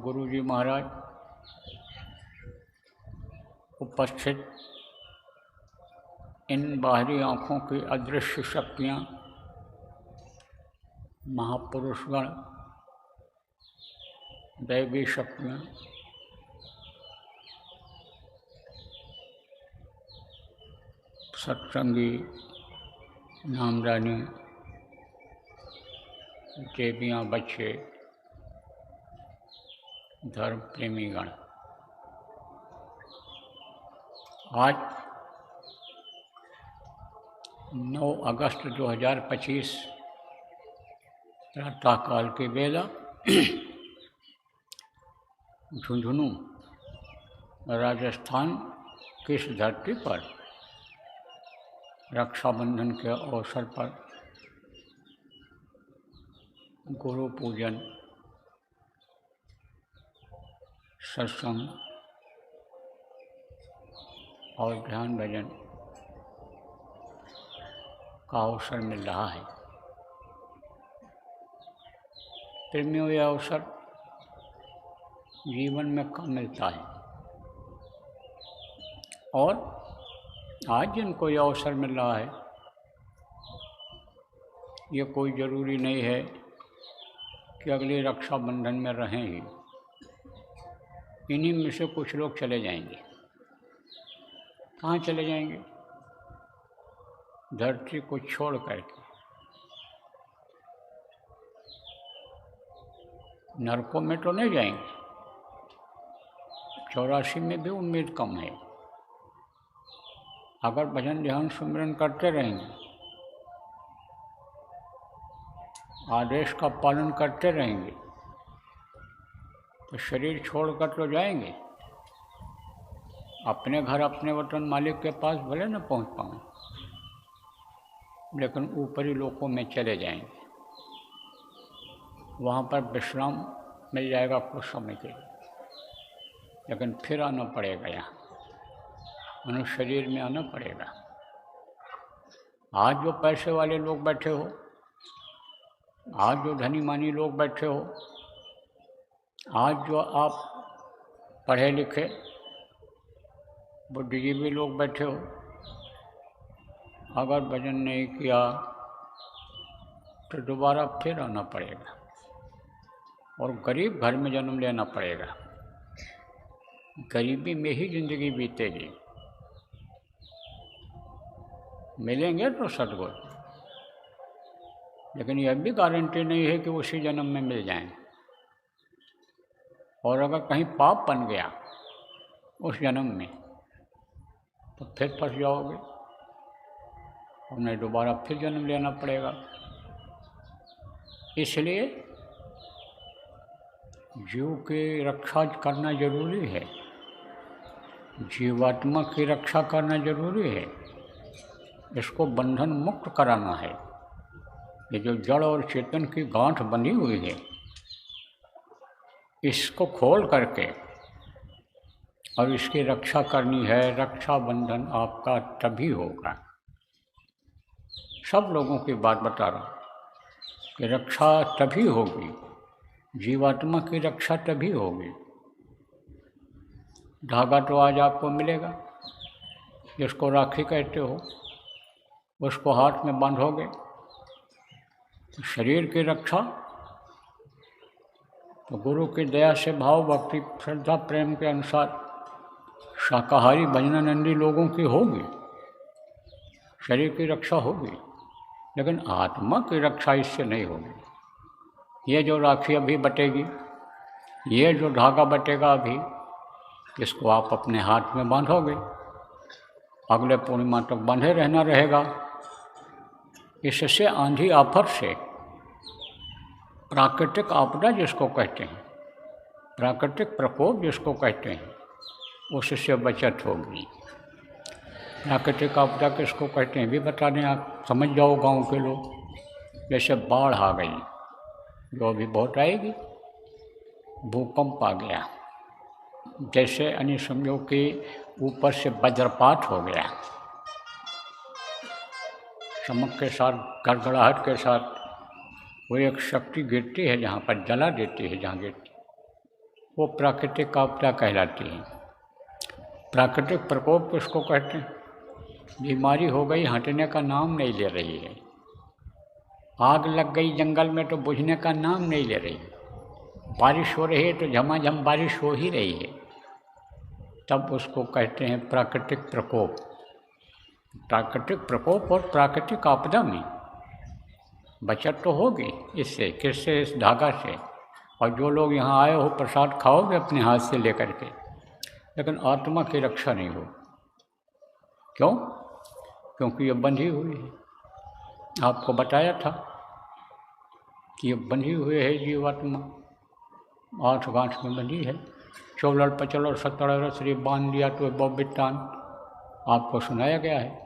गुरुजी महाराज, उपस्थित इन बाहरी आँखों की अदृश्य शक्तियाँ, महापुरुषगण, दैवी शक्तियाँ, सत्संगी, नामदानी, देवियाँ, बच्चे, धर्म प्रेमीगण, आज 9 अगस्त 2025 प्रातःकाल की बेला झुंझुनू राजस्थान की इस धरती पर रक्षाबंधन के अवसर पर गुरु पूजन, सत्संग और ध्यान भजन का अवसर मिल रहा है। प्रेमियों, यह अवसर जीवन में कम मिलता है और आज जिनको यह अवसर मिल रहा है, ये कोई ज़रूरी नहीं है कि अगले रक्षाबंधन में रहें ही। इन्हीं में से कुछ लोग चले जाएंगे। कहाँ चले जाएंगे? धरती को छोड़ करके नरकों में तो नहीं जाएंगे। 84 में भी उम्मीद कम है। अगर भजन ध्यान सुमिरन करते रहेंगे, आदेश का पालन करते रहेंगे, तो शरीर छोड़कर तो जाएंगे। अपने घर, अपने वतन मालिक के पास भले न पहुंच पाएं, लेकिन ऊपरी लोकों में चले जाएंगे। वहाँ पर विश्राम मिल जाएगा कुछ समय के लिए, लेकिन फिर आना पड़ेगा। यहाँ मनुष्य शरीर में आना पड़ेगा। आज जो पैसे वाले लोग बैठे हो, आज जो धनी मानी लोग बैठे हो, आज जो आप पढ़े लिखे बुद्धिजीवी लोग बैठे हो, अगर भजन नहीं किया तो दोबारा फिर आना पड़ेगा और गरीब घर में जन्म लेना पड़ेगा। गरीबी में ही जिंदगी बीतेगी। मिलेंगे तो सद्गुण, लेकिन यह भी गारंटी नहीं है कि उसी जन्म में मिल जाएं। और अगर कहीं पाप बन गया उस जन्म में, तो फिर फंस जाओगे, उन्हें दोबारा फिर जन्म लेना पड़ेगा। इसलिए जीव की रक्षा करना जरूरी है, जीवात्मा की रक्षा करना जरूरी है। इसको बंधन मुक्त कराना है। ये जो जड़ और चेतन की गांठ बंधी हुई है, इसको खोल करके और इसकी रक्षा करनी है। रक्षा बंधन आपका तभी होगा। सब लोगों की बात बता रहा हूँ कि रक्षा तभी होगी, जीवात्मा की रक्षा तभी होगी। धागा तो आज आपको मिलेगा, जिसको राखी कहते हो, उसको हाथ में बांधोगे। तो शरीर की रक्षा तो गुरु की दया से, भाव भक्ति श्रद्धा प्रेम के अनुसार शाकाहारी भजनानंदी लोगों की होगी, शरीर की रक्षा होगी, लेकिन आत्मा की रक्षा इससे नहीं होगी। ये जो राखी अभी बटेगी, ये जो धागा बटेगा अभी, इसको आप अपने हाथ में बांधोगे, अगले पूर्णिमा तक बांधे रहना रहेगा। इससे आंधी आफत से, प्राकृतिक आपदा जिसको कहते हैं, प्राकृतिक प्रकोप जिसको कहते हैं, उससे बचत होगी। प्राकृतिक आपदा किसको कहते हैं भी बता दें, आप समझ जाओ गांव के लोग। जैसे बाढ़ आ गई, जो अभी बहुत आएगी, भूकंप आ गया, जैसे यानी समझो कि ऊपर से वज्रपात हो गया, चमक के साथ, गड़गड़ाहट के साथ वो एक शक्ति गिरती है, जहाँ पर जला देती है, जहाँ गिरती, वो प्राकृतिक आपदा कहलाती है। प्राकृतिक प्रकोप किसको कहते हैं? बीमारी हो गई, हटने का नाम नहीं ले रही है। आग लग गई जंगल में तो बुझने का नाम नहीं ले रही है। बारिश हो रही है तो झमाझम बारिश हो ही रही है, तब उसको कहते हैं प्राकृतिक प्रकोप। प्राकृतिक प्रकोप और प्राकृतिक आपदा में बचत तो होगी इससे, किससे? इस धागा से। और जो लोग यहाँ आए हो प्रसाद खाओगे अपने हाथ से लेकर के, लेकिन आत्मा की रक्षा नहीं हो। क्यों? क्योंकि ये बंधी हुई है। आपको बताया था कि ये बंधी हुई है जीवात्मा, 8 गांठ में बंधी है। 14 15 17 रसरी बांध दिया तो बौबितान आपको सुनाया गया है।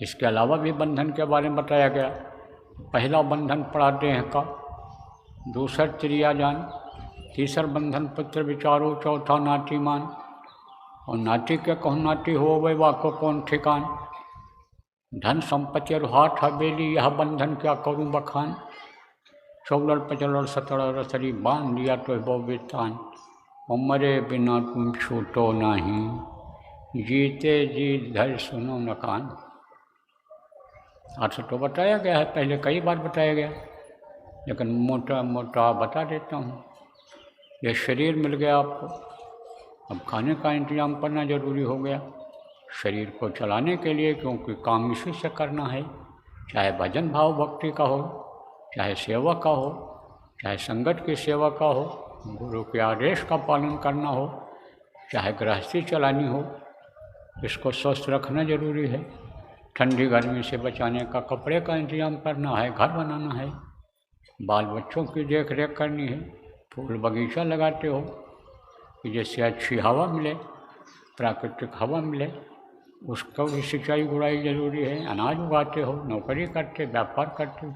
इसके अलावा भी बंधन के बारे में बताया गया। पहला बंधन पड़ा देह का, दूसरा त्रियाजान, तीसरा बंधन पुत्र विचारो, चौथा नाटीमान। और नाटी के कौन नाटी हो वही वाको कौन ठिकान। धन संपत्ति और हाथ हवेली, यह बंधन क्या करूं बखान। 14 15 17 रसरी बांध दिया तो बौबितान। मरे बिना तुम छूटो नहीं, जीते जी धर सुनो न कान। आज तो बताया गया है, पहले कई बार बताया गया, लेकिन मोटा मोटा बता देता हूँ। यह शरीर मिल गया आपको, अब खाने का इंतजाम करना जरूरी हो गया शरीर को चलाने के लिए, क्योंकि काम इसी से करना है। चाहे भजन भाव भक्ति का हो, चाहे सेवा का हो, चाहे संगत की सेवा का हो, गुरु के आदेश का पालन करना हो, चाहे गृहस्थी चलानी हो, इसको स्वस्थ रखना जरूरी है। ठंडी गर्मी से बचाने का कपड़े का इंतजाम करना है, घर बनाना है, बाल बच्चों की देख रेख करनी है, फूल बगीचा लगाते हो कि जिससे अच्छी हवा मिले, प्राकृतिक हवा मिले, उसको भी सिंचाई गुड़ाई जरूरी है। अनाज उगाते हो, नौकरी करते, व्यापार करते हो,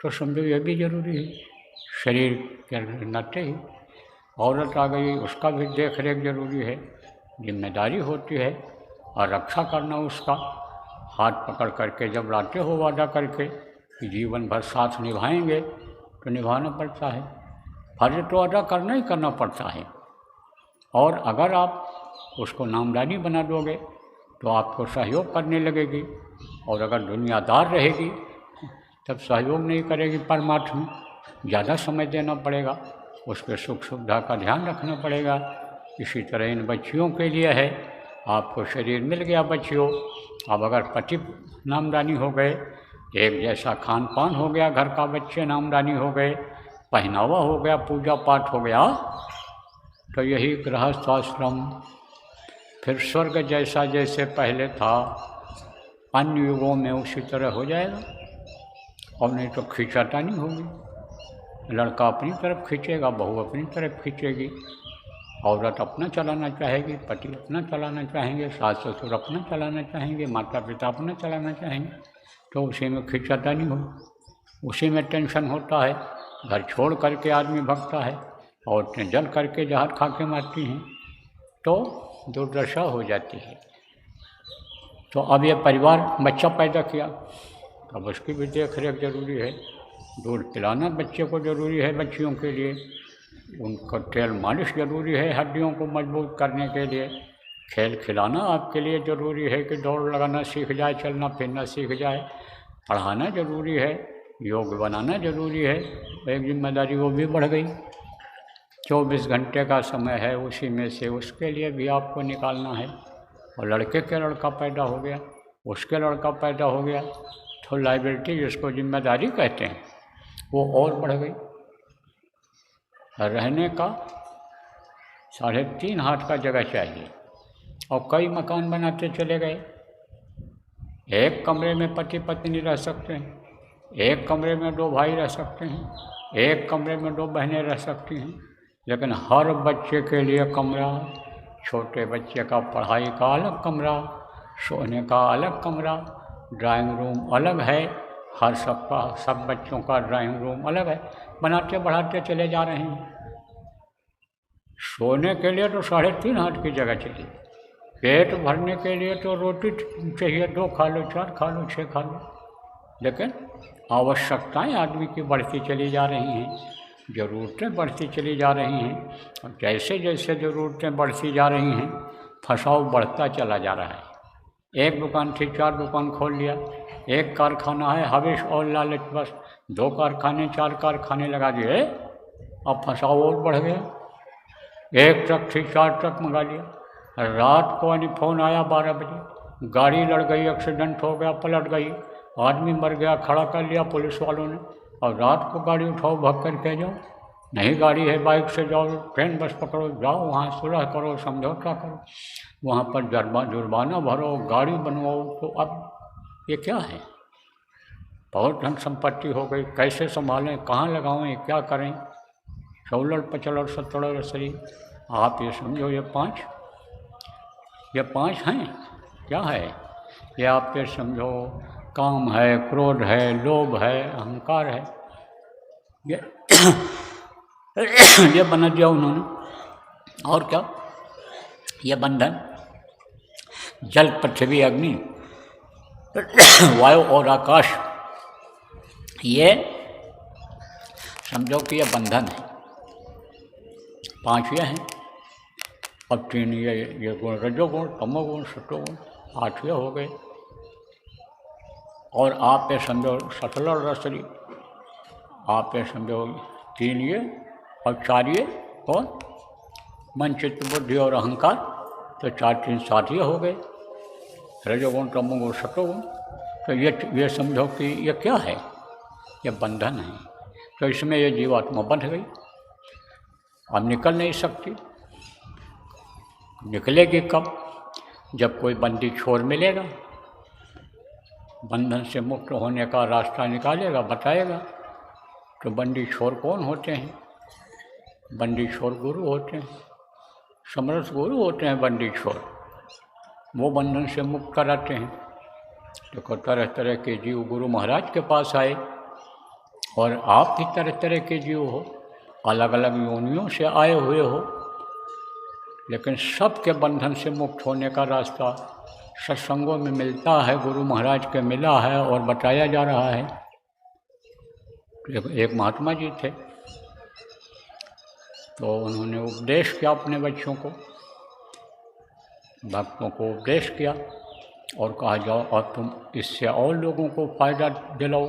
तो समझो ये भी जरूरी है। शरीर के नाते ही औरत आ गई, उसका भी देख रेख जरूरी है, जिम्मेदारी होती है, और रक्षा करना उसका। हाथ पकड़ करके जब लाते हो वादा करके कि जीवन भर साथ निभाएंगे, तो निभाना पड़ता है। फर्ज तो अदा करना ही करना पड़ता है। और अगर आप उसको नामदानी बना दोगे तो आपको सहयोग करने लगेगी, और अगर दुनियादार रहेगी तब सहयोग नहीं करेगी। परमात्मा ज़्यादा समय देना पड़ेगा, उसके सुख सुविधा का ध्यान रखना पड़ेगा। इसी तरह इन बच्चियों के लिए है, आपको शरीर मिल गया बच्चियों, अब अगर पति नामदानी हो गए, एक जैसा खान पान हो गया, घर का बच्चे नामदानी हो गए, पहनावा हो गया, पूजा पाठ हो गया, तो यही गृहस्थ आश्रम फिर स्वर्ग जैसा जैसे पहले था अन्य युगों में उसी तरह हो जाएगा। और नहीं तो खींचातानी होगी, लड़का अपनी तरफ खींचेगा, बहू अपनी तरफ खींचेगी, औरत अपना चलाना चाहेगी, पति अपना चलाना चाहेंगे, सास ससुर अपना चलाना चाहेंगे, माता पिता अपना चलाना चाहेंगे, तो उसी में खींचातानी हो, उसी में टेंशन होता है। घर छोड़ करके आदमी भगता है, औरतें जल करके जहर खा के मारती हैं, तो दुर्दशा हो जाती है। तो अब ये परिवार बच्चा पैदा किया, अब उसकी भी देख रेख जरूरी है। दूध पिलाना बच्चे को जरूरी है, बच्चियों के लिए उनको तेल मालिश जरूरी है, हड्डियों को मजबूत करने के लिए। खेल खिलाना आपके लिए ज़रूरी है कि दौड़ लगाना सीख जाए, चलना फिरना सीख जाए। पढ़ाना ज़रूरी है, योग बनाना ज़रूरी है। एक जिम्मेदारी वो भी बढ़ गई। 24 घंटे का समय है, उसी में से उसके लिए भी आपको निकालना है। और लड़के के लड़का पैदा हो गया, उसके लड़का पैदा हो गया, तो लाइबिलिटी जिसको जिम्मेदारी कहते हैं वो और बढ़ गई। रहने का 3.5 हाथ का जगह चाहिए, और कई मकान बनाते चले गए। एक कमरे में पति पत्नी रह सकते हैं, एक कमरे में 2 भाई रह सकते हैं, एक कमरे में 2 बहनें रह सकती हैं, लेकिन हर बच्चे के लिए कमरा, छोटे बच्चे का पढ़ाई का अलग कमरा, सोने का अलग कमरा, ड्राइंग रूम अलग है, हर सब बच्चों का ड्राइंग रूम अलग है। बनाते बढ़ाते चले जा रहे हैं। सोने के लिए तो 3.5 हाथ की जगह चाहिए, पेट भरने के लिए तो रोटी चाहिए, 2 खा लो, 4 खा लो, 6 खा लो, लेकिन आवश्यकताएं आदमी की बढ़ती चली जा रही हैं। ज़रूरतें बढ़ती चली जा रही हैं, और जैसे जैसे ज़रूरतें बढ़ती जा रही हैं फंसाव बढ़ता चला जा रहा है। एक दुकान थी 4 दुकान खोल लिया, एक कारखाना है हविष और लालच, बस 2 कारखाने 4 कारखाने लगा दिए, अब फंसाव और बढ़ गया। एक ट्रक थी 4 ट्रक मंगा लिया। रात को फ़ोन आया 12 बजे, गाड़ी लड़ गई, एक्सीडेंट हो गया, पलट गई, आदमी मर गया, खड़ा कर लिया पुलिस वालों ने। और रात को गाड़ी उठाओ, भग कर के जाओ, नहीं गाड़ी है बाइक से जाओ, ट्रेन बस पकड़ो, जाओ वहाँ सुलह करो, समझौता करो, वहाँ पर जुर्माना भरो, गाड़ी बनवाओ। तो अब ये क्या है? बहुत धन संपत्ति हो गई, कैसे संभालें, कहाँ लगाएं, क्या करें? 16 15 17 शरीर। आप ये समझो ये 5 हैं। क्या है ये? आप ये समझो काम है, क्रोध है, लोभ है, अहंकार है, ये ये बना दिया उन्होंने। और क्या? ये बंधन जल पृथ्वी अग्नि वायु और आकाश, ये समझो कि ये बंधन है। 5 ये हैं और 3 ये गुण, रजोगुण, तमोगुण, सत्वगुण, 8 ये हो गए। और आप ये समझो सतल रसरी, आप ये समझो 3 ये और 4 ये, और मन चित्त बुद्धि और अहंकार, तो 4 3 7 ये हो गए, रजोगुण तमोगुण सत्वगुण। तो ये समझो कि ये क्या है? ये बंधन है। तो इसमें ये जीवात्मा बंध गई, अब निकल नहीं सकती। निकलेगी कब? जब कोई बंदी छोर मिलेगा, बंधन से मुक्त होने का रास्ता निकालेगा, बताएगा। तो बंदी छोर कौन होते हैं? बंदी छोर गुरु होते हैं, समर्थ गुरु होते हैं बंदी छोर, वो बंधन से मुक्त कराते हैं। देखो तरह तरह के जीव गुरु महाराज के पास आए, और आप भी तरह तरह के जीव हो, अलग अलग योनियों से आए हुए हो, लेकिन सबके बंधन से मुक्त होने का रास्ता सत्संगों में मिलता है, गुरु महाराज के मिला है और बताया जा रहा है। एक महात्मा जी थे, तो उन्होंने उपदेश किया अपने बच्चों को, भक्तों को उपदेश किया और कहा जाओ और तुम इससे और लोगों को फ़ायदा दिलाओ,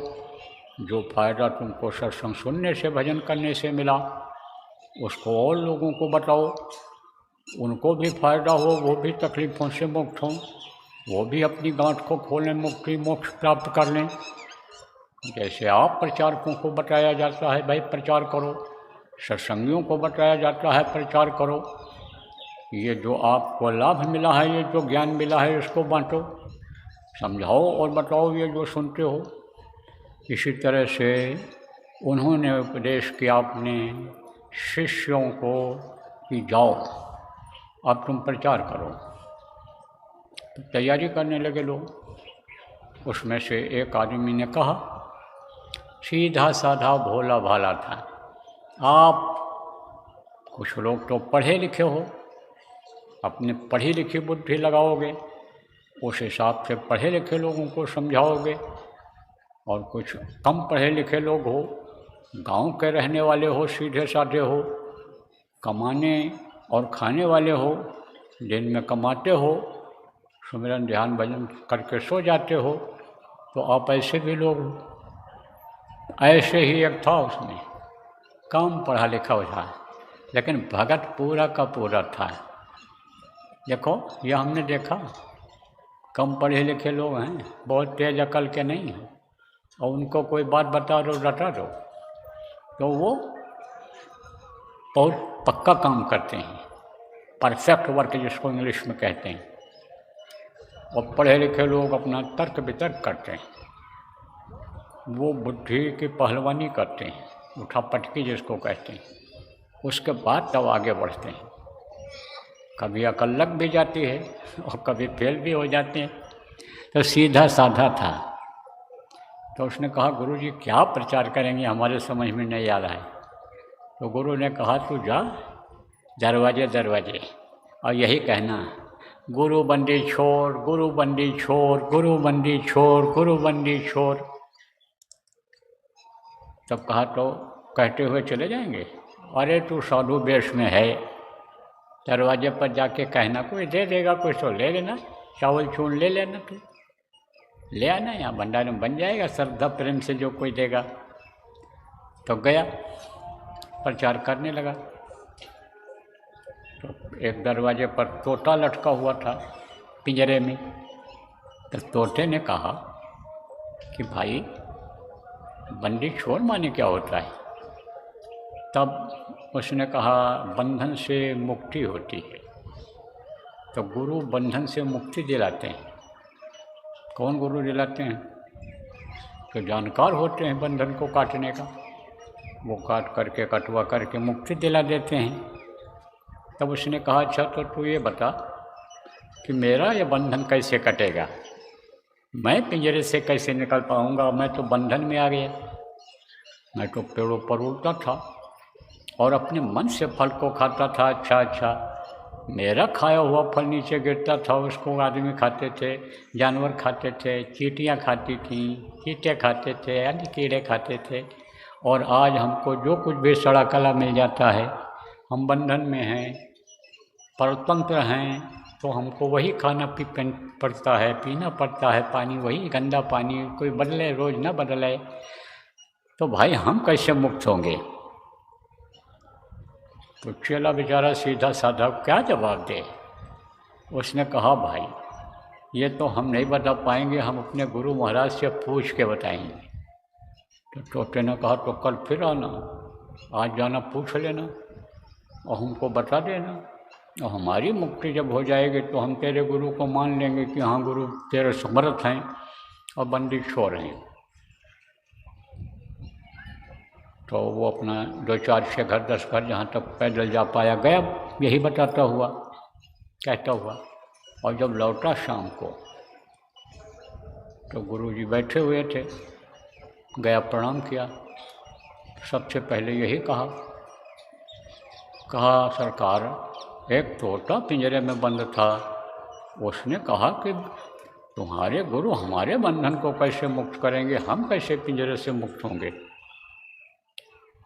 जो फ़ायदा तुमको सत्संग सुनने से, भजन करने से मिला, उसको और लोगों को बताओ, उनको भी फ़ायदा हो, वो भी तकलीफ़ों से मुक्त हों, वो भी अपनी गांठ को खोलें, मुक्ति मोक्ष प्राप्त कर लें। जैसे आप प्रचारकों को बताया जाता है भाई प्रचार करो, सत्संगियों को बताया जाता है प्रचार करो, ये जो आपको लाभ मिला है, ये जो ज्ञान मिला है, इसको बांटो, समझाओ और बताओ ये जो सुनते हो। इसी तरह से उन्होंने उपदेश किया अपने शिष्यों को कि जाओ अब तुम प्रचार करो। तो तैयारी करने लगे लोग। उसमें से एक आदमी ने कहा, सीधा साधा भोला भाला था, आप कुछ लोग तो पढ़े लिखे हो, अपने पढ़ी लिखी बुद्धि लगाओगे, उस हिसाब से पढ़े लिखे लोगों को समझाओगे, और कुछ कम पढ़े लिखे लोग हो, गांव के रहने वाले हो, सीधे साधे हो, कमाने और खाने वाले हो, दिन में कमाते हो, सुमिरन ध्यान भजन करके सो जाते हो, तो आप ऐसे भी लोग हो। ऐसे ही एक था, उसमें कम पढ़ा लिखा था, लेकिन भगत पूरा का पूरा था। देखो ये हमने देखा, कम पढ़े लिखे लोग हैं, बहुत तेज अकल के नहीं हैं, और उनको कोई बात बता दो, रटा दो, तो वो बहुत पक्का काम करते हैं, परफेक्ट वर्क जिसको इंग्लिश में कहते हैं। और पढ़े लिखे लोग अपना तर्क वितर्क करते हैं, वो बुद्धि की पहलवानी करते हैं, उठा पटकी जिसको कहते हैं, उसके बाद तब आगे बढ़ते हैं। कभी अकल लग भी जाती है और कभी फेल भी हो जाते हैं। तो सीधा साधा था, तो उसने कहा गुरुजी क्या प्रचार करेंगे, हमारे समझ में नहीं आ रहा है। तो गुरु ने कहा तू जा दरवाजे दरवाजे और यही कहना, गुरु बंदी छोड़, गुरु बंदी छोड़, गुरु बंदी छोड़, गुरु बंदी छोड़। तब कहा तो कहते हुए चले जाएंगे, अरे तू साधु वेश में है, दरवाजे पर जाके कहना कोई दे देगा, कुछ तो ले लेना, चावल चून ले लेना, तू ले आना, यहाँ भंडार में बन जाएगा श्रद्धा प्रेम से जो कोई देगा। तो गया प्रचार करने लगा। तो एक दरवाजे पर तोता लटका हुआ था पिंजरे में। तो तोते ने कहा कि भाई बंदी छोड़ माने क्या होता है? तब उसने कहा बंधन से मुक्ति होती है। तो गुरु बंधन से मुक्ति दिलाते हैं। कौन गुरु दिलाते हैं? तो जानकार होते हैं बंधन को काटने का, वो काट करके कटवा करके मुक्ति दिला देते हैं। तब उसने कहा अच्छा तो तू ये बता कि मेरा ये बंधन कैसे कटेगा, मैं पिंजरे से कैसे निकल पाऊँगा? मैं तो बंधन में आ गया, मैं तो पेड़ों पर उड़ता था और अपने मन से फल को खाता था। अच्छा, मेरा खाया हुआ फल नीचे गिरता था, उसको आदमी खाते थे, जानवर खाते थे, चींटियाँ खाती थीं, चींटे खाते थे, अन्य कीड़े खाते थे। और आज हमको जो कुछ भी सड़ा कला मिल जाता है, हम बंधन में हैं, परतंत्र हैं, तो हमको वही खाना पड़ता है, पीना पड़ता है, पानी वही गंदा पानी, कोई बदले रोज़ ना बदले, तो भाई हम कैसे मुक्त होंगे? तो चेला बेचारा सीधा साधा क्या जवाब दे। उसने कहा भाई ये तो हम नहीं बता पाएंगे, हम अपने गुरु महाराज से पूछ के बताएंगे। तो तोते ने कहा तो कल फिर आना, आज जाना पूछ लेना और हमको बता देना, और हमारी मुक्ति जब हो जाएगी तो हम तेरे गुरु को मान लेंगे कि हाँ गुरु तेरे समर्थ हैं और बंदी छोड़ हैं। तो वो अपना 2-4-6 घर 10 घर जहाँ तक पैदल जा पाया गया, यही बताता हुआ कहता हुआ। और जब लौटा शाम को तो गुरुजी बैठे हुए थे, गया प्रणाम किया। सबसे पहले यही कहा सरकार एक तोता पिंजरे में बंद था, उसने कहा कि तुम्हारे गुरु हमारे बंधन को कैसे मुक्त करेंगे, हम कैसे पिंजरे से मुक्त होंगे?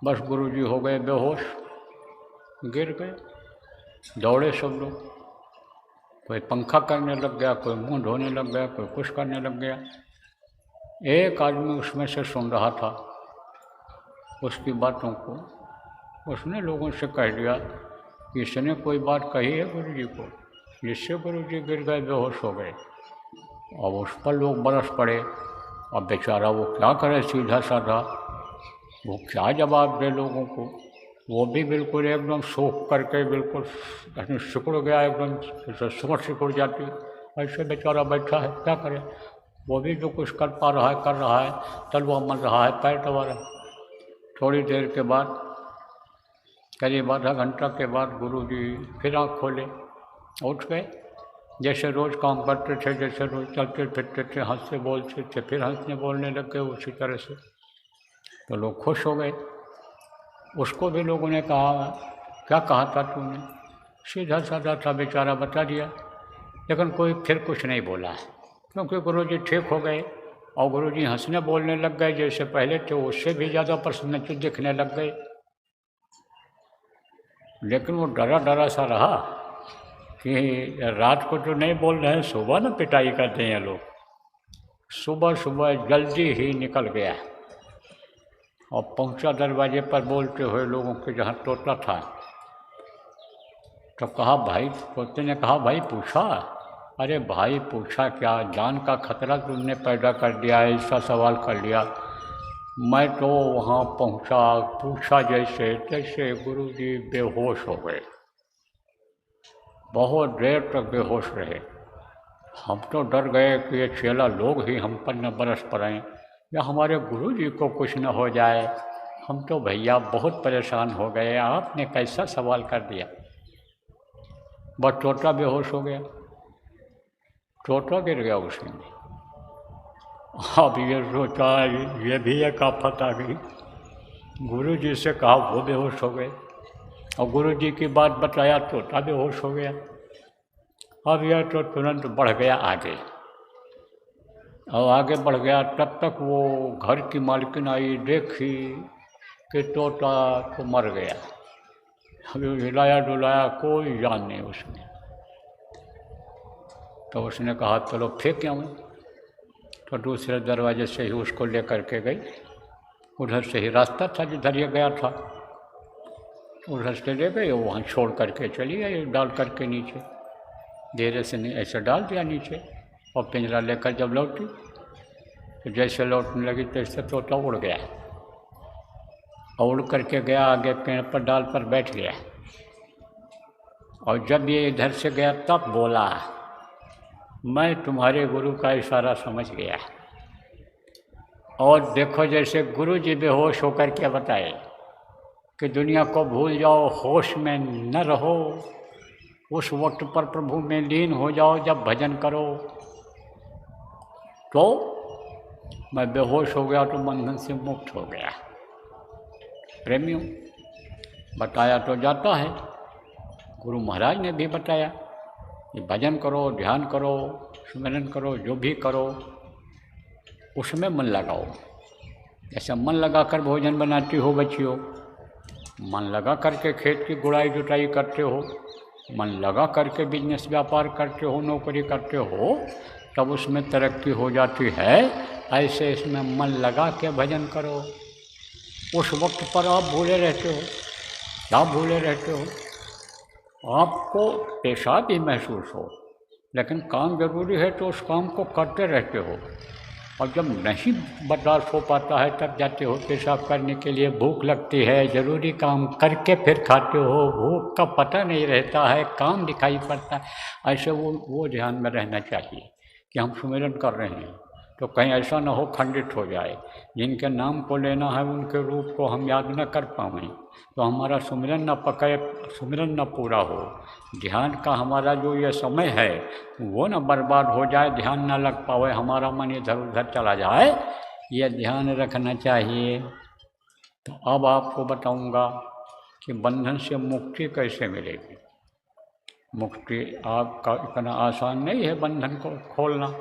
बस गुरुजी हो गए बेहोश, गिर गए। दौड़े सब लोग, कोई पंखा करने लग गया, कोई मुंह धोने लग गया, कोई कुछ करने लग गया। एक आदमी उसमें से सुन रहा था उसकी बातों को, उसने लोगों से कह दिया कि इसने कोई बात कही है गुरुजी को, जिससे गुरुजी गिर गए, बेहोश हो गए। अब उस पर लोग बरस पड़े। अब बेचारा वो क्या करे, सीधा साधा वो क्या जवाब दे लोगों को? वो भी बिल्कुल एकदम सूख करके बिल्कुल सिकुड़ गया, एकदम जैसे सुमट सिकुड़ जाती, ऐसे बेचारा बैठा है, क्या करे? वो भी जो कुछ कर पा रहा है कर रहा है, तलवा मर रहा है, पैर दबा रहा है। थोड़ी देर के बाद, करीब आधा घंटा के बाद गुरुजी फिर आँख खोले, उठ गए, जैसे रोज़ काम करते थे, जैसे रोज़ चलते फिरते थे, हंसते बोलते थे, फिर हंसने बोलने लग गए उसी तरह से। तो लोग खुश हो गए। उसको भी लोगों ने कहा क्या कहा था तूने? सीधा साधा था बेचारा, बता दिया, लेकिन कोई फिर कुछ नहीं बोला है, क्योंकि गुरुजी ठीक हो गए और गुरुजी हंसने बोलने लग गए, जैसे पहले थे उससे भी ज़्यादा प्रसन्नचित्त दिखने लग गए। लेकिन वो डरा डरा सा रहा कि रात को तो नहीं बोल रहे हैं, सुबह ना पिटाई करते हैं लोग। सुबह सुबह जल्दी ही निकल गया और पहुंचा दरवाजे पर बोलते हुए लोगों के जहाँ तोता था। तो कहा भाई, तोते ने कहा भाई पूछा? अरे भाई पूछा क्या, जान का खतरा तुमने पैदा कर दिया, ऐसा सवाल कर लिया। मैं तो वहाँ पहुँचा, पूछा जैसे तैसे गुरुजी बेहोश हो गए, बहुत देर तक बेहोश रहे। हम तो डर गए कि ये चेला लोग ही हम पर न बरस पड़ें या हमारे गुरुजी को कुछ न हो जाए। हम तो भैया बहुत परेशान हो गए, आपने कैसा सवाल कर दिया। बस तोता बेहोश हो गया, तोता गिर गया उसी में। अब ये सोचा ये भी एक आफत आ गई, गुरुजी से कहा वो बेहोश हो गए और गुरुजी की बात बताया, तोता बेहोश हो गया। अब यह तो तुरंत बढ़ गया आगे, और आगे बढ़ गया। तब तक वो घर की मालकिन आई, देखी कि तोता तो मर गया। अभी हिलाया डुलाया, कोई जान नहीं उसमें। तो उसने कहा चलो फेंक आऊँ। तो दूसरे दरवाजे से ही उसको लेकर के गई। उधर से ही रास्ता था जिधर ये गया था, उधर से ले गए, वहाँ छोड़ करके चली गई, डाल करके नीचे। धीरे से ऐसे डाल दिया नीचे, और पिंजरा लेकर जब लौटी तो जैसे लौटने लगी तैसे तोता उड़ गया, और उड़ करके गया आगे पेड़ पर, डाल पर बैठ गया। और जब ये इधर से गया तब बोला, मैं तुम्हारे गुरु का इशारा समझ गया। और देखो जैसे गुरु जी बेहोश होकर के बताए कि दुनिया को भूल जाओ, होश में न रहो, उस वक्त पर प्रभु में लीन हो जाओ जब भजन करो। तो मैं बेहोश हो गया तो बंधन से मुक्त हो गया। प्रेमियों, बताया तो जाता है, गुरु महाराज ने भी बताया कि भजन करो, ध्यान करो, स्मरण करो, जो भी करो उसमें मन लगाओ। जैसे मन लगा कर भोजन बनाती हो बच्चियों, मन लगा करके खेत की गुड़ाई जुताई करते हो, मन लगा करके बिजनेस व्यापार करते हो, नौकरी करते हो, तब उसमें तरक्की हो जाती है। ऐसे इसमें मन लगा के भजन करो। उस वक्त पर आप भूले रहते हो, क्या भूले रहते हो? आपको पेशाब भी महसूस हो, लेकिन काम जरूरी है तो उस काम को करते रहते हो। और जब नहीं बर्दाश्त हो पाता है तब जाते हो पेशाब करने के लिए, भूख लगती है, ज़रूरी काम करके फिर खाते हो, भूख का पता नहीं रहता है, काम दिखाई पड़ता है। ऐसे वो ध्यान में रहना चाहिए कि हम सुमिरन कर रहे हैं, तो कहीं ऐसा ना हो खंडित हो जाए। जिनके नाम को लेना है उनके रूप को हम याद न कर पाएँ तो हमारा सुमिरन न पके, सुमिरन न पूरा हो। ध्यान का हमारा जो ये समय है वो न बर्बाद हो जाए, ध्यान न लग पावे, हमारा मन इधर उधर चला जाए, ये ध्यान रखना चाहिए। तो अब आपको बताऊंगा कि बंधन से मुक्ति कैसे मिलेगी। मुक्ति आपका इतना आसान नहीं है बंधन को खोलना।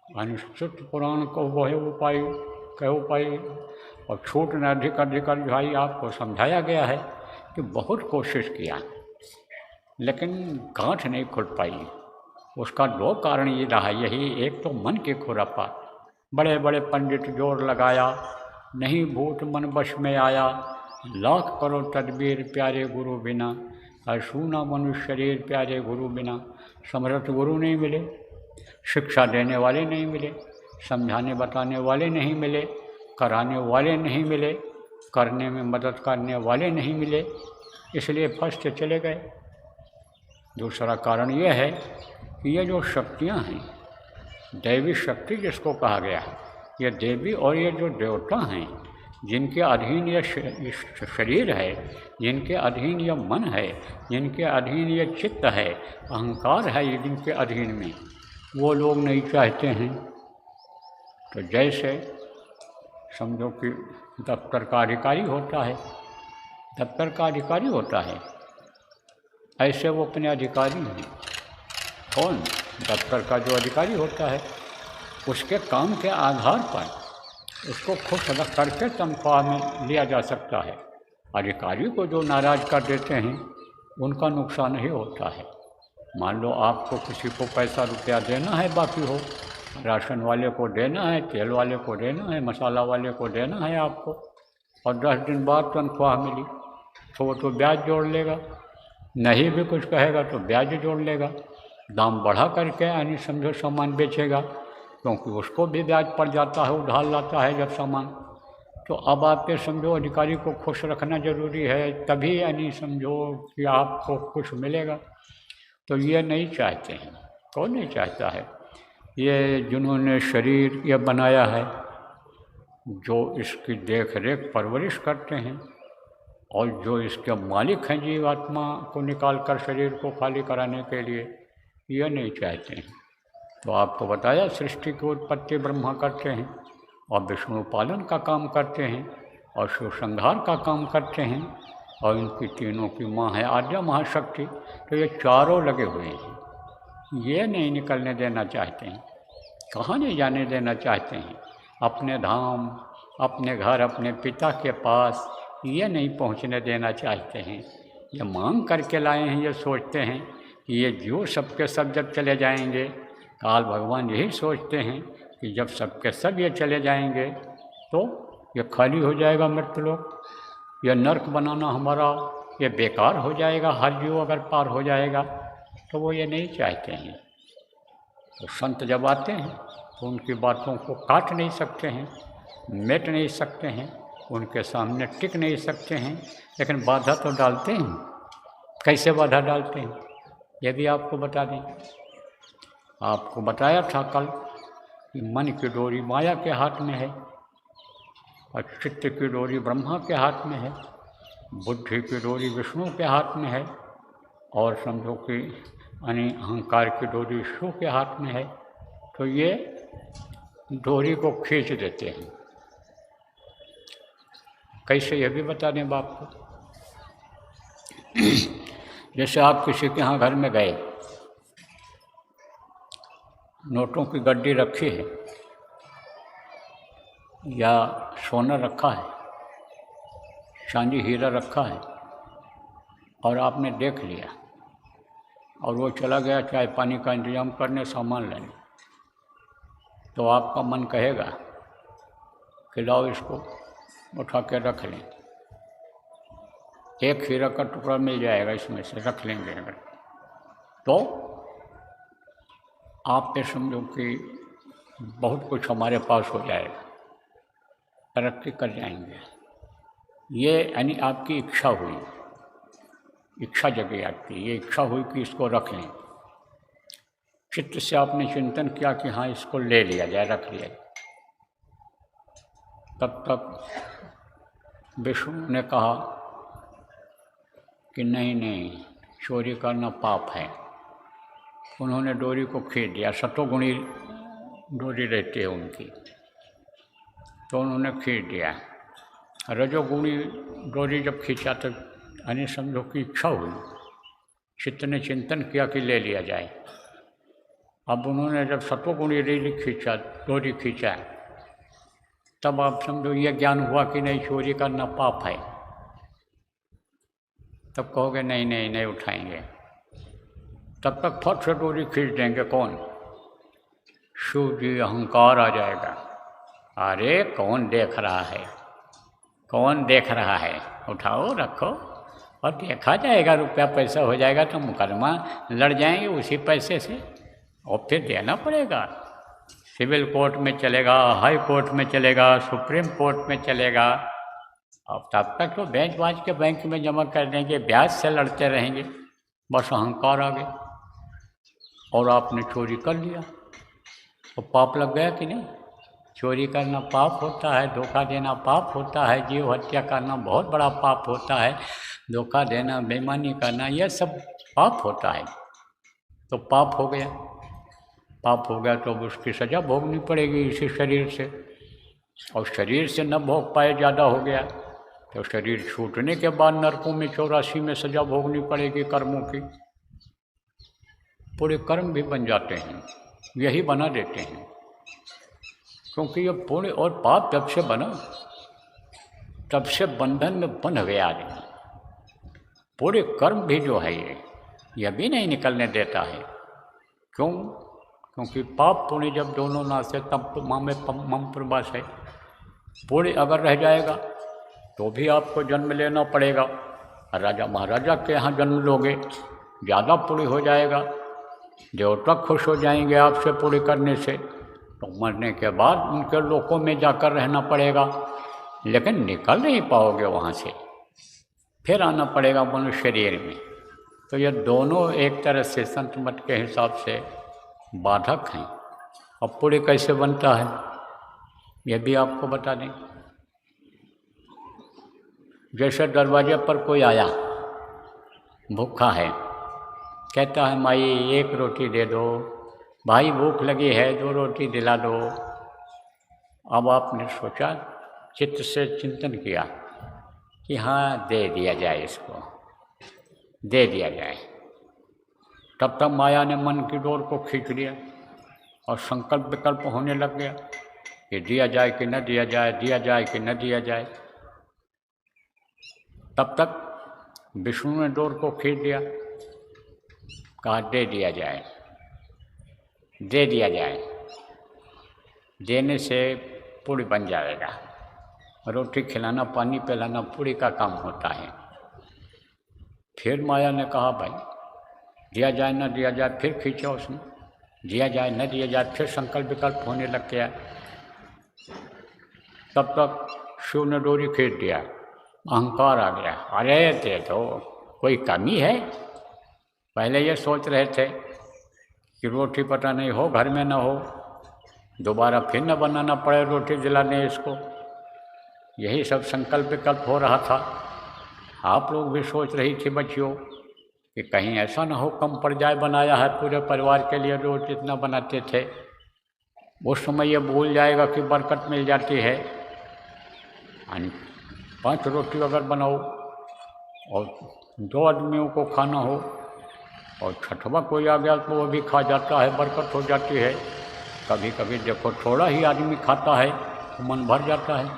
अनुसूचित पुराण को वह उपाय कह उपाय और छूट न अधिक भाई आपको समझाया गया है कि बहुत कोशिश किया लेकिन गांठ नहीं खुल पाई। उसका दो कारण ये रहा, यही एक तो मन की खुरापात, बड़े बड़े पंडित जोर लगाया, नहीं भूत मन वश में आया, लाख करो तदबीर प्यारे गुरु बिना, सूना मनुष्य शरीर प्यारे गुरु बिना। समर्थ गुरु नहीं मिले, शिक्षा देने वाले नहीं मिले, समझाने बताने वाले नहीं मिले, कराने वाले नहीं मिले, करने में मदद करने वाले नहीं मिले, इसलिए फंस चले गए। दूसरा कारण यह है कि ये जो शक्तियाँ हैं, दैवी शक्ति जिसको कहा गया है, ये देवी और ये जो देवता हैं जिनके अधीन ये शरीर है, जिनके अधीन ये मन है, जिनके अधीन ये चित्त है, अहंकार है, ये जिनके अधीन में, वो लोग नहीं चाहते हैं। तो जैसे समझो कि दफ्तर का अधिकारी होता है, दफ्तर का अधिकारी होता है, ऐसे वो अपने अधिकारी हैं। कौन? दफ्तर का जो अधिकारी होता है, उसके काम के आधार पर उसको खुश रख करके तनख्वाह में लिया जा सकता है। अधिकारी को जो नाराज़ कर देते हैं उनका नुकसान ही होता है। मान लो आपको किसी को पैसा रुपया देना है, बाकी हो, राशन वाले को देना है, तेल वाले को देना है, मसाला वाले को देना है आपको, और 10 दिन बाद तनख्वाह मिली तो वो तो ब्याज जोड़ लेगा, नहीं भी कुछ कहेगा तो ब्याज जोड़ लेगा, दाम बढ़ा करके यानी समझो सामान बेचेगा, क्योंकि उसको भी ब्याज पड़ जाता है, उधार लाता है जब सामान। तो अब आप ये समझो अधिकारी को खुश रखना ज़रूरी है, तभी यानी समझो कि आपको कुछ मिलेगा। तो ये नहीं चाहते हैं। कौन नहीं चाहता है? ये जिन्होंने शरीर ये बनाया है, जो इसकी देख रेख परवरिश करते हैं, और जो इसके मालिक हैं जीवात्मा को निकाल कर शरीर को खाली कराने के लिए, ये नहीं चाहते हैं। तो आपको बताया सृष्टि की उत्पत्ति ब्रह्मा करते हैं, और विष्णु पालन का काम करते हैं, और शिव संहार का काम करते हैं, और इनकी तीनों की माँ है आद्या महाशक्ति। तो ये चारों लगे हुए हैं, ये नहीं निकलने देना चाहते हैं। कहाँ नहीं जाने देना चाहते हैं? अपने धाम, अपने घर अपने पिता के पास ये नहीं पहुंचने देना चाहते हैं। ये मांग करके लाए हैं, ये सोचते हैं कि ये जो सबके सब जब चले जाएंगे, काल भगवान यही सोचते हैं कि जब सबके सब ये चले जाएंगे तो ये खाली हो जाएगा मृत्युलोक, यह नरक बनाना हमारा ये बेकार हो जाएगा, हर जीव अगर पार हो जाएगा। तो वो ये नहीं चाहते हैं। तो संत जब आते हैं तो उनकी बातों को काट नहीं सकते हैं, मिट नहीं सकते हैं, उनके सामने टिक नहीं सकते हैं, लेकिन बाधा तो डालते हैं। कैसे बाधा डालते हैं ये भी आपको बता दें। आपको बताया था कल कि मन की डोरी माया के हाथ में है और चित्त की डोरी ब्रह्मा के हाथ में है, बुद्धि की डोरी विष्णु के हाथ में है और समझो कि अहंकार की डोरी शिव के हाथ में है। तो ये डोरी को खींच देते हैं। कैसे ये भी बता दें बाप को। जैसे आप किसी के यहाँ घर में गए, नोटों की गड्डी रखी है या सोना रखा है, चांदी हीरा रखा है और आपने देख लिया और वो चला गया चाय पानी का इंतजाम करने, सामान लेने, तो आपका मन कहेगा कि लाओ इसको उठा के रख लें, एक हीरा का टुकड़ा मिल जाएगा इसमें से, रख लेंगे अगर, तो आप पे समझो कि बहुत कुछ हमारे पास हो जाएगा, तरक्की कर जाएंगे। ये यानी आपकी इच्छा हुई, इच्छा जगी आपकी, ये इच्छा हुई कि इसको रख लें। चित्त से आपने चिंतन किया कि हाँ इसको ले लिया जाए, रख लिया जाए। तब तक विष्णु ने कहा कि नहीं नहीं, चोरी करना पाप है। उन्होंने डोरी को खींच दिया, सतोगुणी डोरी रहती है उनकी, तो उन्होंने खींच दिया। रजोगुणी डोरी जब खींचा तो यानी समझो कि इच्छा हुई, चित्त ने चिंतन किया कि ले लिया जाए। अब उन्होंने जब सतोगुणी डोरी खींचा तब आप समझो ये ज्ञान हुआ कि नहीं चोरी करना पाप है, तब कहोगे नहीं नहीं नहीं उठाएंगे। तब तक फट से डोरी खींच देंगे कौन? शिव जी, अहंकार आ जाएगा। अरे कौन देख रहा है, कौन देख रहा है, उठाओ रखो और देखा जाएगा, रुपया पैसा हो जाएगा तो मुकदमा लड़ जाएंगे उसी पैसे से और फिर देना पड़ेगा। सिविल कोर्ट में चलेगा, हाई कोर्ट में चलेगा, सुप्रीम कोर्ट में चलेगा। अब तब तक तो बेच बाज के बैंक में जमा कर देंगे, ब्याज से लड़ते रहेंगे। बस अहंकार आ गया और आपने चोरी कर लिया तो पाप लग गया कि नहीं? चोरी करना पाप होता है, धोखा देना पाप होता है, जीव हत्या करना बहुत बड़ा पाप होता है, धोखा देना, बेईमानी करना, यह सब पाप होता है। तो पाप हो गया, पाप हो गया तो अब उसकी सज़ा भोगनी पड़ेगी इसी शरीर से, और शरीर से न भोग पाए ज़्यादा हो गया तो शरीर छूटने के बाद नरकों में 84 में सज़ा भोगनी पड़ेगी कर्मों की। पूरे कर्म भी बन जाते हैं, यही बना देते हैं, क्योंकि ये पुण्य और पाप जब से बना तब से बंधन में बंध गया आदमी। पूरे कर्म भी जो है ये भी नहीं निकलने देता है। क्यों? क्योंकि पाप पुण्य जब दोनों नासे तब माँ में मम प्रवास है। पुण्य अगर रह जाएगा तो भी आपको जन्म लेना पड़ेगा, राजा महाराजा के यहाँ जन्म लोगे, ज़्यादा पुण्य हो जाएगा, देवता खुश हो जाएंगे आपसे पुण्य करने से, तो मरने के बाद उनके लोकों में जाकर रहना पड़ेगा, लेकिन निकल नहीं पाओगे वहाँ से, फिर आना पड़ेगा मनुष्य शरीर में। तो ये दोनों एक तरह से संत मत के हिसाब से बाधक हैं। अब पुण्य कैसे बनता है ये भी आपको बता दें। जैसे दरवाजे पर कोई आया भूखा है, कहता है माई एक रोटी दे दो, भाई भूख लगी है 2 रोटी दिला दो। अब आपने सोचा, चित्त से चिंतन किया कि हाँ दे दिया जाए, इसको दे दिया जाए। तब तक माया ने मन की डोर को खींच लिया और संकल्प विकल्प होने लग गया कि दिया जाए कि न दिया जाए, दिया जाए कि न दिया जाए। तब तक विष्णु ने डोर को खींच दिया, कहा दे दिया जाए, दे दिया जाए, देने से पूरी बन जाएगा। रोटी खिलाना, पानी पिलाना पूरी का काम होता है। फिर माया ने कहा भाई दिया जाए न दिया जाए, फिर खींचा उसने, दिया जाए न दिया जाए, फिर संकल्प विकल्प होने लग गया। तब तक शिव ने डोरी खींच दिया, अहंकार आ गया, अरे ते तो कोई कमी है। पहले ये सोच रहे थे कि रोटी पता नहीं हो, घर में न हो, दोबारा फिर न बनाना पड़े रोटी दिलाने इसको, यही सब संकल्प विकल्प हो रहा था। आप लोग भी सोच रही थी बच्चियों कि कहीं ऐसा ना हो कम पड़ जाए, बनाया है पूरे परिवार के लिए रोज जितना बनाते थे। उस समय ये भूल जाएगा कि बरकत मिल जाती है। 5 रोटी अगर बनाओ और 2 आदमियों को खाना हो और छठवा कोई आ गया तो वो भी खा जाता है, बरकत हो जाती है। कभी कभी देखो थोड़ा ही आदमी खाता है तो मन भर जाता है,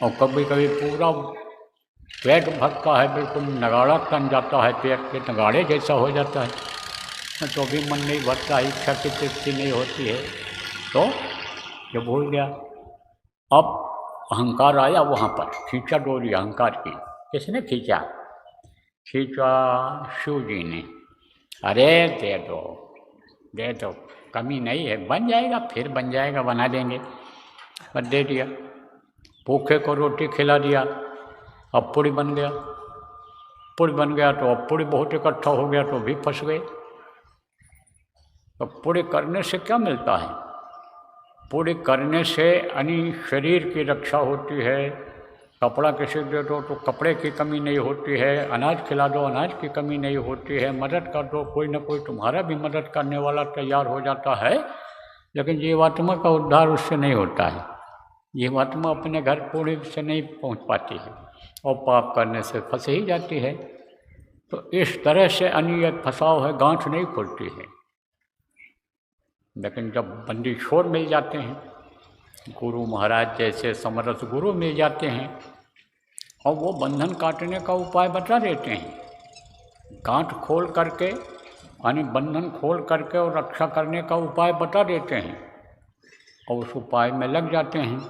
और कभी कभी पूरा पेट भरता है, बिल्कुल नगाड़ा तन जाता है, पेट के नगाड़े जैसा हो जाता है, तो भी मन नहीं भरता है, इच्छा की तृप्ति नहीं होती है। तो ये भूल गया। अब अहंकार आया वहाँ पर, खींचा डोरी अहंकार की। किसने खींचा? खींचा शिव जी ने। अरे दे दो, दे दो, कमी नहीं है, बन जाएगा, फिर बन जाएगा, बना देंगे। और दे दिया, भूखे को रोटी खिला दिया। अब पूड़ी बन गया, पूड़ी बन गया तो अब पूड़ी बहुत इकट्ठा हो गया तो भी फंस गए। तो पूड़ी करने से क्या मिलता है? पूड़ी करने से यानी शरीर की रक्षा होती है, कपड़ा किसी दे दो तो कपड़े की कमी नहीं होती है, अनाज खिला दो अनाज की कमी नहीं होती है, मदद कर दो कोई ना कोई तुम्हारा भी मदद करने वाला तैयार हो जाता है। लेकिन जीवात्मा का उद्धार उससे नहीं होता है। जीवात्मा अपने घर पूड़ी से नहीं पहुंच पाती है और पाप करने से फंस ही जाती है। तो इस तरह से अन्य फंसाव है, गांठ नहीं खुलती है। लेकिन जब बंदी छोर मिल जाते हैं, गुरु महाराज जैसे समरस गुरु मिल जाते हैं और वो बंधन काटने का उपाय बता देते हैं, गांठ खोल करके यानी बंधन खोल करके और रक्षा करने का उपाय बता देते हैं, और उस उपाय में लग जाते हैं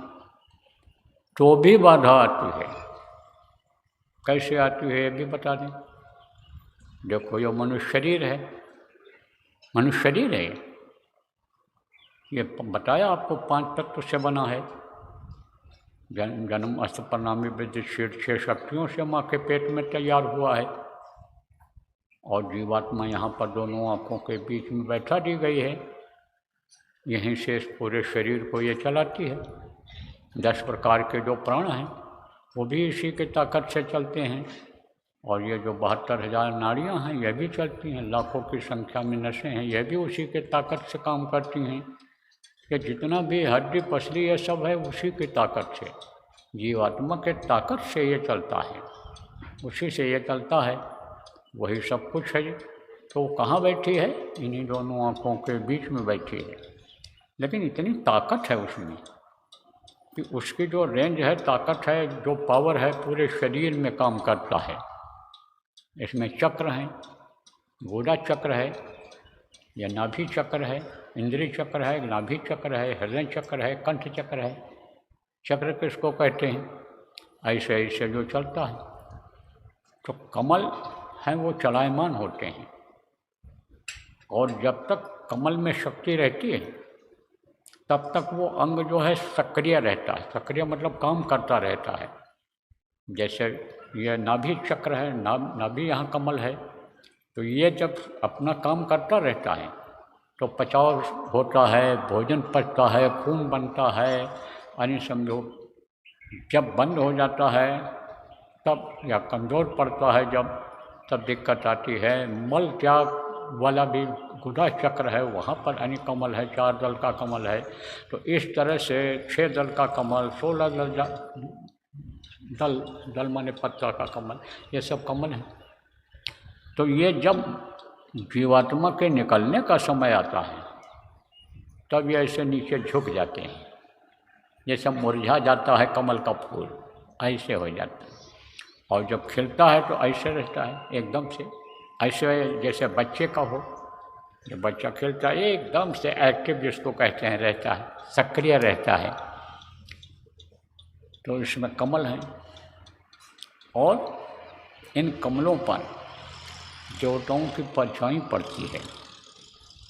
तो भी बाधा आती है। कैसे आती है ये भी बता दें। देखो ये मनुष्य शरीर है, मनुष्य शरीर है, ये बताया आपको 5 तत्व से बना है। जन्म अस्त्र प्रणामी विद्य 6 शक्तियों से माँ के पेट में तैयार हुआ है, और जीवात्मा यहाँ पर दोनों आँखों के बीच में बैठा दी गई है। यहीं से इस पूरे शरीर को ये चलाती है। 10 प्रकार के जो प्राण हैं वो भी इसी के ताकत से चलते हैं, और ये जो 72,000 नाड़ियाँ हैं यह भी चलती हैं, लाखों की संख्या में नसें हैं, यह भी उसी के ताकत से काम करती हैं। कि जितना भी हड्डी पसली ये सब है उसी की ताकत से, जीवात्मा के ताकत से ये चलता है, उसी से ये चलता है, वही सब कुछ है। तो कहाँ बैठी है? इन्हीं दोनों आँखों के बीच में बैठी है। लेकिन इतनी ताकत है उसमें कि उसकी जो रेंज है, ताकत है, जो पावर है पूरे शरीर में काम करता है। इसमें चक्र हैं, गूढ़ा चक्र है, या नाभि चक्र है, इंद्रिय चक्र है, नाभि चक्र है, हृदय चक्र है, कंठ चक्र है। चक्र किसको कहते हैं? ऐसे ऐसे जो चलता है। तो कमल हैं वो चलायमान होते हैं, और जब तक कमल में शक्ति रहती है तब तक वो अंग जो है सक्रिय रहता है। सक्रिय मतलब काम करता रहता है। जैसे ये नाभि चक्र है, नाभि यहाँ कमल है, तो ये जब अपना काम करता रहता है तो पचाव होता है, भोजन पचता है, खून बनता है, यानी समझो जब बंद हो जाता है तब, या कमज़ोर पड़ता है जब, तब दिक्कत आती है। मल त्याग वाला भी गुदा चक्र है, वहाँ पर यानी कमल है, 4 दल का कमल है। तो इस तरह से 6 दल का कमल, 16 दल माने पत्ता का कमल, ये सब कमल है। तो ये जब जीवात्मा के निकलने का समय आता है तब ये ऐसे नीचे झुक जाते हैं, जैसे मुरझा जाता है कमल का फूल, ऐसे हो जाता है। और जब खिलता है तो ऐसे रहता है एकदम से, ऐसे जैसे बच्चे का हो। जब बच्चा खिलता है एकदम से एक्टिव जिसको कहते हैं रहता है, सक्रिय रहता है, तो इसमें कमल हैं। और इन कमलों पर देवताओं की परछाई पड़ती है।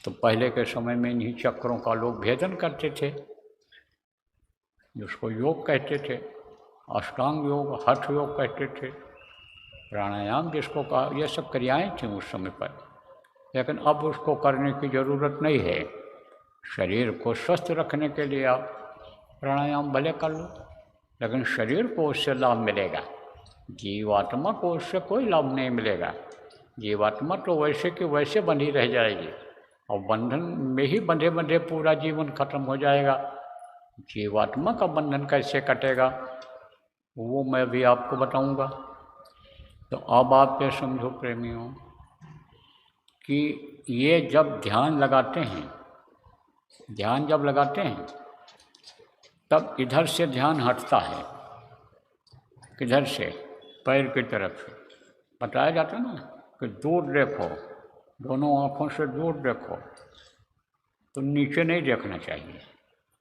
तो पहले के समय में इन्हीं चक्रों का लोग भेदन करते थे, जिसको योग कहते थे, अष्टांग योग, हठ योग कहते थे, प्राणायाम जिसको कहा, यह सब क्रियाएं थीं उस समय पर। लेकिन अब उसको करने की ज़रूरत नहीं है। शरीर को स्वस्थ रखने के लिए आप प्राणायाम भले कर लो, लेकिन शरीर को उससे लाभ मिलेगा, जीवात्मा को उससे कोई लाभ नहीं मिलेगा। जीवात्मा तो वैसे कि वैसे बंधी रह जाएगी और बंधन में ही बंधे बंधे पूरा जीवन खत्म हो जाएगा। जीवात्मा का बंधन कैसे कटेगा वो मैं भी आपको बताऊंगा। तो अब आप ये समझो प्रेमियों कि ये जब ध्यान लगाते हैं, ध्यान जब लगाते हैं तब इधर से ध्यान हटता है, किधर से, पैर की तरफ से। बताया जाता ना कि दूर देखो, दोनों आँखों से दूर देखो, तो नीचे नहीं देखना चाहिए।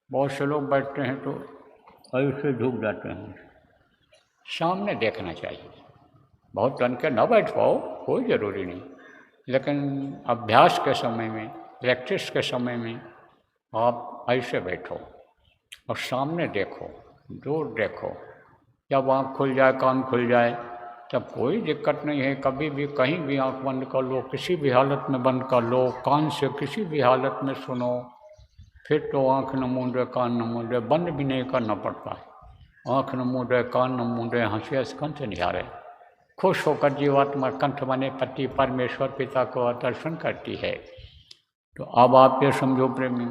बहुत से लोग बैठते हैं तो ऐसे झुक जाते हैं, सामने देखना चाहिए। बहुत तन के न बैठ पाओ कोई ज़रूरी नहीं, लेकिन अभ्यास के समय में, प्रैक्टिस के समय में आप ऐसे बैठो और सामने देखो, दूर देखो। जब आँख खुल जाए, कान खुल जाए, तब कोई दिक्कत नहीं है। कभी भी कहीं भी आँख बंद कर लो, किसी भी हालत में बंद कर लो, कान से किसी भी हालत में सुनो। फिर तो आँख न मूंदे, कान न मूंदे, बंद भी नहीं करना पड़ता है। आँख न मूंदे, कान न मूंदे, हंसे कंठ निहारे, खुश होकर जीवात्मा कंठ बने पति परमेश्वर पिता को दर्शन करती है। तो अब आप ये समझो प्रेमी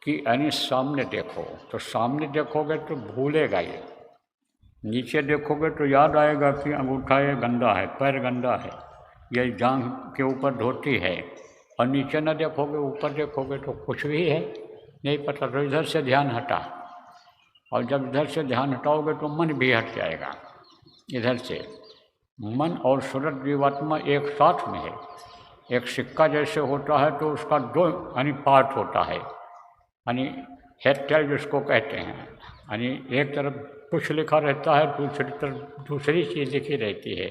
कि यानी सामने देखो, तो सामने देखोगे तो भूलेगा ये। नीचे देखोगे तो याद आएगा कि अंगूठा ये गंदा है, पैर गंदा है, ये जांघ के ऊपर धोती है। और नीचे न देखोगे, ऊपर देखोगे तो कुछ भी है नहीं पता। तो इधर से ध्यान हटा, और जब इधर से ध्यान हटाओगे तो मन भी हट जाएगा। इधर से मन और सूरज जीवात्मा एक साथ में है। एक सिक्का जैसे होता है तो उसका दो यानी पार्ट होता है, यानी हेड टेल जिसको कहते हैं। यानी एक तरफ कुछ लिखा रहता है, दूसरी तरफ दूसरी चीज़ लिखी रहती है।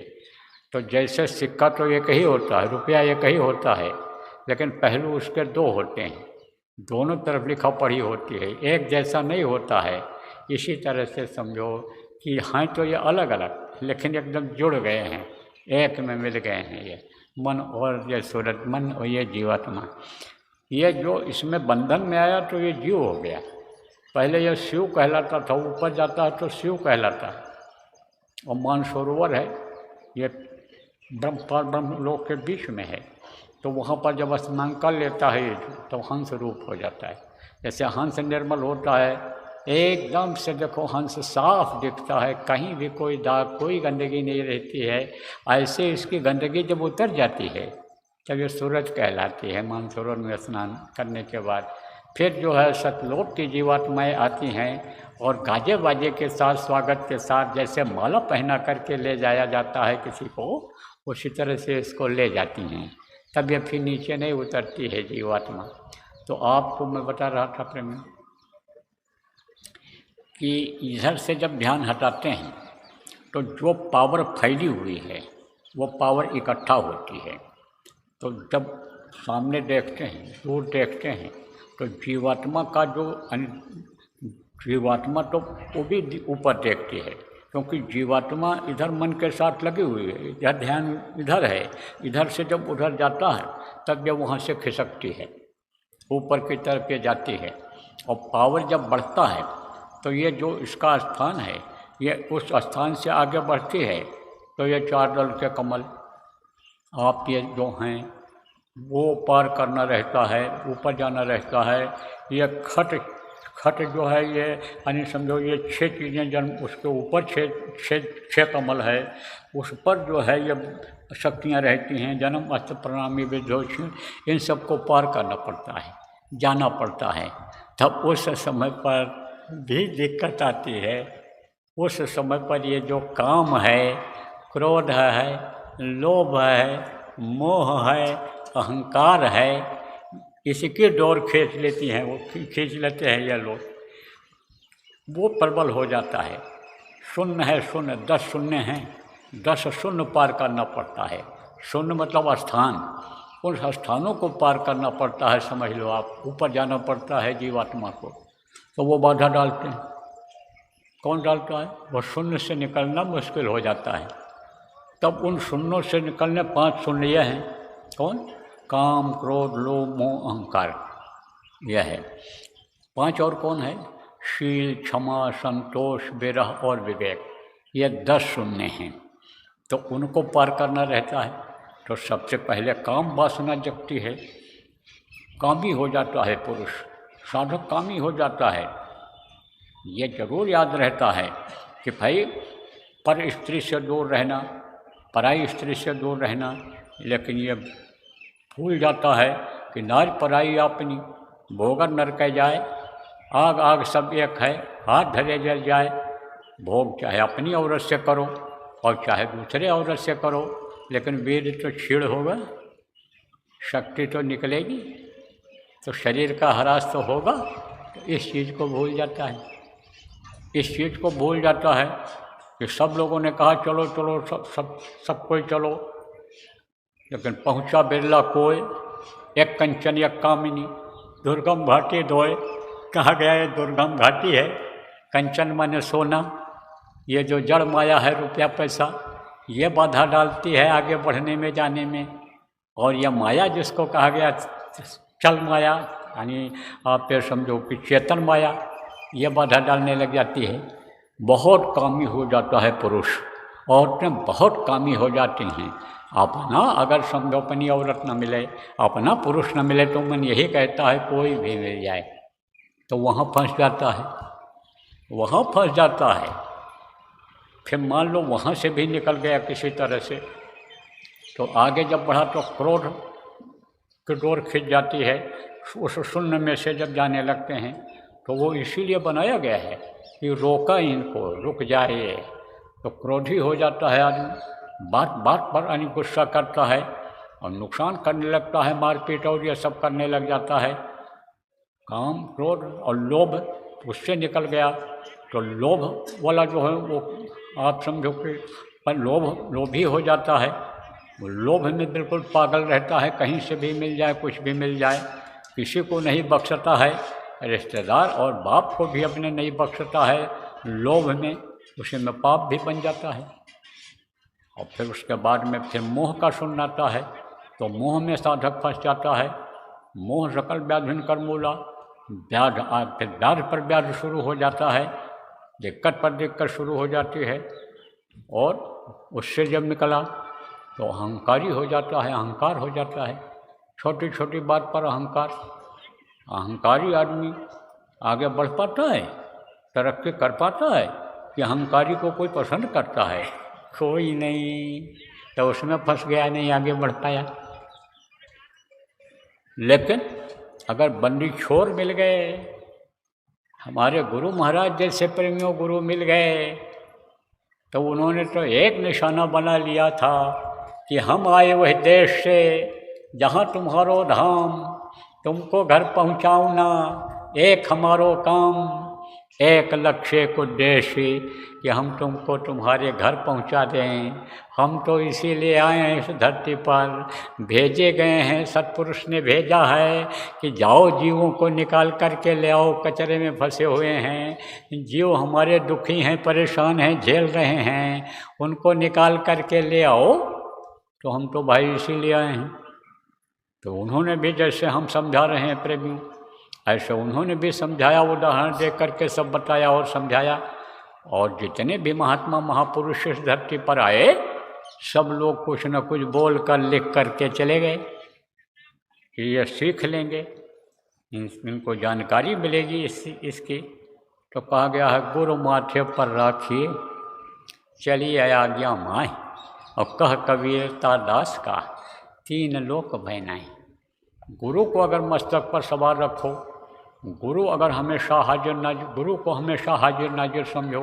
तो जैसे सिक्का तो एक ही होता है, रुपया एक ही होता है, लेकिन पहलू उसके दो होते हैं, दोनों तरफ लिखा पढ़ी होती है, एक जैसा नहीं होता है। इसी तरह से समझो कि हाँ तो ये अलग अलग लेकिन एकदम जुड़ गए हैं, एक में मिल गए हैं। ये मन और ये सूरज, मन और ये जीवात्मा, ये जो इसमें बंधन में आया तो ये जीव हो गया। पहले ये शिव कहलाता था, ऊपर जाता है तो शिव कहलाता है। और मानसरोवर है, ये ब्रह्म लोक के बीच में है। तो वहाँ पर जब स्नान कर लेता है तो हंस रूप हो जाता है। जैसे हंस निर्मल होता है, एकदम से देखो हंस साफ दिखता है, कहीं भी कोई दाग, कोई गंदगी नहीं रहती है। ऐसे इसकी गंदगी जब उतर जाती है तब ये सूरज कहलाती है। मानसरोवर में स्नान करने के बाद फिर जो है सतलोक की जीवात्माएँ आती हैं और गाजे बाजे के साथ, स्वागत के साथ, जैसे माला पहना करके ले जाया जाता है किसी को, उसी तरह से इसको ले जाती हैं। तब ये फिर नीचे नहीं उतरती है जीवात्मा। तो आपको मैं बता रहा था प्रेमी कि इधर से जब ध्यान हटाते हैं तो जो पावर फैली हुई है वो पावर इकट्ठा होती है। तो जब सामने देखते हैं, दूर देखते हैं, तो जीवात्मा का जो जीवात्मा तो वो भी ऊपर देखती है, क्योंकि जीवात्मा इधर मन के साथ लगी हुई है, इधर ध्यान इधर है। इधर से जब उधर जाता है तब जब वहाँ से खिसकती है, ऊपर की तरफ ये जाती है। और पावर जब बढ़ता है तो ये जो इसका स्थान है, ये उस स्थान से आगे बढ़ती है। तो ये चार दल के कमल आप ये जो हैं वो पार करना रहता है, ऊपर जाना रहता है। ये खट जो है ये यानी समझो ये 6 चीज़ें जन्म, उसके ऊपर छः कमल है, उस पर जो है ये शक्तियाँ रहती हैं। जन्म, अस्त, प्रणामी, विद्योष, इन सबको पार करना पड़ता है, जाना पड़ता है। तब उस समय पर भी दिक्कत आती है। उस समय पर ये जो काम है, क्रोध है, लोभ है, मोह है, अहंकार है, इसकी डोर खींच लेती हैं, वो खींच लेते हैं ये लोग, वो प्रबल हो जाता है। शून्य है, शून्य 10 शून्य हैं, 10 शून्य पार करना पड़ता है। शून्य मतलब स्थान, उन स्थानों को पार करना पड़ता है, समझ लो आप, ऊपर जाना पड़ता है जीवात्मा को। तो वो बाधा डालते हैं। कौन डालता है? वो शून्य से निकलना मुश्किल हो जाता है। तब उन शून्यों से निकलने 5 शून्य ये हैं। कौन? काम, क्रोध, लोभ, मोह, अहंकार, यह है 5। और कौन है? शील, क्षमा, संतोष, विरह और विवेक, ये 10 शून्य हैं। तो उनको पार करना रहता है। तो सबसे पहले काम वासना जगती है, कामी हो जाता है पुरुष, साधक कामी हो जाता है। ये जरूर याद रहता है कि भाई पर स्त्री से दूर रहना, पराई स्त्री से दूर रहना, लेकिन ये भूल जाता है कि नारी पराई अपनी, भोगर नरके जाए, आग आग सब एक है, हाथ धरे जल जाए। भोग चाहे अपनी औरत से करो और चाहे दूसरे औरत से करो, लेकिन वीर तो क्षीण होगा, शक्ति तो निकलेगी, तो शरीर का ह्रास तो होगा। तो इस चीज़ को भूल जाता है, इस चीज़ को भूल जाता है कि सब लोगों ने कहा चलो चलो, सब कोई चलो, लेकिन पहुंचा बिरला कोई, एक कंचन एक कामिनी, दुर्गम घाटी दोए। कहा गया ये दुर्गम घाटी है। कंचन माने सोना, ये जो जड़ माया है, रुपया पैसा, ये बाधा डालती है आगे बढ़ने में, जाने में। और यह माया जिसको कहा गया चल माया, यानी आप फिर समझो कि चेतन माया, ये बाधा डालने लग जाती है। बहुत कामी हो जाता है पुरुष, औरतें बहुत कामी हो जाती हैं। अपना अगर समझो अपनी औरत न मिले, अपना पुरुष न मिले, तो मन यही कहता है कोई भी मिल जाए, तो वहाँ फंस जाता है, वहाँ फंस जाता है। फिर मान लो वहाँ से भी निकल गया किसी तरह से, तो आगे जब बढ़ा तो क्रोध की डोर खिंच जाती है। उस शून्य में से जब जाने लगते हैं, तो वो इसीलिए बनाया गया है कि रोका इनको, रुक जाए। तो क्रोधी हो जाता है आदमी, बात बात पर यानी गुस्सा करता है और नुकसान करने लगता है, मारपीट और ये सब करने लग जाता है। काम, क्रोध और लोभ उससे निकल गया। तो लोभ वाला जो है वो आप समझो कि पर लोभी हो जाता है। वो लोभ में बिल्कुल पागल रहता है, कहीं से भी मिल जाए, कुछ भी मिल जाए, किसी को नहीं बख्शता है, रिश्तेदार और बाप को भी अपने नहीं बख्शता है। लोभ में उसी में पाप भी बन जाता है। और फिर उसके बाद में फिर मोह का सुन आता है, तो मोह में साधक फंस जाता है। मोह सकल व्याधिन कर मूला, व्याध फिर व्याध पर व्याध शुरू हो जाता है, दिक्कत पर दिक्कत शुरू हो जाती है। और उससे जब निकला तो अहंकारी हो जाता है, अहंकार हो जाता है। छोटी छोटी बात पर अहंकार, अहंकारी आदमी आगे बढ़ पाता है, तरक्की कर पाता है कि अहंकारी को कोई पसंद करता है? कोई नहीं, तो उसमें फंस गया, नहीं आगे बढ़ पाया। लेकिन अगर बंदी छोर मिल गए, हमारे गुरु महाराज जैसे प्रेमियों गुरु मिल गए, तो उन्होंने तो एक निशाना बना लिया था कि हम आए वह देश से जहाँ तुम्हारो धाम, तुमको घर पहुँचाऊँ ना, एक हमारो काम, एक लक्ष्य एक उद्देश्य कि हम तुमको तुम्हारे घर पहुँचा दें। हम तो इसीलिए आए हैं इस धरती पर, भेजे गए हैं, सत्पुरुष ने भेजा है कि जाओ जीवों को निकाल करके ले आओ, कचरे में फंसे हुए हैं जीव, हमारे दुखी हैं, परेशान हैं, झेल रहे हैं, उनको निकाल करके ले आओ। तो हम तो भाई इसीलिए आए हैं। तो उन्होंने भी जैसे हम समझा रहे हैं प्रेमियों, ऐसे उन्होंने भी समझाया, उदाहरण दे करके सब बताया और समझाया। और जितने भी महात्मा महापुरुष इस धरती पर आए, सब लोग कुछ न कुछ बोल कर लिख करके चले गए कि ये सीख लेंगे, इनको जानकारी मिलेगी इसकी। तो कहा गया है गुरु माथे पर राखिए, चलिए आज्ञा माए, और कह कबीरता दास का 3 लोक भय नाहीं। गुरु को अगर मस्तक पर सवार रखो, गुरु अगर हमेशा हाजिर नाजिर, गुरु को हमेशा हाजिर नाजिर समझो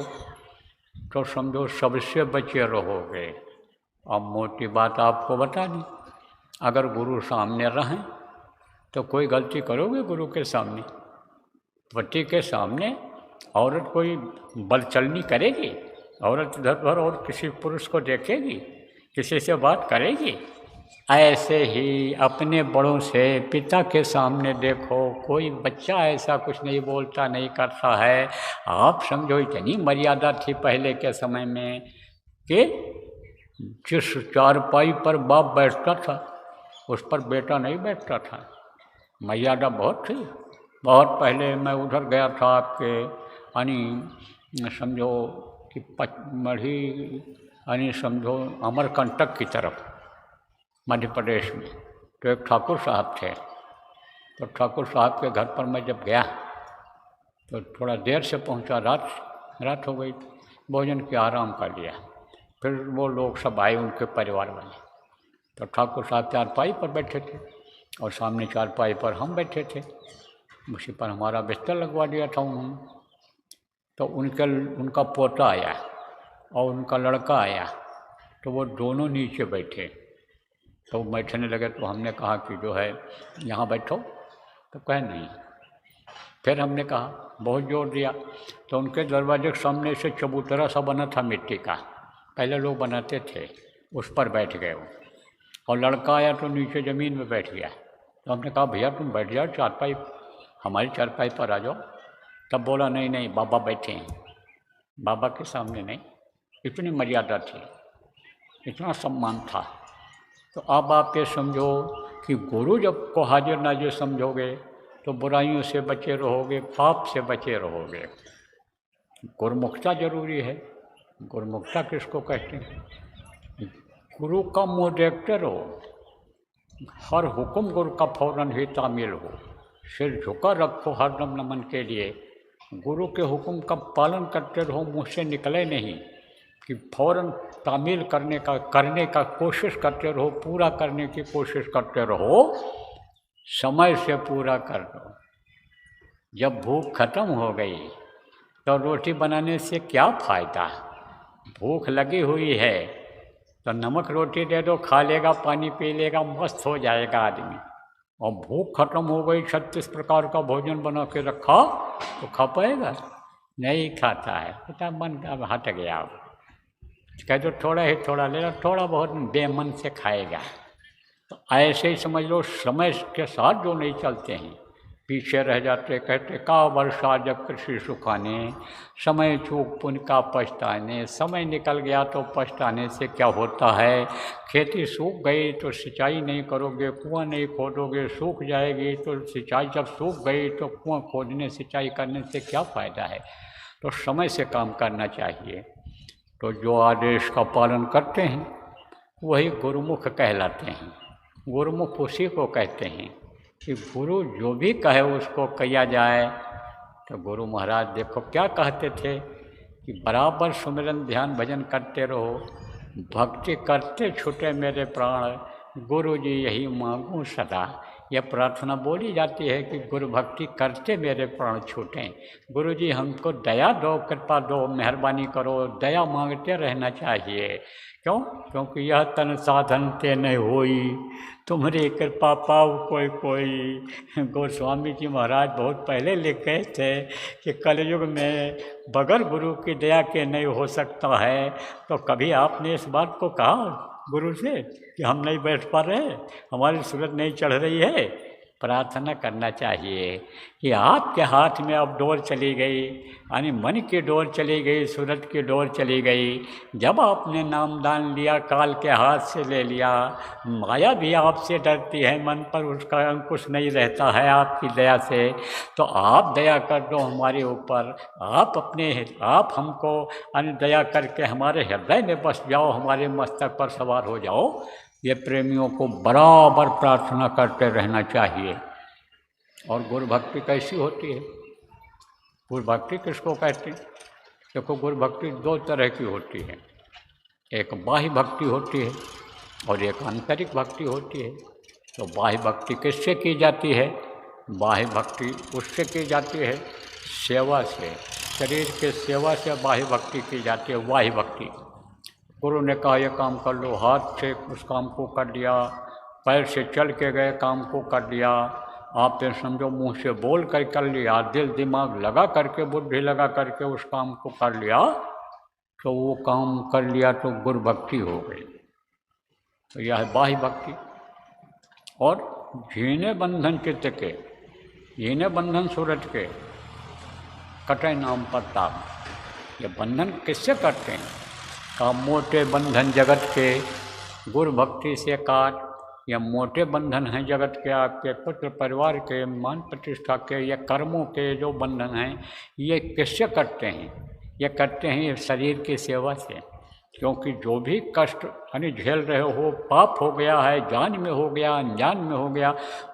तो समझो सबसे बचे रहोगे। अब मोटी बात आपको बता दी, अगर गुरु सामने रहें तो कोई गलती करोगे गुरु के सामने? पति के सामने औरत कोई बलचलनी करेगी? औरत इधर उधर और किसी पुरुष को देखेगी, किसी से बात करेगी? ऐसे ही अपने बड़ों से, पिता के सामने देखो, कोई बच्चा ऐसा कुछ नहीं बोलता, नहीं करता है। आप समझो इतनी मर्यादा थी पहले के समय में कि जिस चारपाई पर बाप बैठता था उस पर बेटा नहीं बैठता था। मर्यादा बहुत थी। बहुत पहले मैं उधर गया था आपके समझो कि मढ़ी समझो अमरकंटक की तरफ मध्य प्रदेश में, तो एक ठाकुर साहब थे। तो ठाकुर साहब के घर पर मैं जब गया तो थोड़ा देर से पहुंचा, रात हो गई। भोजन के आराम कर लिया। फिर वो लोग सब आए, उनके परिवार वाले। तो ठाकुर साहब चारपाई पर बैठे थे और सामने चारपाई पर हम बैठे थे। उसी पर हमारा बिस्तर लगवा दिया था उन्होंने। तो उनका पोता आया और उनका लड़का आया, तो वो दोनों नीचे बैठे। तो बैठने लगे तो हमने कहा कि जो है यहाँ बैठो, तो कहे नहीं। फिर हमने कहा, बहुत जोर दिया, तो उनके दरवाजे के सामने से चबूतरा सा बना था मिट्टी का, पहले लोग बनाते थे, उस पर बैठ गए वो। और लड़का आया तो नीचे ज़मीन में बैठ गया। तो हमने कहा, भैया तुम बैठ जाओ, चारपाई हमारी चारपाई पर आ जाओ। तब बोला, नहीं नहीं बाबा बैठे हैं। बाबा के सामने नहीं। इतनी मर्यादा थी, इतना सम्मान था। तो अब आप ये समझो कि गुरु जब को हाजिर नाजिर समझोगे तो बुराइयों से बचे रहोगे, पाप से बचे रहोगे। गुरुमुखता जरूरी है। गुरुमुखता किसको कहते हैं? गुरु का मुँह देखते रहो, हर हुक्म गुरु का फौरन ही तामील हो, सिर झुका रखो हरदम नमन के लिए। गुरु के हुक्म का पालन करते रहो, मुँह से निकले नहीं कि फौरन तामील करने का कोशिश करते रहो, पूरा करने की कोशिश करते रहो, समय से पूरा कर दो। जब भूख खत्म हो गई तो रोटी बनाने से क्या फ़ायदा? भूख लगी हुई है तो नमक रोटी दे दो, खा लेगा, पानी पी लेगा, मस्त हो जाएगा आदमी। और भूख खत्म हो गई, 36 प्रकार का भोजन बना के रखा तो खा पाएगा? नहीं खाता है, बेटा मन अब हट गया। अब कह दो थोड़ा ही थोड़ा ले लो, थोड़ा बहुत बेमन से खाएगा। तो ऐसे ही समझ लो, समय के साथ जो नहीं चलते हैं, पीछे रह जाते, कहते का वर्षा जब कृषि सुखाने, समय चूक पुण्य का पछताने। समय निकल गया तो पछताने से क्या होता है? खेती सूख गई तो सिंचाई नहीं करोगे, कुआं नहीं खोदोगे, सूख जाएगी तो सिंचाई, जब सूख गई तो कुआं खोदने सिंचाई करने से क्या फ़ायदा है? तो समय से काम करना चाहिए। तो जो आदेश का पालन करते हैं वही गुरुमुख कहलाते हैं। गुरुमुख उसी को कहते हैं कि गुरु जो भी कहे उसको किया जाए। तो गुरु महाराज देखो क्या कहते थे कि बराबर सुमिरन ध्यान भजन करते रहो, भक्ति करते छूटे मेरे प्राण, गुरु जी यही मांगूं सदा। यह प्रार्थना बोली जाती है कि गुरु भक्ति करते मेरे प्राण छूटें। गुरु जी हमको दया दो, कृपा दो, मेहरबानी करो, दया मांगते रहना चाहिए। क्यों? क्योंकि यह तन साधन ते नहीं होई, तुम्हारी कृपा पाओ कोई कोई। गोस्वामी जी महाराज बहुत पहले लिख गए थे कि कलयुग में बगैर गुरु की दया के नहीं हो सकता है। तो कभी आपने इस बात को कहा गुरु से कि हम नहीं बैठ पा रहे, हमारी सूरत नहीं चढ़ रही है? प्रार्थना करना चाहिए कि आपके हाथ में अब डोर चली गई, यानी मन की डोर चली गई, सूरत की डोर चली गई। जब आपने नामदान लिया, काल के हाथ से ले लिया, माया भी आपसे डरती है, मन पर उसका अंकुश नहीं रहता है आपकी दया से। तो आप दया कर दो हमारे ऊपर, आप हमको दया करके हमारे हृदय में बस जाओ, हमारे मस्तक पर सवार हो जाओ। ये प्रेमियों को बराबर प्रार्थना करते रहना चाहिए। और गुरु भक्ति कैसी होती है? गुरु भक्ति किसको कहते हैं? देखो, गुरु भक्ति दो तरह की होती है, एक बाह्य भक्ति होती है और एक आंतरिक भक्ति होती है। तो बाह्य भक्ति किससे की जाती है? बाह्य भक्ति उससे की जाती है, सेवा से, शरीर के सेवा से बाह्य भक्ति की जाती है, बाह्य भक्ति। गुरु ने कहा ये काम कर लो, हाथ से उस काम को कर लिया, पैर से चल के गए काम को कर लिया, आप ये समझो मुंह से बोल कर लिया, दिल दिमाग लगा करके, बुद्धि लगा करके उस काम को कर लिया, तो वो काम कर लिया तो गुरु भक्ति हो गई। तो यह है बाह्य भक्ति। और जीने बंधन चित्त के, जीने बंधन सूरज के, कटे नाम पर ताप। ये बंधन किससे कटते हैं? का मोटे बंधन जगत के गुरु भक्ति से काट, या मोटे बंधन हैं जगत के, आपके पुत्र परिवार के, मान प्रतिष्ठा के, या कर्मों के जो बंधन हैं, ये किससे कटते हैं? ये कटते हैं ये शरीर की सेवा से। क्योंकि जो भी कष्ट यानी झेल रहे हो, पाप हो गया है, जान में हो गया, अनजान में हो गया,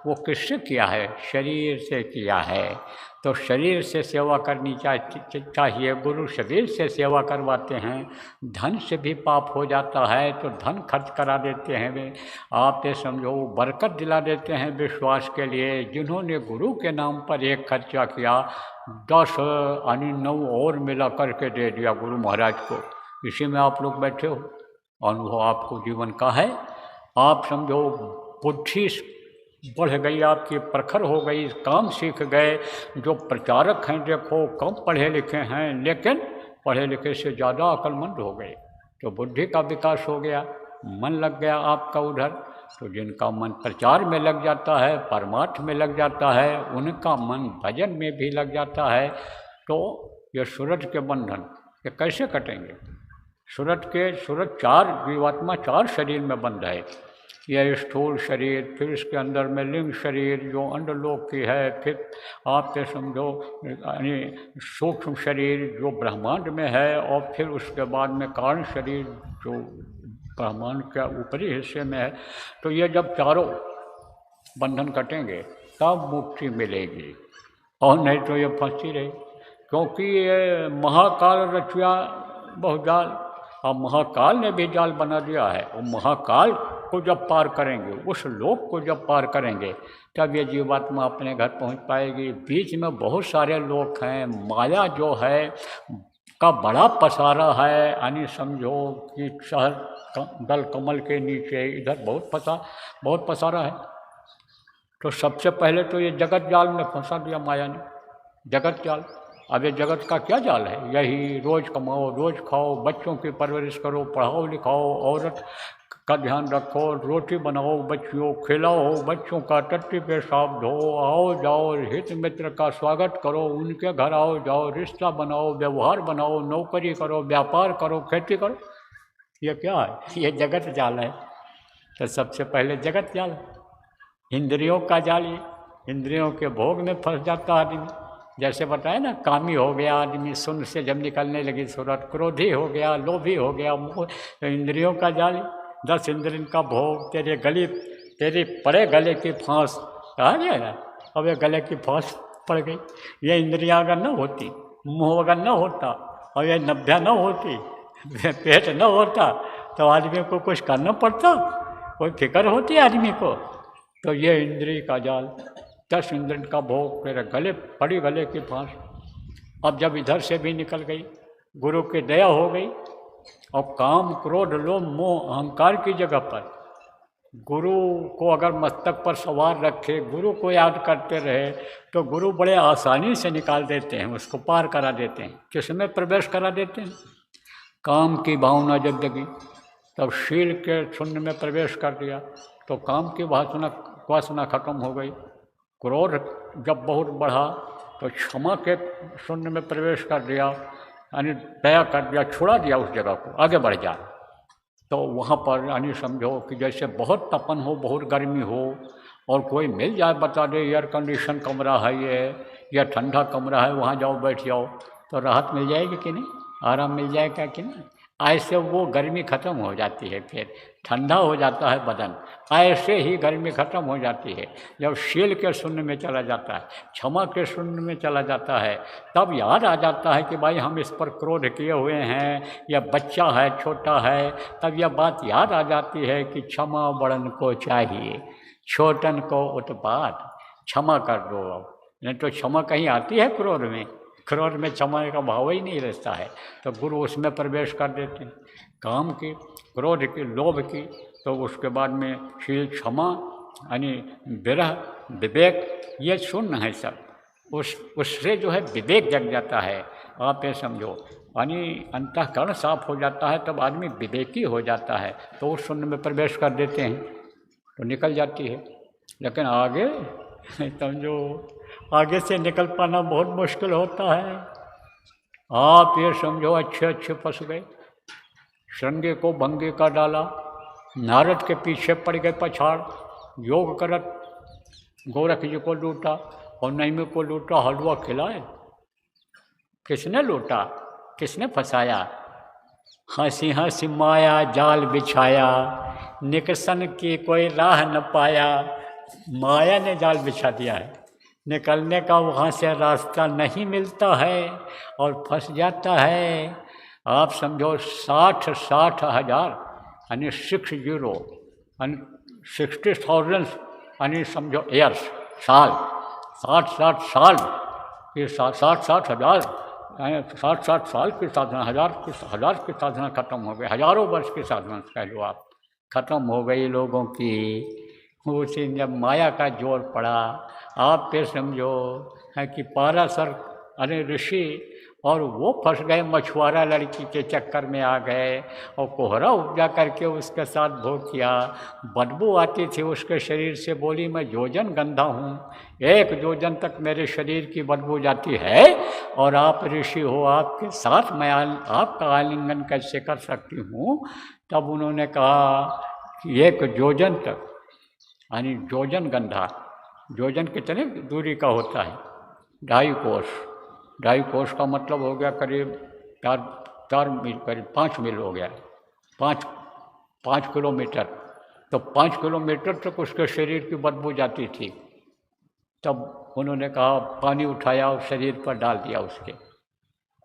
वो किससे किया है? शरीर से किया है। तो शरीर से सेवा करनी चाहिए। गुरु शरीर से सेवा करवाते हैं। धन से भी पाप हो जाता है तो धन खर्च करा देते हैं वे, आप ये समझो बरकत दिला देते हैं विश्वास के लिए। जिन्होंने गुरु के नाम पर एक खर्चा किया, 10 यानी 9 और मिला करके दे दिया गुरु महाराज को। इसी में आप लोग बैठे हो, अनुभव आपको जीवन का है। आप समझो बुद्धि बढ़ गई, आपकी प्रखर हो गई, काम सीख गए। जो प्रचारक हैं देखो कम पढ़े लिखे हैं, लेकिन पढ़े लिखे से ज़्यादा अक्लमंद हो गए। तो बुद्धि का विकास हो गया, मन लग गया आपका उधर। तो जिनका मन प्रचार में लग जाता है, परमार्थ में लग जाता है, उनका मन भजन में भी लग जाता है। तो ये सूरज के बंधन ये कैसे कटेंगे? सूरज 4 जीवात्मा 4 शरीर में बंध है। यह स्थूल शरीर, फिर इसके अंदर में लिंग शरीर जो अंडलोक की है, फिर आप ये समझो यानी सूक्ष्म शरीर जो ब्रह्मांड में है, और फिर उसके बाद में कारण शरीर जो ब्रह्मांड के ऊपरी हिस्से में है। तो ये जब चारों बंधन कटेंगे तब मुक्ति मिलेगी, और नहीं तो ये फंसी रही। क्योंकि ये महाकाल रचिया बहुजाल, और महाकाल ने भी जाल बना दिया है। और महाकाल को जब पार करेंगे, उस लोक को जब पार करेंगे, तब ये जीवात्मा अपने घर पहुंच पाएगी। बीच में बहुत सारे लोग हैं, माया जो है का बड़ा पसारा है, यानी समझो कि शहर दल कमल के नीचे इधर बहुत पसारा है। तो सबसे पहले तो ये जगत जाल में फंसा दिया माया ने, जगत जाल। अब ये जगत का क्या जाल है? यही रोज़ कमाओ, रोज़ खाओ, बच्चों की परवरिश करो, पढ़ाओ लिखाओ, औरत का ध्यान रखो, रोटी बनाओ, बच्चियों खिलाओ, बच्चों का टट्टी पेशाब धो, आओ जाओ, हित मित्र का स्वागत करो, उनके घर आओ जाओ, रिश्ता बनाओ, व्यवहार बनाओ, नौकरी करो, व्यापार करो, खेती करो। ये क्या है? ये जगत जाल है। तो सबसे पहले जगत जाल, इंद्रियों का जाल। ये इंद्रियों के भोग में फंस जाता आदमी। जैसे बताए ना, कामी हो गया आदमी, शून्य से जब निकलने लगी सूरत, क्रोधी हो गया, लोभी हो गया, तो इंद्रियों का जाल। 10 इंद्रियों का भोग, तेरे पड़े गले की फांस, कहा गया ना। अब ये गले की फांस पड़ गई। ये इंद्रियां अगर न होती, मुँह अगर न होता, और ये नभ्या न होती, पेट न होता, तो आदमी को कुछ करना पड़ता, कोई फिक्र होती आदमी को। तो ये इंद्रिय का जाल, 10 इंद्रियों का भोग, फिर पड़ी गले की फांस। अब जब इधर से भी निकल गई, गुरु की दया हो गई, और काम क्रोध लोभ मोह अहंकार की जगह पर गुरु को अगर मस्तक पर सवार रखे, गुरु को याद करते रहे, तो गुरु बड़े आसानी से निकाल देते हैं, उसको पार करा देते हैं। किसमें प्रवेश करा देते हैं? काम की भावना जब जगी, तब शील के शून्य में प्रवेश कर दिया, तो काम की वासना खत्म हो गई। क्रोध जब बहुत बढ़ा, तो क्षमा के शून्य में प्रवेश कर दिया, यानी दया कर दिया, छुड़ा दिया उस जगह को, आगे बढ़ जा। तो वहाँ पर यानी समझो कि जैसे बहुत तपन हो, बहुत गर्मी हो, और कोई मिल जाए बता दे एयर कंडीशन कमरा है ये, या ठंडा कमरा है, वहाँ जाओ बैठ जाओ, तो राहत मिल जाएगी कि नहीं? आराम मिल जाएगा कि नहीं? ऐसे वो गर्मी खत्म हो जाती है, फिर ठंडा हो जाता है बदन। ऐसे ही गर्मी खत्म हो जाती है जब शील के शून्य में चला जाता है, क्षमा के शून्य में चला जाता है। तब याद आ जाता है कि भाई हम इस पर क्रोध किए हुए हैं, या बच्चा है, छोटा है। तब यह बात याद आ जाती है कि क्षमा बड़न को चाहिए, छोटन को उत्पात। क्षमा कर दो अब, नहीं तो क्षमा कहीं आती है क्रोध में? क्रोध में क्षमा का भाव ही नहीं रहता है, तो गुरु उसमें प्रवेश कर देते हैं। काम की, क्रोध की, लोभ की, तो उसके बाद में शील, क्षमा, यानी विरह, विवेक, ये शून्य है सब। उससे जो है विवेक जग जाता है। आप ये समझो, यानी अंतःकरण साफ हो जाता है, तब आदमी विवेकी हो जाता है, तो उस शून्य में प्रवेश कर देते हैं तो निकल जाती है। लेकिन आगे समझो, आगे से निकल पाना बहुत मुश्किल होता है। आप ये समझो, अच्छे अच्छे फंस गए, श्रृंगे को भंगे का डाला, नारद के पीछे पड़ गए पछाड़, योग करत गोरख जी को लूटा और नैमी को लूटा, हलवा खिलाए। किसने लूटा, किसने फंसाया? हंसी हंसी माया जाल बिछाया, निकसन की कोई राह न पाया। माया ने जाल बिछा दिया है, निकलने का वहाँ से रास्ता नहीं मिलता है और फंस जाता है। आप समझो 60 हज़ार यानी 60 यानी 60,000 यानी समझो ईयर्स, साल, 60 साल के 60 हज़ार, 60 साल की साधना, हजार की साधना खत्म हो गई, हजारों वर्ष की साधना कह लो आप, खत्म हो गई लोगों की। उसी जब माया का जोर पड़ा, आप पे समझो है कि पारासर अरे ऋषि और वो फंस गए, मछुआरा लड़की के चक्कर में आ गए और कोहरा उपजा करके उसके साथ भोग किया। बदबू आती थी उसके शरीर से, बोली मैं योजन गंधा हूँ, 1 योजन तक मेरे शरीर की बदबू जाती है और आप ऋषि हो, आपके साथ मैं आपका आलिंगन कैसे कर सकती हूँ? तब उन्होंने कहा कि 1 योजन तक, यानी योजन गंधा, योजन कितने दूरी का होता है? 2.5 कोस। 2.5 कोस का मतलब हो गया करीब 4 मील, करीब 5 मील हो गया, 5 किलोमीटर। तो 5 किलोमीटर तक उसके शरीर की बदबू जाती थी। तब उन्होंने कहा, पानी उठाया और शरीर पर डाल दिया उसके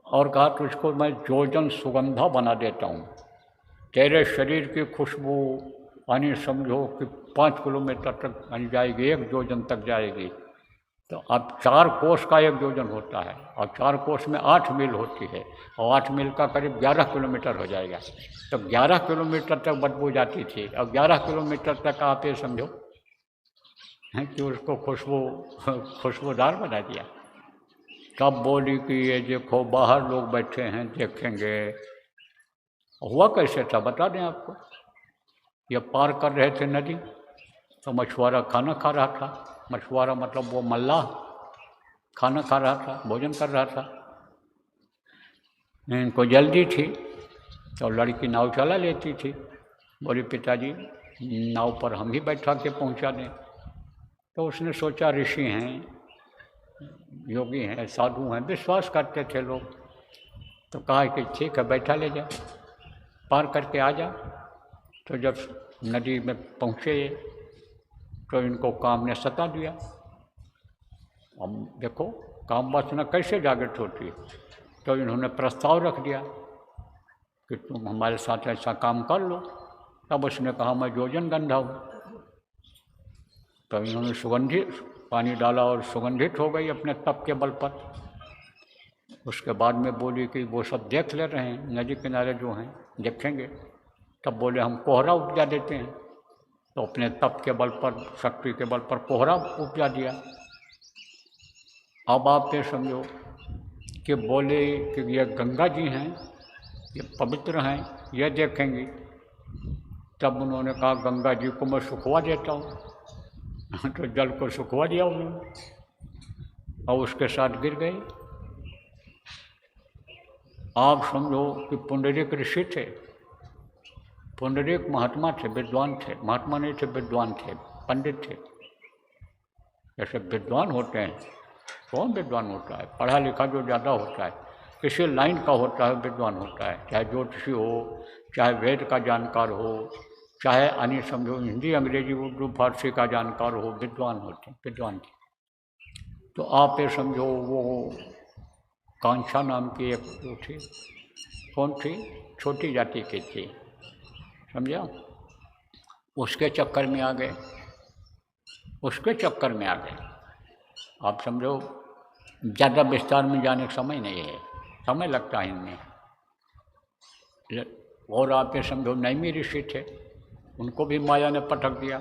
और कहा तुझको मैं योजन सुगंधा बना देता हूँ, तेरे शरीर की खुशबू यानी समझो कि 5 किलोमीटर तक यानी जाएगी, 1 योजन तक जाएगी। तो अब 4 कोस का 1 योजन होता है और 4 कोस में 8 मील होती है और 8 मील का करीब 11 किलोमीटर हो जाएगा। तो 11 किलोमीटर तक बदबू जाती थी और 11 किलोमीटर तक आप ये समझो हैं कि उसको खुशबूदार बना दिया। तब बोली कि ये देखो बाहर लोग बैठे हैं, देखेंगे। हुआ कैसे था बता दें आपको। ये पार कर रहे थे नदी, तो मछुआरा खाना खा रहा था, मछुआरा मतलब वो मल्लाह खाना खा रहा था, भोजन कर रहा था। इनको जल्दी थी तो लड़की नाव चला लेती थी, बोली पिताजी नाव पर हम ही बैठा के पहुंचा दें। तो उसने सोचा ऋषि हैं, योगी हैं, साधु हैं, विश्वास करते थे लोग, तो कहा कि ठीक है बैठा ले जा, पार करके आ जा। तो जब नदी में पहुँचे तो इनको काम ने सता दिया। अब देखो काम वासना कैसे जागृत होती है। तो इन्होंने प्रस्ताव रख दिया कि तुम हमारे साथ ऐसा काम कर लो। तब उसने कहा मैं योजन गंधा हूँ। तो इन्होंने सुगंधित पानी डाला और सुगंधित हो गई अपने तप के बल पर। उसके बाद में बोली कि वो सब देख ले रहे हैं, नदी किनारे जो हैं देखेंगे। तब बोले हम कोहरा उपजा देते हैं। तो अपने तप के बल पर, शक्ति के बल पर कोहरा उपजा दिया। अब आप ये समझो कि बोले कि ये गंगा जी हैं, ये पवित्र हैं, ये देखेंगी। तब उन्होंने कहा गंगा जी को मैं सुखवा देता हूँ। तो जल को सुखवा दिया उन्होंने और उसके साथ गिर गए। आप समझो कि पुंडरीक ऋषि थे, पुंडरीक महात्मा थे, विद्वान थे, महात्मा नहीं थे, विद्वान थे, पंडित थे। जैसे विद्वान होते हैं, कौन विद्वान होता है? पढ़ा लिखा जो ज़्यादा होता है, किसी लाइन का होता है विद्वान होता है, चाहे ज्योतिषी हो, चाहे वेद का जानकार हो, चाहे अन्य समझो हिंदी अंग्रेजी उर्दू फारसी का जानकार हो, विद्वान होते हैं, विद्वान थे। तो आप ये समझो वो कांक्षा नाम की एक जो थी, कौन थी, छोटी जाति की थी, समझा, उसके चक्कर में आ गए, उसके चक्कर में आ गए। आप समझो ज़्यादा विस्तार में जाने का समय नहीं है, समय लगता है इनमें। और आप ये समझो नैमी ऋषि थे, उनको भी माया ने पटक दिया।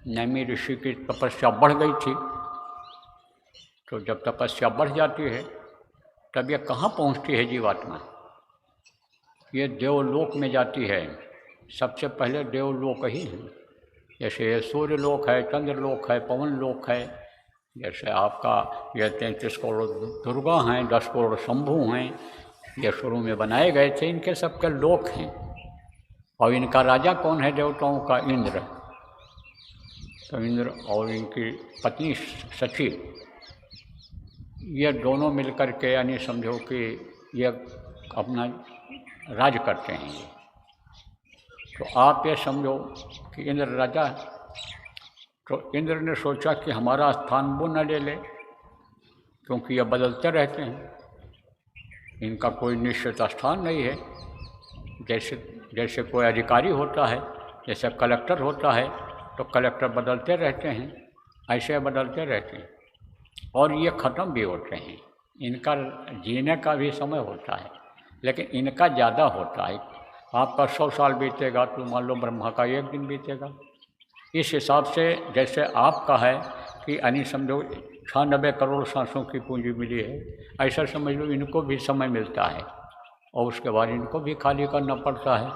नैमी ऋषि की तपस्या बढ़ गई थी, तो जब तपस्या बढ़ जाती है तब ये कहाँ पहुँचती है जीवात्मा? ये देवलोक में जाती है। सबसे पहले देवलोक ही है। जैसे सूर्यलोक है, चंद्रलोक है, पवन लोक है। जैसे आपका ये 33 करोड़ दुर्गा हैं, 10 करोड़ शंभू हैं, ये शुरू में बनाए गए थे, इनके सबके लोक हैं। और इनका राजा कौन है देवताओं का? इंद्र। तो इंद्र और इनकी पत्नी सची, ये दोनों मिलकर के यानी समझो कि ये अपना राज करते हैं। ये तो आप ये समझो कि इंद्र राजा है, तो इंद्र ने सोचा कि हमारा स्थान वो न ले ले, क्योंकि ये बदलते रहते हैं, इनका कोई निश्चित स्थान नहीं है। जैसे कोई अधिकारी होता है, जैसे कलेक्टर होता है, तो कलेक्टर बदलते रहते हैं, ऐसे बदलते रहते हैं और ये ख़त्म भी होते हैं। इनका जीने का भी समय होता है, लेकिन इनका ज़्यादा होता है। आपका 100 साल बीतेगा तो मान लो ब्रह्मा का 1 दिन बीतेगा। इस हिसाब से जैसे आपका है कि यानी समझो 96 करोड़ सांसों की पूंजी मिली है, ऐसा समझ लो इनको भी समय मिलता है और उसके बाद इनको भी खाली करना पड़ता है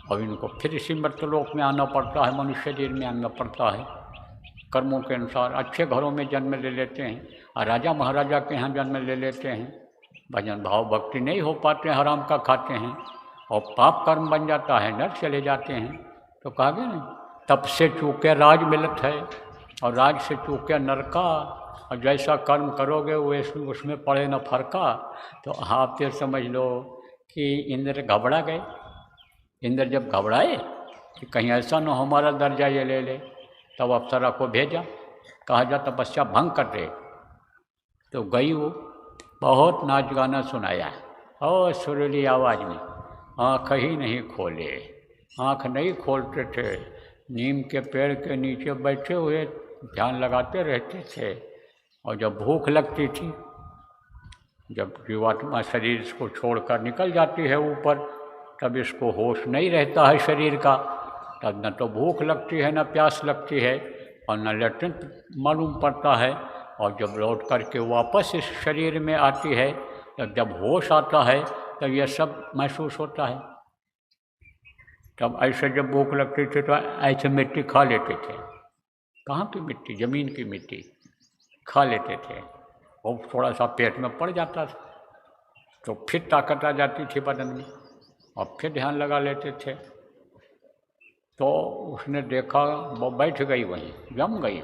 और इनको फिर इसी मृत्युलोक में आना पड़ता है, मनुष्य शरीर में आना पड़ता है। कर्मों के अनुसार अच्छे घरों में जन्म ले लेते हैं और राजा महाराजा के यहाँ जन्म ले लेते हैं। भजन भाव भक्ति नहीं हो पाते, हराम का खाते हैं और पाप कर्म बन जाता है, नरक चले जाते हैं। तो कहा गया ना, तप से चूके राज मिलत है और राज से चूके नरका, और जैसा कर्म करोगे वैसे उसमें पड़े न फरका। तो आप फिर समझ लो कि इंद्र घबरा गए। इंद्र जब घबराए कि कहीं ऐसा न हमारा दर्जा ये ले ले, तब अप्सरा को भेजा, कहा जा तपस्या भंग कर दे। तो गई वो, बहुत नाच गाना सुनाया और सुरीली आवाज़ में, आँख ही नहीं खोले, आँख नहीं खोलते थे, नीम के पेड़ के नीचे बैठे हुए ध्यान लगाते रहते थे। और जब भूख लगती थी, जब जीवात्मा शरीर को छोड़कर निकल जाती है ऊपर, तब इसको होश नहीं रहता है शरीर का, तब न तो भूख लगती है, न प्यास लगती है और न लैट्रिन मालूम पड़ता है। और जब लौट करके वापस इस शरीर में आती है, तब जब होश आता है तब यह सब महसूस होता है। तब ऐसे जब भूख लगती थी तो ऐसे मिट्टी खा लेते थे। कहाँ की मिट्टी? ज़मीन की मिट्टी खा लेते थे और थोड़ा सा पेट में पड़ जाता था, तो फिर ताकत आ जाती थी बदन में और फिर ध्यान लगा लेते थे। तो उसने देखा, वो बैठ गई वहीं, जम गई।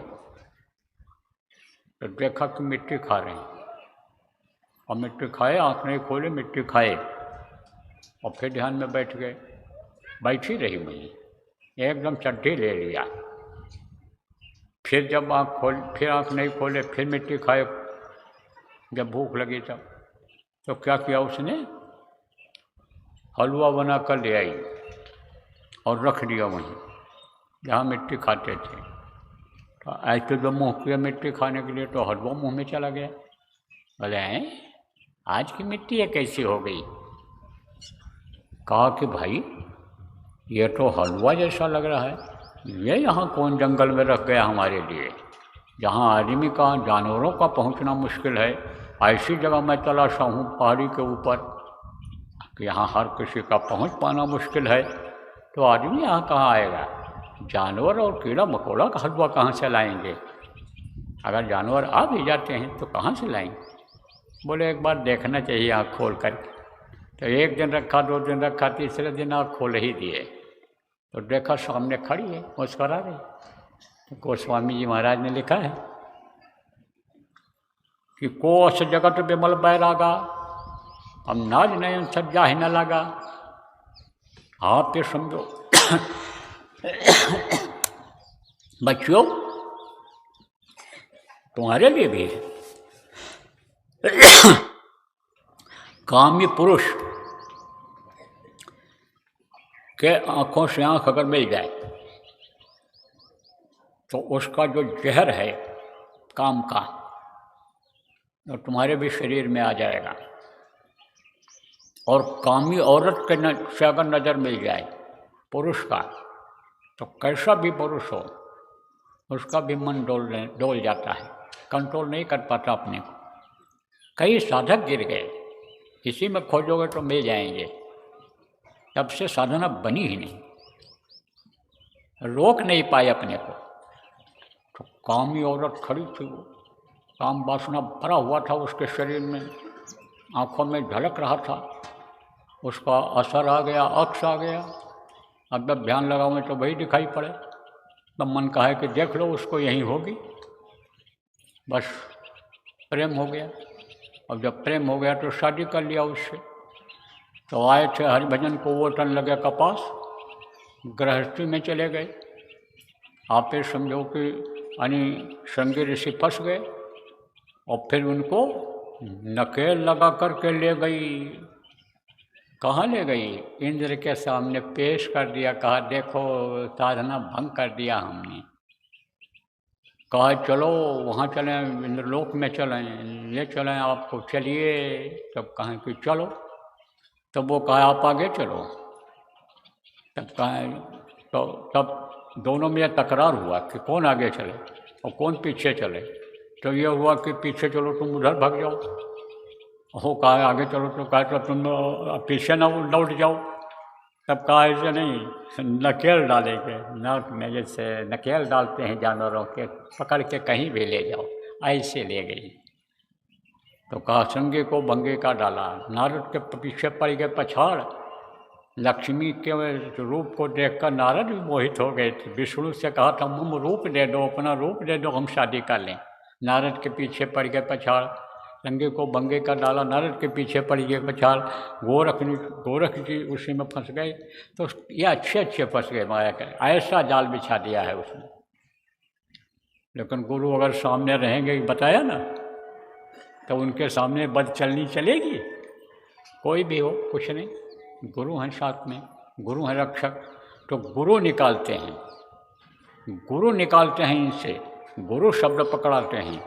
तो देखा कि मिट्टी खा रहे हैं और मिट्टी खाए, आँख नहीं खोले, मिट्टी खाए और फिर ध्यान में बैठ गए। बैठी रही वहीं, एकदम चड्ढी ले लिया। फिर जब फिर आँख नहीं खोले, फिर मिट्टी खाए जब भूख लगी तब। तो क्या किया उसने? हलवा बना कर ले आई और रख दिया वहीं जहाँ मिट्टी खाते थे। तो ऐसे तो मुँह किया मिट्टी खाने के लिए, तो हलवा मुँह में चला गया। बोले हैं आज की मिट्टी ये कैसी हो गई? कहा कि भाई ये तो हलवा जैसा लग रहा है, ये यहाँ कौन जंगल में रख गया हमारे लिए, जहाँ आदमी का जानवरों का पहुँचना मुश्किल है, ऐसी जगह मैं तलाशा हूँ पहाड़ी के ऊपर कि यहाँ हर किसी का पहुँच पाना मुश्किल है, तो आदमी यहाँ कहाँ आएगा? जानवर और कीड़ा मकोड़ा का हलवा कहाँ से लाएंगे? अगर जानवर आ भी जाते हैं तो कहाँ से लाएंगे? बोले एक बार देखना चाहिए आँख खोल कर। तो 1 दिन रखा, 2 दिन रखा, तीसरे दिन आँख खोल ही दिए तो देखा सामने खड़ी है, मुस्करा रही। तो गोस्वामी जी महाराज ने लिखा है कि कोश जगत विमल बैरागा, हम नाज नयन सज्जा ही न लगा। आप ये समझो बच्चों, तुम्हारे लिए भी है। कामी पुरुष के आँखों से आँख अगर मिल जाए तो उसका जो जहर है काम का, और तुम्हारे भी शरीर में आ जाएगा। और कामी औरत के से अगर नज़र मिल जाए पुरुष का, तो कैसा भी पुरुष हो उसका भी मन डोल जाता है, कंट्रोल नहीं कर पाता अपने को। कई साधक गिर गए, इसी में खोजोगे तो मिल जाएंगे। तब से साधना बनी ही नहीं, रोक नहीं पाए अपने को। तो कामी औरत खड़ी थी, वो काम वासना भरा हुआ था उसके शरीर में, आँखों में झलक रहा था, उसका असर आ गया, अक्स आ गया। अब जब ध्यान लगाओ तो वही दिखाई पड़े, तब मन कहा है कि देख लो उसको, यहीं होगी। बस प्रेम हो गया। अब जब प्रेम हो गया तो शादी कर लिया उससे। तो आए थे हरिभजन को वोटन लगे कपास, गृहस्थी में चले गए। आप समझो कि श्रृंगी ऋषि फंस गए, और फिर उनको नकेल लगा करके ले गई। कहाँ ले गई? इंद्र के सामने पेश कर दिया, कहा देखो साधना भंग कर दिया हमने। कहा चलो वहाँ चलें, इंद्रलोक में चलें, ले चलें आपको, चलिए। तब कहें कि चलो, तब वो कहा आप आगे चलो। तब कहें तो तब दोनों में तकरार हुआ कि कौन आगे चले और कौन पीछे चले। तो ये हुआ कि पीछे चलो तुम उधर भाग जाओ, हो कहा आगे चलो तो कहा तो तुम पीछे न लौट जाओ। तब कहा ऐसे नहीं, नकेल डालेंगे, नाक में जैसे नकेल डालते हैं जानवरों के, पकड़ के कहीं भी ले जाओ, ऐसे ले गई। तो कहा संगे को भंगे का डाला। नारद के पीछे पड़ गए पछाड़। लक्ष्मी के रूप को देखकर नारद भी मोहित हो गए थे। विष्णु से कहा था मुम रूप दे दो, अपना रूप दे दो, हम शादी कर लें। नारद के पीछे पड़ गए पछाड़, संगे को भंगे का डाला, नारद के पीछे पड़ गए पछाड़। गोरख जी उसी में फंस गए। तो ये अच्छे फंस गए माया के, ऐसा जाल बिछा दिया है उसने। लेकिन गुरु अगर सामने रहेंगे, बताया ना, तो उनके सामने बद चलनी चलेगी। कोई भी हो कुछ नहीं, गुरु हैं साथ में, गुरु हैं रक्षक। तो गुरु निकालते हैं, गुरु निकालते हैं इनसे, गुरु शब्द पकड़ाते हैं।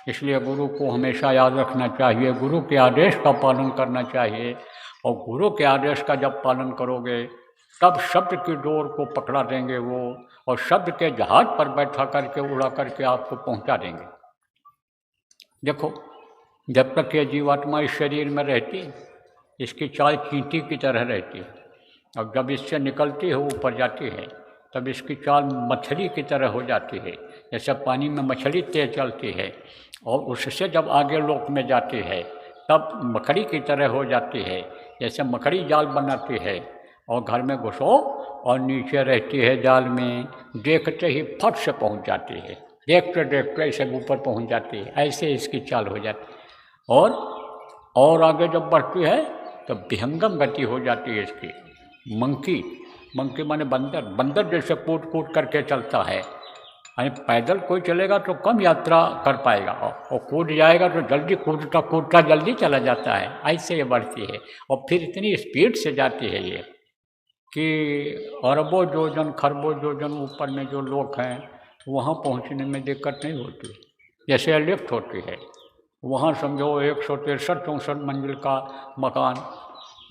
इसलिए गुरु को हमेशा याद रखना चाहिए, गुरु के आदेश का पालन करना चाहिए। और गुरु के आदेश का जब पालन करोगे तब शब्द की डोर को पकड़ा देंगे वो, और शब्द के जहाज पर बैठा करके उड़ा करके आपको पहुंचा देंगे। देखो, जब तक ये जीवात्मा इस शरीर में रहती, इसकी चाल चींटी की तरह रहती है, और जब इससे निकलती है ऊपर जाती है, तब इसकी चाल मछली की तरह हो जाती है। जैसे पानी में मछली तेज चलती है, और उससे जब आगे लोक में जाती है तब मकड़ी की तरह हो जाती है। जैसे मकड़ी जाल बनाती है और घर में घुसो और नीचे रहती है जाल में, देखते ही फट से पहुंच जाती है, देखते देखते ऐसे ऊपर पहुंच जाती है। ऐसे इसकी चाल हो जाती है। और आगे जब बढ़ती है तो विहंगम गति हो जाती है इसकी। मंकी माने बंदर जैसे कूद करके चलता है। पैदल कोई चलेगा तो कम यात्रा कर पाएगा, और कूद जाएगा तो जल्दी कूदता जल्दी चला जाता है। ऐसे ये बढ़ती है, और फिर इतनी स्पीड से जाती है ये कि अरबों योजन खरबों योजन ऊपर में जो लोग हैं वहाँ पहुँचने में दिक्कत नहीं होती। जैसे लिफ्ट होती है, वहाँ समझो 163-64 मंजिल का मकान,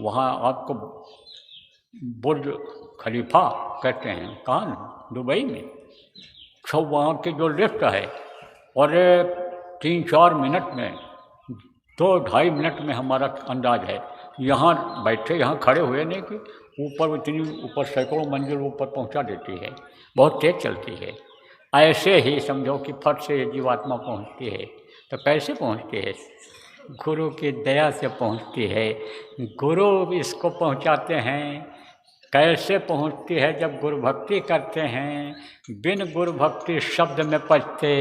वहाँ आपको बुर्ज खलीफा कहते हैं, कहाँ? दुबई में। तो वहाँ की जो लिफ्ट है, और 3-4 मिनट में, 2-2.5 मिनट में हमारा अंदाज है, यहाँ बैठे यहाँ खड़े हुए नहीं कि ऊपर इतनी ऊपर सैकड़ों मंजिल ऊपर पहुँचा देती है, बहुत तेज चलती है। ऐसे ही समझो कि फट से जीवात्मा पहुँचती है। तो कैसे पहुँचती है? गुरु की दया से पहुँचती है। गुरु इसको पहुँचाते हैं। कैसे पहुँचती है? जब गुरु भक्ति करते हैं। बिन गुरु भक्ति शब्द में पचते,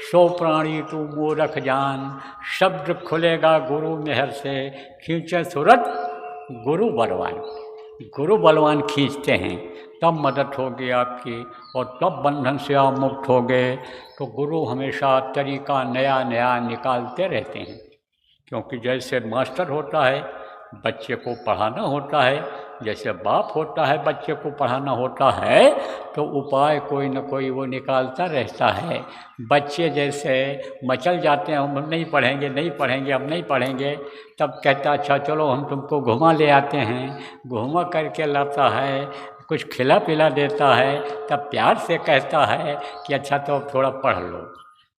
सो प्राणी तू मूरख जान। शब्द खुलेगा गुरु मेहर से, खींचे सूरत गुरु बलवान। गुरु बलवान खींचते हैं, तब मदद होगी आपकी, और तब बंधन से आप मुक्त होगे। तो गुरु हमेशा तरीका नया नया निकालते रहते हैं, क्योंकि जैसे मास्टर होता है बच्चे को पढ़ाना होता है, जैसे बाप होता है बच्चे को पढ़ाना होता है, तो उपाय कोई न कोई वो निकालता रहता है। बच्चे जैसे मचल जाते हैं, हम नहीं पढ़ेंगे नहीं पढ़ेंगे अब नहीं पढ़ेंगे, तब कहता अच्छा चलो हम तुमको घुमा ले आते हैं, घुमा करके लाता है, कुछ खिला पिला देता है, तब प्यार से कहता है कि अच्छा तो अब थोड़ा पढ़ लो।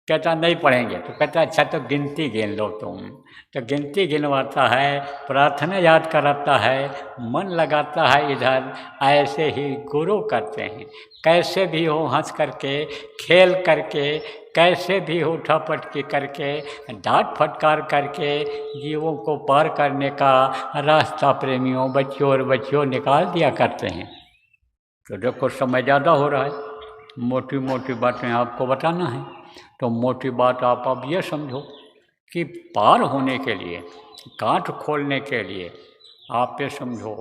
कहता नहीं पढ़ेंगे, तो कहता अच्छा तो गिनती गिन लो तुम, तो गिनती गिनवाता है, प्रार्थना याद कराता है, मन लगाता है इधर। ऐसे ही गुरु करते हैं, कैसे भी हो हंस करके, खेल करके, कैसे भी हो उठापटकी करके, डांट फटकार करके जीवों को पार करने का रास्ता प्रेमियों बच्चों और बच्चियों निकाल दिया करते हैं। तो देखो समय ज़्यादा हो रहा है, मोटी मोटी बातें आपको बताना है, तो मोटी बात आप अब ये समझो कि पार होने के लिए, गांठ खोलने के लिए आप ये समझो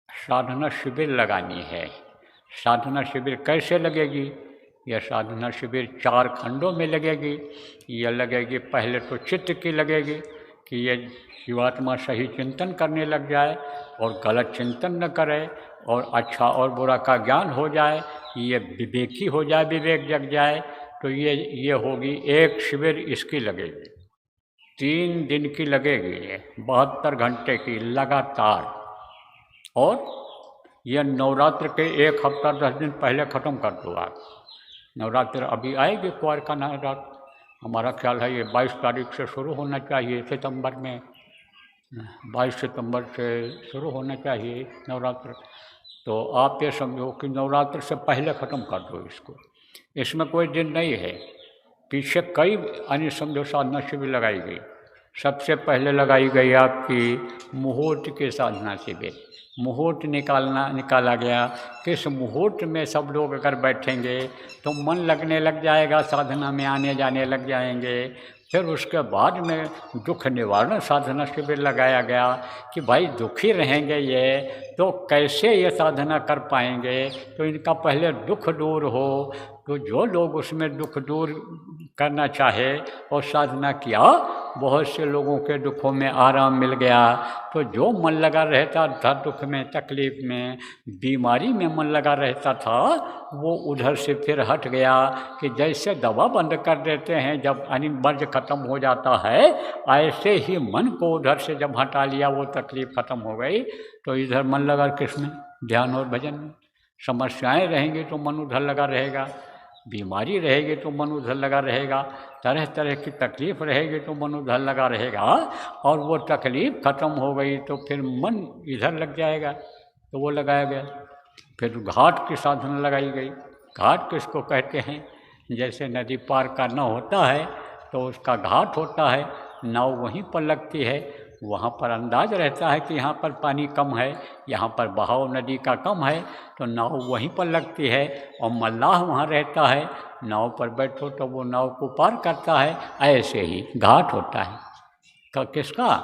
साधना शिविर लगानी है। साधना शिविर कैसे लगेगी? यह साधना शिविर 4 खंडों में लगेगी। यह लगेगी पहले तो चित्त की लगेगी कि ये जीवात्मा सही चिंतन करने लग जाए और गलत चिंतन न करे और अच्छा और बुरा का ज्ञान हो जाए, ये विवेकी हो जाए, विवेक जग जाए। तो ये होगी एक शिविर, इसकी लगेगी 3 दिन की लगेगी, ये 72 घंटे की लगातार। और यह नवरात्र के 1 हफ्ता 10 दिन पहले ख़त्म कर दो आप। नवरात्र अभी आएगी, कुंवर का नवरात्र, हमारा ख्याल है ये 22 तारीख से शुरू होना चाहिए, सितंबर में 22 सितंबर से शुरू होना चाहिए नवरात्र। तो आप ये समझो कि नवरात्र से पहले ख़त्म कर दो इसको। इसमें कोई दिन नहीं है, पीछे कई अन्य समझो साधना शिविर लगाई गई। सबसे पहले लगाई गई आपकी मुहूर्त की साधना शिविर। मुहूर्त निकाला गया, किस मुहूर्त में सब लोग अगर बैठेंगे तो मन लगने लग जाएगा, साधना में आने जाने लग जाएंगे। फिर उसके बाद में दुख निवारण साधना शिविर लगाया गया कि भाई दुखी रहेंगे ये तो कैसे ये साधना कर पाएंगे, तो इनका पहले दुख दूर हो। तो जो लोग उसमें दुख दूर करना चाहे और साधना किया, बहुत से लोगों के दुखों में आराम मिल गया। तो जो मन लगा रहता था दुख में, तकलीफ़ में, बीमारी में मन लगा रहता था, वो उधर से फिर हट गया। कि जैसे दवा बंद कर देते हैं जब मर्ज ख़त्म हो जाता है, ऐसे ही मन को उधर से जब हटा लिया, वो तकलीफ़ ख़त्म हो गई। तो इधर मन लगा किसमें? ध्यान और भजन में। समस्याएं रहेंगी तो मन उधर लगा रहेगा, बीमारी रहेगी तो मन उधर लगा रहेगा, तरह तरह की तकलीफ़ रहेगी तो मन उधर लगा रहेगा। और वो तकलीफ़ ख़त्म हो गई तो फिर मन इधर लग जाएगा, तो वो लगाया गया। फिर घाट की साधना लगाई गई। घाट किसको कहते हैं? जैसे नदी पार करना होता है तो उसका घाट होता है, नाव वहीं पर लगती है, वहाँ पर अंदाज रहता है कि यहाँ पर पानी कम है, यहाँ पर बहाव नदी का कम है, तो नाव वहीं पर लगती है और मल्लाह वहाँ रहता है। नाव पर बैठो तो वो नाव को पार करता है। ऐसे ही घाट होता है। किसका?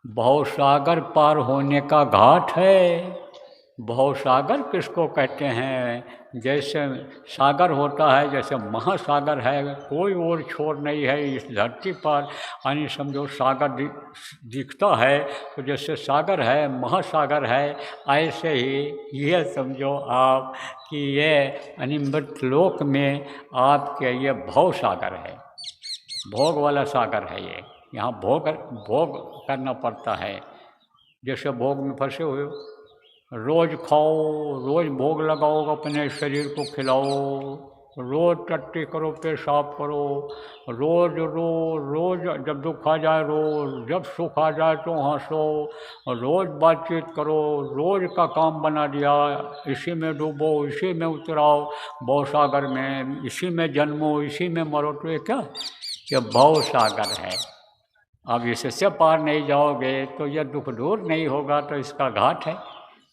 भवसागर पार होने का घाट है। भवसागर किसको कहते हैं? जैसे सागर होता है, जैसे महासागर है, कोई और छोर नहीं है इस धरती पर, यानी समझो सागर दिखता है तो जैसे सागर है, महासागर है, ऐसे ही ये समझो आप कि ये यानी मृतलोक में आपके ये भवसागर है, भोग वाला सागर है ये। यहाँ भोग करना पड़ता है। जैसे भोग में फंसे हुए हो, रोज़ खाओ, रोज़ भोग लगाओ, अपने शरीर को खिलाओ, रोज़ टट्टी करो, पेशाब करो, रोज़ जब दुख आ जाए रो, जब सुख आ जाए तो हंसो, रोज़ बातचीत करो, रोज़ का काम बना दिया, इसी में डूबो, इसी में उतराओ भवसागर में, इसी में जन्मो, इसी में मरो। तो ये क्या? ये भवसागर है। अब इससे पार नहीं जाओगे तो यह दुख दूर नहीं होगा, तो इसका घाट है।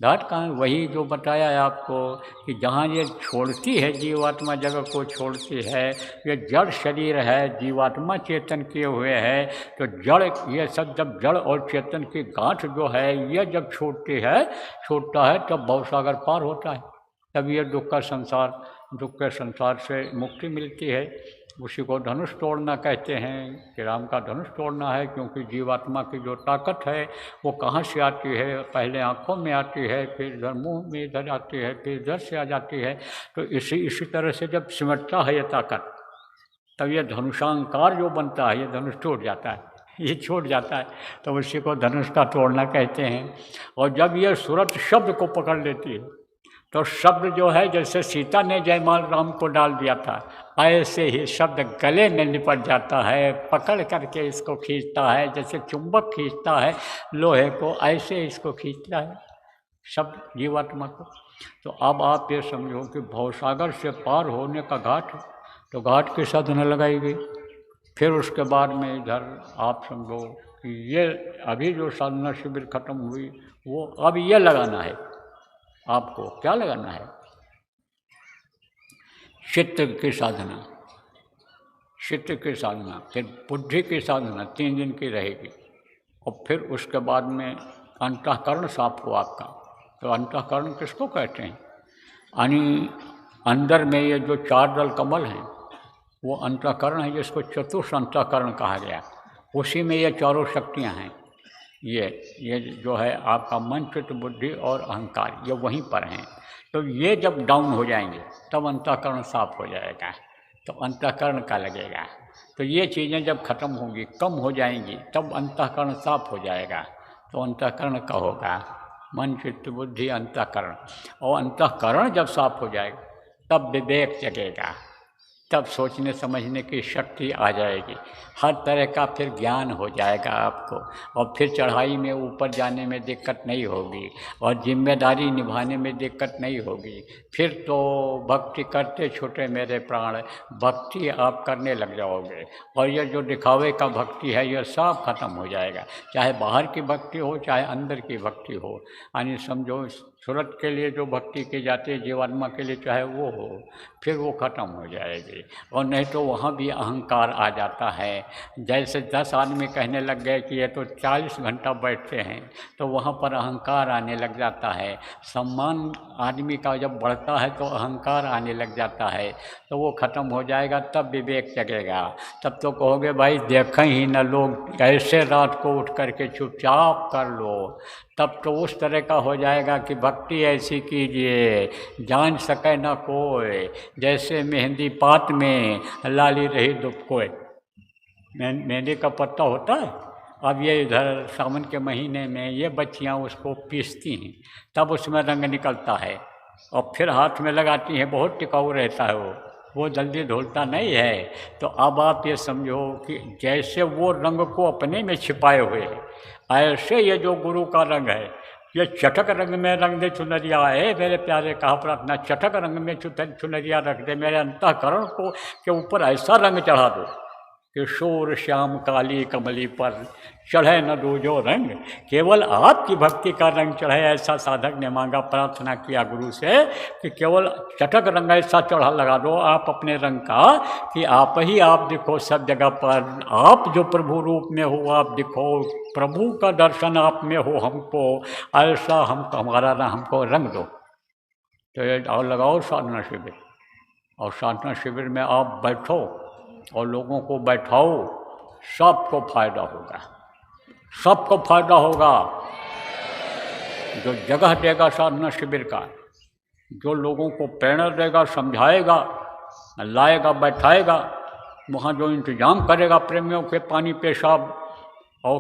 घाट कहाँ? वही जो बताया है आपको कि जहाँ ये छोड़ती है जीवात्मा, जगह को छोड़ती है, ये जड़ शरीर है, जीवात्मा चेतन किए हुए है, तो जड़ ये सब जब जड़ और चेतन की गांठ जो है ये जब छूटता है तब भवसागर पार होता है। तब ये दुख के संसार से मुक्ति मिलती है। उसी को धनुष तोड़ना कहते हैं कि राम का धनुष तोड़ना है, क्योंकि जीवात्मा की जो ताकत है वो कहाँ से आती है, पहले आँखों में आती है, फिर इधर मुँह में इधर आती है, फिर इधर से आ जाती है। तो इसी तरह से जब सिमटता है ये ताकत, तब ये धनुषांकार जो बनता है, ये धनुष टूट जाता है, ये छूट जाता है, तो उसी को धनुष का तोड़ना कहते हैं। और जब ये सूरत शब्द को पकड़ लेती है, तो शब्द जो है, जैसे सीता ने जयमाल राम को डाल दिया था, ऐसे ही शब्द गले में लिपट जाता है, पकड़ करके इसको खींचता है, जैसे चुंबक खींचता है लोहे को, ऐसे इसको खींचता है शब्द जीवात्मा को। तो अब आप ये समझो कि भवसागर से पार होने का घाट है, तो घाट की साधना लगाई गई। फिर उसके बाद में इधर आप समझो कि ये अभी जो साधना शिविर खत्म हुई, वो अब ये लगाना है आपको। क्या लगाना है? चित्त की साधना, चित्त की साधना, फिर बुद्धि की साधना 3 दिन की रहेगी। और फिर उसके बाद में अंतःकरण साफ हो आपका। तो अंतःकरण किसको कहते हैं? यानी अंदर में ये जो 4 दल कमल हैं वो अंतःकरण है, जिसको चतुर्थ अंतःकरण कहा गया। उसी में ये चारों शक्तियाँ हैं। ये जो है आपका मन, चित्त, बुद्धि और अहंकार, ये वहीं पर हैं। तो ये जब डाउन हो जाएंगे तब अंतःकरण साफ हो जाएगा, तो अंतःकरण का लगेगा। तो ये चीज़ें जब खत्म होंगी, कम हो जाएंगी, तब अंतःकरण साफ हो जाएगा। तो अंतःकरण का होगा मन, चित्त, बुद्धि, अंतःकरण। और अंतःकरण जब साफ हो जाएगा तब विवेक जगेगा, तब सोचने समझने की शक्ति आ जाएगी, हर तरह का फिर ज्ञान हो जाएगा आपको। और फिर चढ़ाई में ऊपर जाने में दिक्कत नहीं होगी, और जिम्मेदारी निभाने में दिक्कत नहीं होगी। फिर तो भक्ति करते छूटे मेरे प्राण, भक्ति आप करने लग जाओगे। और ये जो दिखावे का भक्ति है ये सब खत्म हो जाएगा, चाहे बाहर की भक्ति हो चाहे अंदर की भक्ति हो। यानी समझो सूरत के लिए जो भक्ति की जाती है, जीवात्मा के लिए चाहे वो हो, फिर वो खत्म हो जाएगी। और नहीं तो वहाँ भी अहंकार आ जाता है। जैसे 10 आदमी कहने लग गए कि ये तो 40 घंटा बैठते हैं, तो वहाँ पर अहंकार आने लग जाता है। सम्मान आदमी का जब बढ़ता है तो अहंकार आने लग जाता है, तो वो खत्म हो जाएगा, तब विवेक जगेगा। तब तो कहोगे भाई देखें ही न लोग, ऐसे रात को उठ करके चुपचाप कर लो। तब तो उस तरह का हो जाएगा कि भक्ति ऐसी कीजिए जान सके न कोई, जैसे मेहंदी पात में लाली रही दुबकोए। मेहंदी का पत्ता होता है, अब ये इधर सावन के महीने में ये बच्चियाँ उसको पीसती हैं, तब उसमें रंग निकलता है और फिर हाथ में लगाती हैं, बहुत टिकाऊ रहता है वो जल्दी धुलता नहीं है। तो अब आप ये समझो कि जैसे वो रंग को अपने में छिपाए हुए है, ऐसे ये जो गुरु का रंग है, ये चटक रंग में रंग दे चुनरिया है। मेरे प्यारे कहा प्रार्थना, चटक रंग में चुनरिया रख दे मेरे अंतःकरण को के ऊपर, ऐसा रंग चढ़ा दो कि शोर श्याम काली कमली पर चढ़े न दूजो रंग, केवल आपकी भक्ति का रंग चढ़े। ऐसा साधक ने मांगा, प्रार्थना किया गुरु से कि केवल चटक रंग ऐसा चढ़ा लगा दो आप अपने रंग का कि आप ही आप दिखो सब जगह पर। आप जो प्रभु रूप में हो आप दिखो, प्रभु का दर्शन आप में हो हमको, ऐसा हमको हमारा ना हमको रंग दो। तो और लगाओ साधना शिविर, और साधना शिविर में आप बैठो और लोगों को बैठाओ, सबको फायदा होगा, सबको फायदा होगा। जो जगह देगा साधना शिविर का, जो लोगों को प्रेरणा देगा, समझाएगा, लाएगा, बैठाएगा, वहाँ जो इंतजाम करेगा प्रेमियों के पानी पेशाब और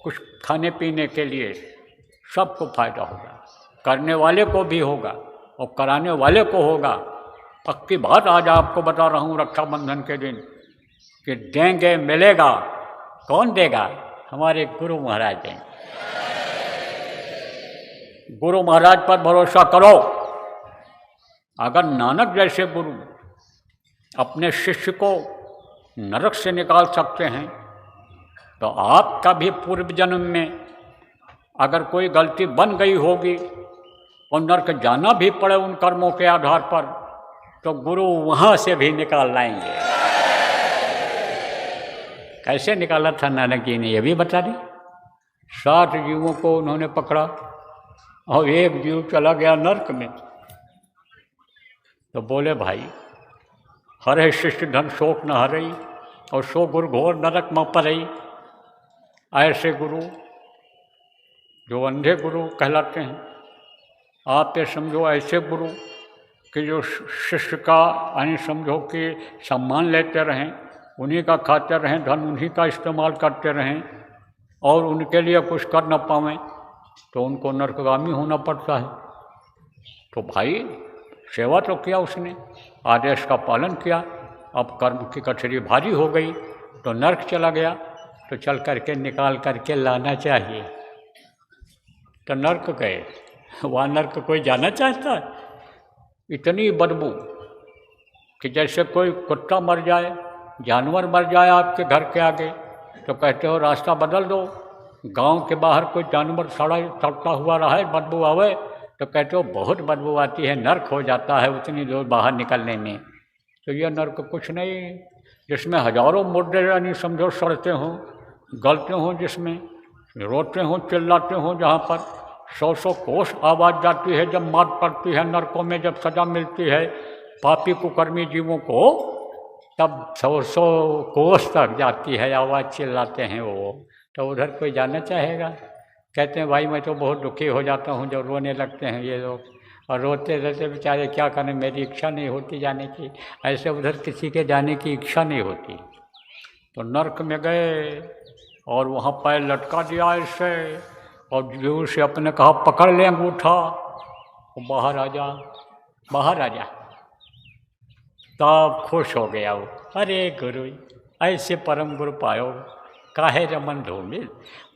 कुछ खाने पीने के लिए, सबको फायदा होगा। करने वाले को भी होगा और कराने वाले को होगा। पक्की बात आज आपको बता रहा हूँ रक्षाबंधन के दिन कि देंगे मिलेगा। कौन देगा? हमारे गुरु महाराज देंगे। गुरु महाराज पर भरोसा करो। अगर नानक जैसे गुरु अपने शिष्य को नरक से निकाल सकते हैं, तो आपका भी पूर्व जन्म में अगर कोई गलती बन गई होगी और नरक जाना भी पड़े उन कर्मों के आधार पर, तो गुरु वहाँ से भी निकाल लाएंगे। कैसे निकाला था नानक जी ने, ये भी बता दी। 60 जीवों को उन्होंने पकड़ा और एक जीव चला गया नरक में। तो बोले भाई हरे शिष्य धन शोक न हरई, और सो गुरु घोर नरक में परई। ऐसे गुरु जो अंधे गुरु कहलाते हैं, आप ये समझो ऐसे गुरु कि जो शिष्य का यानी समझो कि सम्मान लेते रहें, उन्हीं का खाते रहें, धन उन्हीं का इस्तेमाल करते रहें, और उनके लिए कुछ कर न पावें तो उनको नरकगामी होना पड़ता है। तो भाई सेवा तो किया उसने, आदेश का पालन किया, अब कर्म की कचरी भारी हो गई तो नरक चला गया, तो चल करके निकाल करके लाना चाहिए। तो नरक गए, वहाँ नरक कोई जाना चाहता है? इतनी बदबू कि जैसे कोई कुत्ता मर जाए, जानवर मर जाए आपके घर के आगे, तो कहते हो रास्ता बदल दो। गांव के बाहर कोई जानवर सड़ता हुआ रहा है, बदबू आवे, तो कहते हो बहुत बदबू आती है, नरक हो जाता है उतनी दूर बाहर निकलने में। तो यह नरक कुछ नहीं, जिसमें हजारों मुर्दे यानी समझो सड़ते हों, गलते हों, जिसमें रोते हों, चिल्लाते हों, जहाँ पर 100 कोस आवाज़ जाती है जब मार पड़ती है नरकों में, जब सज़ा मिलती है पापी कुकर्मी जीवों को, तब 100 कोस तक जाती है आवाज़, चिल्लाते हैं वो। तो उधर कोई जाना चाहेगा? कहते हैं भाई मैं तो बहुत दुखी हो जाता हूँ जब रोने लगते हैं ये लोग, और रोते रहते बेचारे क्या करें, मेरी इच्छा नहीं होती जाने की। ऐसे उधर किसी के जाने की इच्छा नहीं होती। तो नरक में गए और वहाँ पैर लटका दिया इससे, और जोर से अपने कहा पकड़ ले अंगूठा, वो बाहर आ जा, बाहर आ जा। तब खुश हो गया वो, अरे गुरु ऐसे परम गुरु पायो, काहे रमन धूमिल,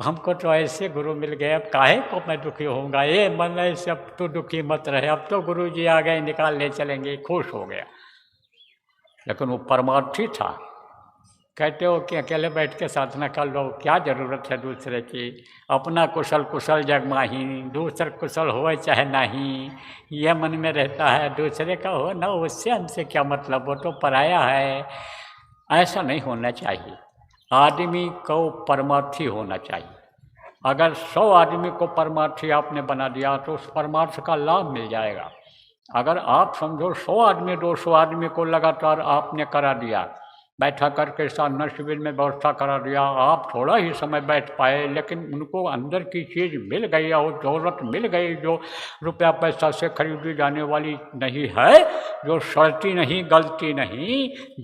हमको तो ऐसे गुरु मिल गए, अब काहे को मैं दुखी होऊंगा, ये मन ऐसे अब तो दुखी मत रहे, अब तो गुरु जी आ गए, निकाल ले चलेंगे। खुश हो गया। लेकिन वो परमार्थी था। कहते हो कि अकेले बैठ के साधना कर लो, क्या ज़रूरत है दूसरे की, अपना कुशल कुशल जग माही, दूसर कुशल हो चाहे नहीं, यह मन में रहता है। दूसरे का हो ना, उससे हमसे क्या मतलब, वो तो पराया है। ऐसा नहीं होना चाहिए। आदमी को परमार्थी होना चाहिए। अगर 100 आदमी को परमार्थी आपने बना दिया तो उस परमार्थ का लाभ मिल जाएगा। अगर आप समझो 100 आदमी 200 आदमी को लगातार आपने करा दिया, बैठा करके साधना शिविर में व्यवस्था करा दिया, आप थोड़ा ही समय बैठ पाए, लेकिन उनको अंदर की चीज़ मिल गई और दौलत मिल गई जो रुपया पैसा से खरीदी जाने वाली नहीं है, जो सड़ती नहीं, गलती नहीं,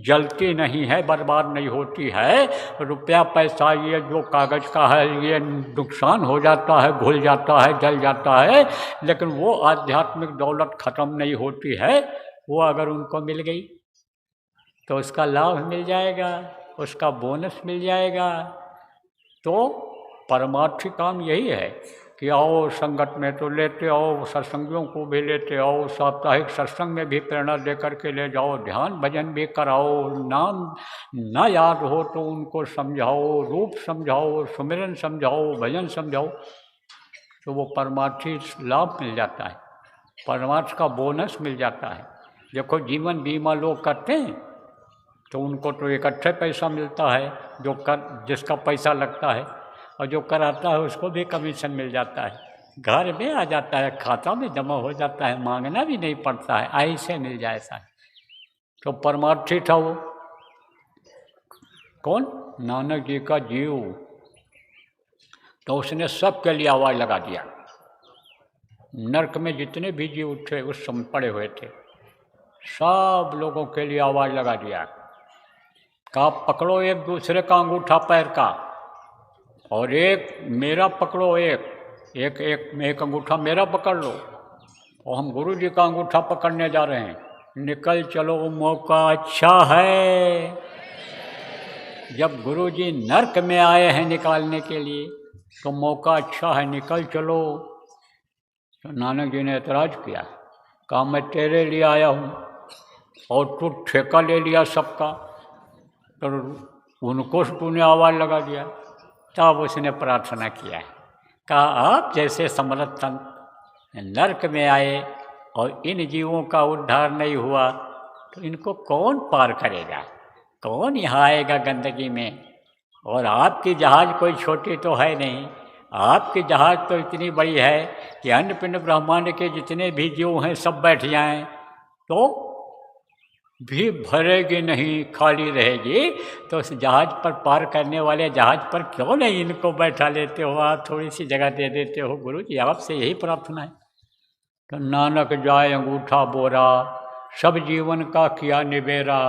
जलती नहीं है, बर्बाद नहीं होती है। रुपया पैसा ये जो कागज़ का है ये नुकसान हो जाता है, घुल जाता है, जल जाता है, लेकिन वो आध्यात्मिक दौलत ख़त्म नहीं होती है। वो अगर उनको मिल गई तो उसका लाभ मिल जाएगा, उसका बोनस मिल जाएगा। तो परमार्थी काम यही है कि आओ संगत में तो लेते आओ, सत्संगियों को भी लेते आओ, साप्ताहिक सत्संग में भी प्रेरणा दे करके ले जाओ, ध्यान भजन भी कराओ, नाम ना याद हो तो उनको समझाओ, रूप समझाओ, सुमिरन समझाओ, भजन समझाओ, तो वो परमार्थी लाभ मिल जाता है, परमार्थ का बोनस मिल जाता है। देखो जीवन बीमा लोग करते हैं तो उनको तो इकट्ठे पैसा मिलता है, जिसका पैसा लगता है, और जो कराता है उसको भी कमीशन मिल जाता है, घर में आ जाता है, खाता में जमा हो जाता है, मांगना भी नहीं पड़ता है, ऐसे मिल जाए ऐसा। तो परमार्थी था वो कौन? नानक जी का जीव। तो उसने सबके लिए आवाज़ लगा दिया। नरक में जितने भी जीव थे उस समय पड़े हुए थे, सब लोगों के लिए आवाज़ लगा दिया। कहा पकड़ो एक दूसरे का अंगूठा पैर का, और एक मेरा पकड़ो, एक अंगूठा मेरा पकड़ लो, और हम गुरु जी का अंगूठा पकड़ने जा रहे हैं। निकल चलो, मौका अच्छा है। जब गुरु जी नरक में आए हैं निकालने के लिए तो मौका अच्छा है, निकल चलो। तो नानक जी ने एतराज़ किया, कहा मैं तेरे लिए आया हूँ और तू ठेका ले लिया सबका, तो उनको तूने आवाज़ लगा दिया। तब उसने प्रार्थना किया, कहा आप जैसे समर्थ संत नरक में आए और इन जीवों का उद्धार नहीं हुआ तो इनको कौन पार करेगा, कौन यहाँ आएगा गंदगी में। और आपकी जहाज़ कोई छोटी तो है नहीं, आपकी जहाज़ तो इतनी बड़ी है कि अन्य पिंड ब्रह्मांड के जितने भी जीव हैं सब बैठ जाएं तो भी भरेगी नहीं, खाली रहेगी, तो उस जहाज पर पार करने वाले जहाज पर क्यों नहीं इनको बैठा लेते हो, आप थोड़ी सी जगह दे देते हो। गुरु जी आपसे यही प्रार्थना है। तो नानक जाए अंगूठा बोरा, सब जीवन का किया निबेरा।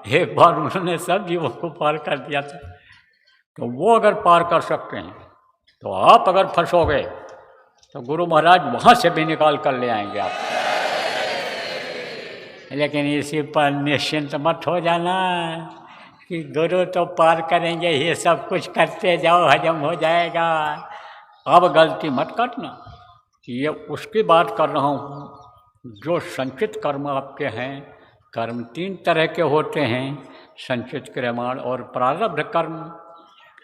एक बार उन्होंने सब जीवों को पार कर दिया था, तो वो अगर पार कर सकते हैं तो आप अगर फंसोगे तो गुरु महाराज वहाँ से भी निकाल कर ले आएंगे आप। लेकिन इसी पर निश्चिंत मत हो जाना कि गुरु तो पार करेंगे, ये सब कुछ करते जाओ, हजम हो जाएगा। अब गलती मत करना। ये उसकी बात कर रहा हूँ जो संचित कर्म आपके हैं। कर्म 3 तरह के होते हैं, संचित क्रियमाण और प्रारब्ध कर्म।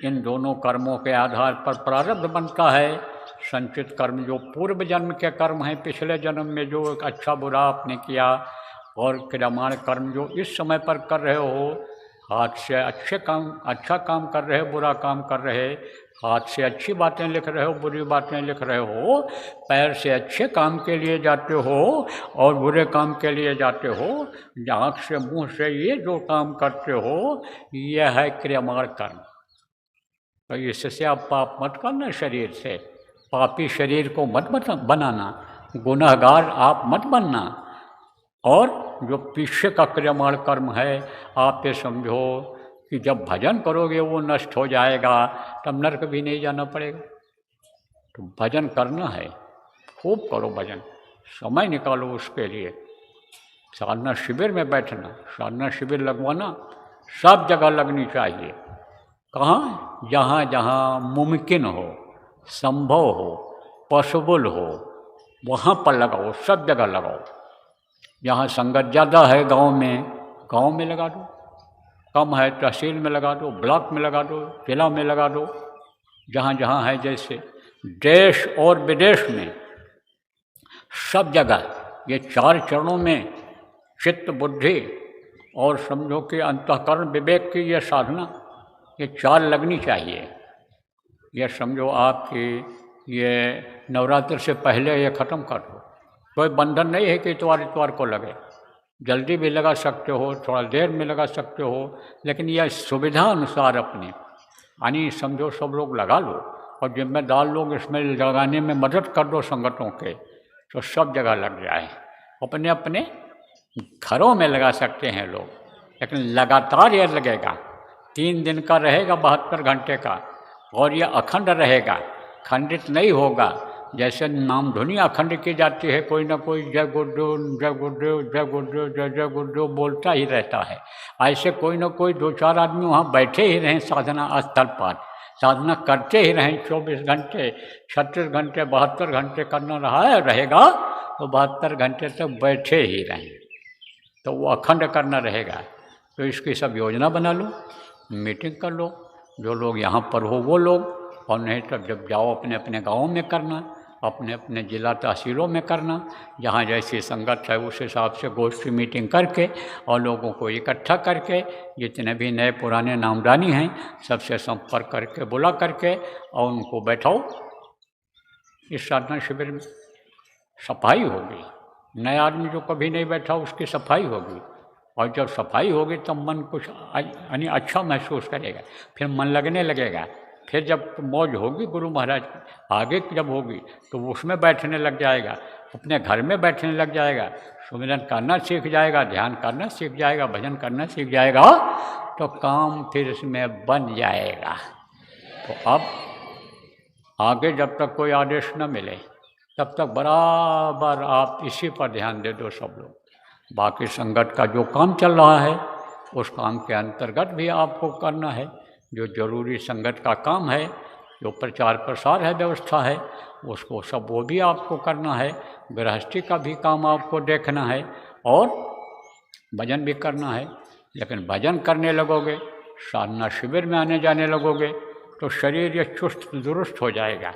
इन दोनों कर्मों के आधार पर प्रारब्ध बनता है। संचित कर्म जो पूर्व जन्म के कर्म हैं, पिछले जन्म में जो अच्छा बुरा आपने किया, और क्रियमाण कर्म जो इस समय पर कर रहे हो, हाथ से अच्छा काम कर रहे हो, बुरा काम कर रहे, हाथ से अच्छी बातें लिख रहे हो, बुरी बातें लिख रहे हो, पैर से अच्छे काम के लिए जाते हो और बुरे काम के लिए जाते हो, आँख से मुँह से ये जो काम करते हो, यह है क्रियमाण कर्म। तो इससे आप पाप मत करना, शरीर से पापी शरीर को मत बनाना, गुनहगार आप मत बनना। और जो पीछे का क्रियमाण कर्म है, आप ये समझो कि जब भजन करोगे वो नष्ट हो जाएगा, तब नरक भी नहीं जाना पड़ेगा। तो भजन करना है, खूब करो भजन, समय निकालो उसके लिए। साधना शिविर में बैठना, साधना शिविर लगवाना सब जगह लगनी चाहिए। कहाँ? जहाँ जहाँ मुमकिन हो, संभव हो, पॉसिबल हो, वहाँ पर लगाओ, सब जगह लगाओ। जहाँ संगत ज़्यादा है गांव में लगा दो, कम है तहसील में लगा दो, ब्लॉक में लगा दो, जिला में लगा दो, जहाँ जहाँ है। जैसे देश और विदेश में सब जगह ये 4 चरणों में चित्त, बुद्धि और समझो कि अंतःकरण, विवेक की ये साधना, ये 4 लगनी चाहिए। ये समझो आपकी ये नवरात्र से पहले ये ख़त्म कर दो। कोई बंधन नहीं है कि इतवार को लगे, जल्दी भी लगा सकते हो, थोड़ा देर में लगा सकते हो, लेकिन यह सुविधा अनुसार अपने यानी समझो सब लोग लगा लो, और जिम्मेदार लोग इसमें लगाने में मदद कर दो संगठनों के, तो सब जगह लग जाए। अपने अपने घरों में लगा सकते हैं लोग, लेकिन लगातार यह लगेगा। 3 दिन का रहेगा, 72 घंटे का, और यह अखंड रहेगा, खंडित नहीं होगा। जैसे नाम धुनी अखंड की जाती है, कोई ना कोई जय गुरुदेव, जय गुरुदेव, जय गुरुदेव, जय जय गुरुदेव बोलता ही रहता है। ऐसे कोई ना कोई 2-4 आदमी वहाँ बैठे ही रहें साधना स्थल पर, साधना करते ही रहें 24 घंटे, 36 घंटे, 72 घंटे करना रहेगा, तो 72 घंटे तक बैठे ही रहें, तो वो अखंड करना रहेगा। तो इसकी सब योजना बना लो, मीटिंग कर लो, जो लोग यहाँ पर हो वो लोग, और नहीं तब जब जाओ अपने अपने गाँव में करना, अपने अपने जिला तहसीलों में करना, जहाँ जैसी संगत है उस हिसाब से गोष्ठी मीटिंग करके और लोगों को इकट्ठा करके, जितने भी नए पुराने नामदानी हैं सबसे संपर्क करके बुला करके और उनको बैठाओ इस साधना शिविर में। सफाई होगी, नया आदमी जो कभी नहीं बैठा उसकी सफाई होगी, और जब सफाई होगी तब मन कुछ यानी अच्छा महसूस करेगा, फिर मन लगने लगेगा। फिर जब मौज होगी गुरु महाराज आगे जब होगी तो उसमें बैठने लग जाएगा, अपने घर में बैठने लग जाएगा, सुमिरन करना सीख जाएगा, ध्यान करना सीख जाएगा, भजन करना सीख जाएगा, तो काम फिर इसमें बन जाएगा। तो अब आगे जब तक कोई आदेश न मिले तब तक बराबर आप इसी पर ध्यान दे दो सब लोग। बाकी संगत का जो काम चल रहा है उस काम के अंतर्गत भी आपको करना है। जो जरूरी संगत का काम है, जो प्रचार प्रसार है, व्यवस्था है, उसको सब वो भी आपको करना है। गृहस्थी का भी काम आपको देखना है और भजन भी करना है। लेकिन भजन करने लगोगे, साधना शिविर में आने जाने लगोगे तो शरीर ये चुस्त दुरुस्त हो जाएगा,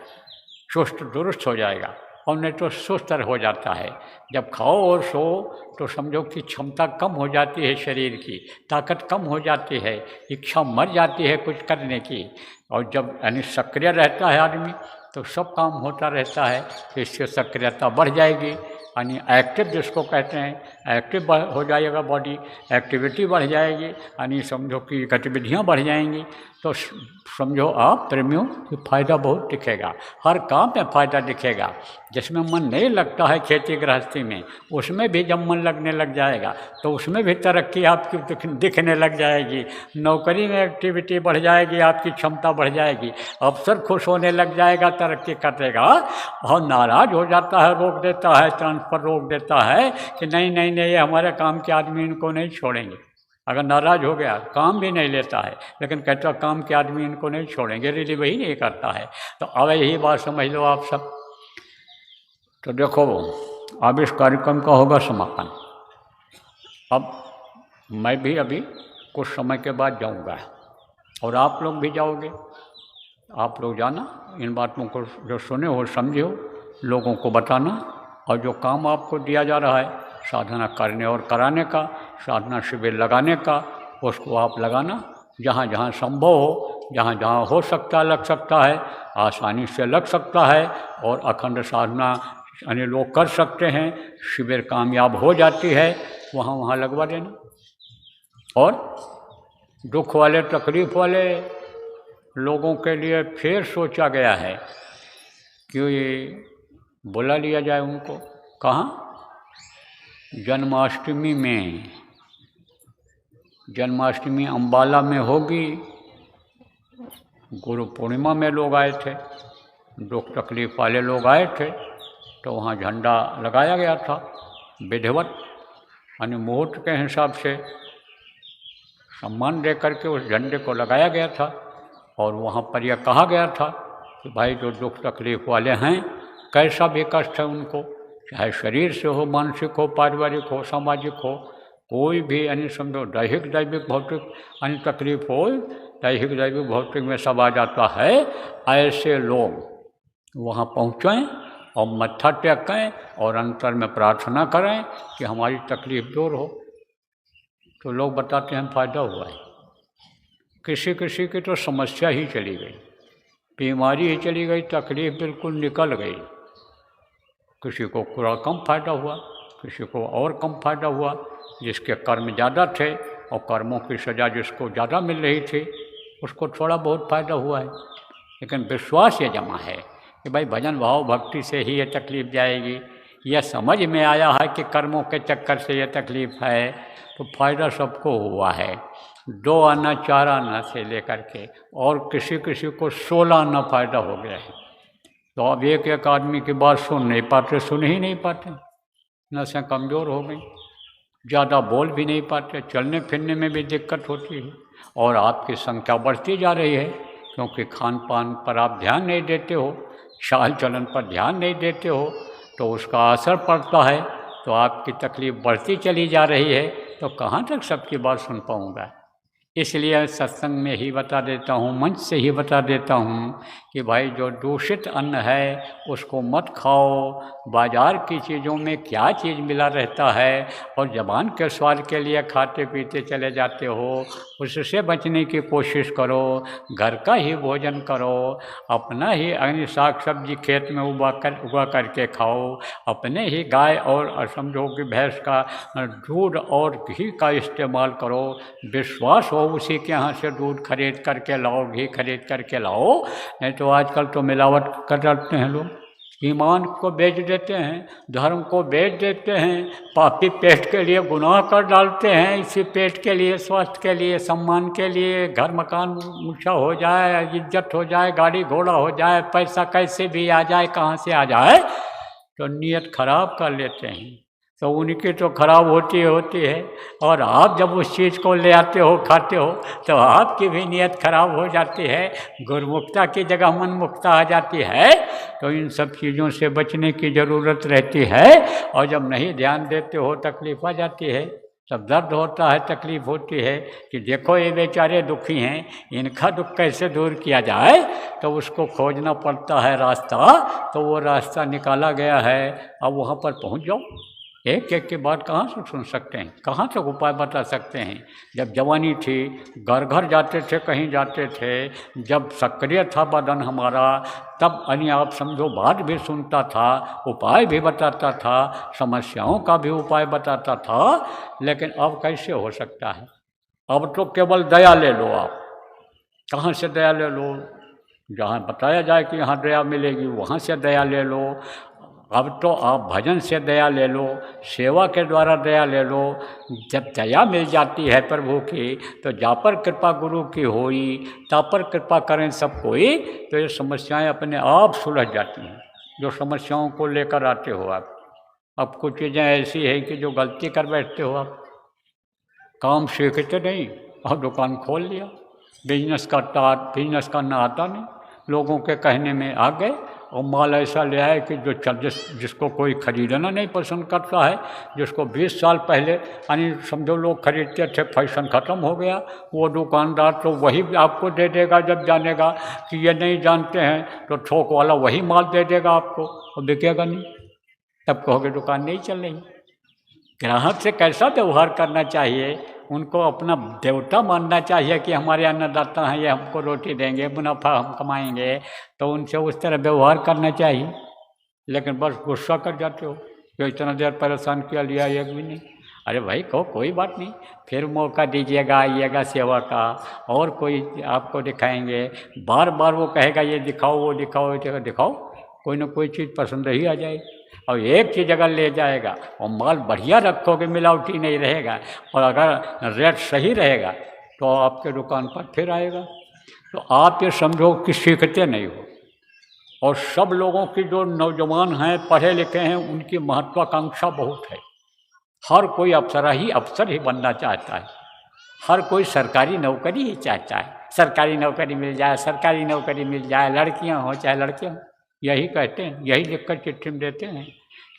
चुस्त दुरुस्त हो जाएगा, और नहीं तो सुस्त हो जाता है। जब खाओ और सो तो समझो कि क्षमता कम हो जाती है, शरीर की ताकत कम हो जाती है, इच्छा मर जाती है कुछ करने की। और जब यानी सक्रिय रहता है आदमी तो सब काम होता रहता है, तो इससे सक्रियता बढ़ जाएगी। यानी एक्टिव जिसको कहते हैं, एक्टिव हो जाएगा बॉडी, एक्टिविटी बढ़ जाएगी, यानी समझो कि गतिविधियाँ बढ़ जाएंगी, तो समझो आप प्रेमियों कि फ़ायदा बहुत दिखेगा, हर काम में फ़ायदा दिखेगा। जिसमें मन नहीं लगता है खेती गृहस्थी में, उसमें भी जब मन लगने लग जाएगा तो उसमें भी तरक्की आपकी दिखने लग जाएगी, नौकरी में एक्टिविटी बढ़ जाएगी, आपकी क्षमता बढ़ जाएगी, अफसर खुश होने लग जाएगा, तरक्की करेगा। और नाराज़ हो जाता है, रोक देता है, ट्रांसफ़र रोक देता है कि नहीं नहीं नहीं, ये हमारे काम के आदमी इनको नहीं छोड़ेंगे। अगर नाराज़ हो गया, काम भी नहीं लेता है, लेकिन कहता काम के आदमी इनको नहीं छोड़ेंगे, रिलीव ही नहीं करता है। तो अब यही बात समझ लो आप सब। तो देखो अब इस कार्यक्रम का होगा समापन। अब मैं भी अभी कुछ समय के बाद जाऊंगा और आप लोग भी जाओगे। आप लोग जाना, इन बातों को जो सुने हो समझे हो लोगों को बताना, और जो काम आपको दिया जा रहा है साधना करने और कराने का, साधना शिविर लगाने का, उसको आप लगाना। जहाँ जहाँ संभव हो, जहाँ जहाँ हो सकता लग सकता है, आसानी से लग सकता है, और अखंड साधना यानी लोग कर सकते हैं, शिविर कामयाब हो जाती है, वहाँ वहाँ लगवा देना। और दुख वाले तकलीफ़ वाले लोगों के लिए फिर सोचा गया है कि ये बुला लिया जाए उनको। कहाँ? जन्माष्टमी में। जन्माष्टमी अम्बाला में होगी। गुरु पूर्णिमा में लोग आए थे, दुख तकलीफ़ वाले लोग आए थे, तो वहाँ झंडा लगाया गया था विधिवत, यानी मुहूर्त के हिसाब से सम्मान दे करके उस झंडे को लगाया गया था। और वहाँ पर यह कहा गया था कि भाई जो दुख तकलीफ़ वाले हैं, कैसा भी कष्ट है उनको, चाहे शरीर से हो, मानसिक हो, पारिवारिक हो, सामाजिक हो, कोई भी यानी समझो दैहिक दैविक भौतिक यानी तकलीफ हो, दैहिक दैविक भौतिक में सब आ जाता है। ऐसे लोग वहाँ पहुँचें और मत्था टेकें और अंतर में प्रार्थना करें कि हमारी तकलीफ़ दूर हो। तो लोग बताते हैं फ़ायदा हुआ है। किसी किसी की तो समस्या ही चली गई, बीमारी ही चली गई, तकलीफ़ बिल्कुल निकल गई। किसी को थोड़ा कम फायदा हुआ, किसी को और कम फायदा हुआ। जिसके कर्म ज़्यादा थे और कर्मों की सज़ा जिसको ज़्यादा मिल रही थी, उसको थोड़ा बहुत फ़ायदा हुआ है। लेकिन विश्वास ये जमा है कि भाई भजन भाव भक्ति से ही ये तकलीफ़ जाएगी। यह समझ में आया है कि कर्मों के चक्कर से ये तकलीफ़ है, तो फ़ायदा सबको हुआ है। 2 आना 4 आना से लेकर के और किसी किसी को 16 आना फ़ायदा हो गया है। तो अब एक एक आदमी की बात सुन नहीं पाते, सुन ही नहीं पाते, नसें कमज़ोर हो गई, ज़्यादा बोल भी नहीं पाते, चलने फिरने में भी दिक्कत होती है। और आपकी संख्या बढ़ती जा रही है क्योंकि खान पान पर आप ध्यान नहीं देते हो, चाल चलन पर ध्यान नहीं देते हो, तो उसका असर पड़ता है। तो आपकी तकलीफ़ बढ़ती चली जा रही है, तो कहाँ तक सबकी बात सुन पाऊँगा। इसलिए सत्संग में ही बता देता हूँ, मंच से ही बता देता हूँ कि भाई जो दूषित अन्न है उसको मत खाओ। बाज़ार की चीज़ों में क्या चीज़ मिला रहता है और ज़बान के स्वाद के लिए खाते पीते चले जाते हो, उससे बचने की कोशिश करो। घर का ही भोजन करो, अपना ही अन्य साग सब्जी खेत में उगा करके खाओ, अपने ही गाय और समझो कि भैंस का दूध और घी का इस्तेमाल करो। विश्वास हो उसी के यहाँ से दूध खरीद करके लाओ, घी खरीद करके लाओ। नहीं तो आजकल तो मिलावट कर डालते हैं लोग, ईमान को बेच देते हैं, धर्म को बेच देते हैं, पापी पेट के लिए गुनाह कर डालते हैं। इसी पेट के लिए, स्वास्थ्य के लिए, सम्मान के लिए, घर मकान ऊंचा हो जाए, इज्जत हो जाए, गाड़ी घोड़ा हो जाए, पैसा कैसे भी आ जाए, कहाँ से आ जाए, तो नीयत खराब कर लेते हैं। तो उनकी तो खराब होती है, और आप जब उस चीज़ को ले आते हो, खाते हो, तो आपकी भी नीयत खराब हो जाती है। गुरमुखता की जगह मनमुखता आ जाती है। तो इन सब चीज़ों से बचने की ज़रूरत रहती है। और जब नहीं ध्यान देते हो, तकलीफ़ आ जाती है, तब दर्द होता है, तकलीफ़ होती है कि देखो ये बेचारे दुखी हैं, इनका दुख कैसे दूर किया जाए। तो उसको खोजना पड़ता है रास्ता। तो वो रास्ता निकाला गया है, अब वहाँ पर पहुँच जाओ। एक एक की बात कहाँ से सुन सकते हैं, कहाँ से उपाय बता सकते हैं। जब जवानी थी, घर घर जाते थे, कहीं जाते थे, जब सक्रिय था बदन हमारा, तब अन्य आप समझो बात भी सुनता था, उपाय भी बताता था, समस्याओं का भी उपाय बताता था। लेकिन अब कैसे हो सकता है? अब तो केवल दया ले लो आप। कहाँ से दया ले लो? जहाँ बताया जाए कि यहाँ दया मिलेगी वहाँ से दया ले लो। अब तो आप भजन से दया ले लो, सेवा के द्वारा दया ले लो। जब दया मिल जाती है प्रभु की, तो जा पर कृपा गुरु की होई, ता पर कृपा करें सब कोई, तो ये समस्याएं अपने आप सुलझ जाती हैं। जो समस्याओं को लेकर आते हो आप, अब कुछ चीज़ें ऐसी हैं कि जो गलती कर बैठते हो आप। काम सीखते नहीं और दुकान खोल लिया, बिजनेस करना आता नहीं, लोगों के कहने में आ गए और माल ऐसा ले आए कि जिसको कोई खरीदना नहीं पसंद करता है, जिसको 20 साल पहले यानी समझो लोग खरीदते थे, फैशन ख़त्म हो गया, वो दुकानदार तो वही आपको दे देगा। जब जानेगा कि ये नहीं जानते हैं तो थोक वाला वही माल दे देगा आपको और बिकेगा नहीं, तब कहोगे दुकान नहीं चल रही। ग्राहक से कैसा व्यवहार करना चाहिए? उनको अपना देवता मानना चाहिए कि हमारे अन्नदाता हैं, ये हमको रोटी देंगे, मुनाफा हम कमाएंगे, तो उनसे उस तरह व्यवहार करना चाहिए। लेकिन बस गुस्सा कर जाते हो कि इतना देर परेशान किया, लिया एक भी नहीं। अरे भाई कहो कोई बात नहीं, फिर मौका दीजिएगा, आइएगा सेवा का, और कोई आपको दिखाएंगे। बार बार वो कहेगा ये दिखाओ, वो दिखाओ, ये जगह दिखाओ, कोई ना कोई चीज़ पसंद ही आ जाएगी। और एक चीज़ अगर ले जाएगा और माल बढ़िया रखोगे, मिलावटी नहीं रहेगा, और अगर रेट सही रहेगा, तो आपके दुकान पर फिर आएगा। तो आप ये समझो कि सीखते नहीं हो। और सब लोगों की जो नौजवान हैं, पढ़े लिखे हैं, उनकी महत्वाकांक्षा बहुत है। हर कोई अफसर ही बनना चाहता है, हर कोई सरकारी नौकरी ही चाहता है। सरकारी नौकरी मिल जाए, सरकारी नौकरी मिल जाए, लड़कियां हो चाहे लड़के हों, यही कहते हैं, यही लिखकर चिट्ठी में देते हैं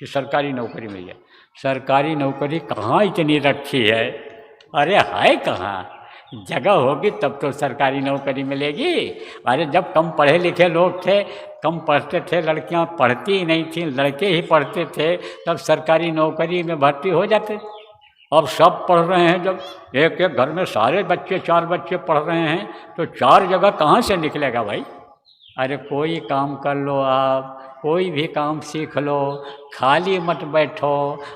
कि सरकारी नौकरी मिल जाए। सरकारी नौकरी कहाँ इतनी रखी है? अरे है कहाँ? जगह होगी तब तो सरकारी नौकरी मिलेगी। अरे जब कम पढ़े लिखे लोग थे, कम पढ़ते थे, लड़कियां पढ़ती ही नहीं थी, लड़के ही पढ़ते थे, तब सरकारी नौकरी में भर्ती हो जाते। अब सब पढ़ रहे हैं, जब एक एक घर में सारे बच्चे 4 बच्चे पढ़ रहे हैं, तो 4 जगह कहाँ से निकलेगा भाई? अरे कोई काम कर लो आप, कोई भी काम सीख लो, खाली मत बैठो,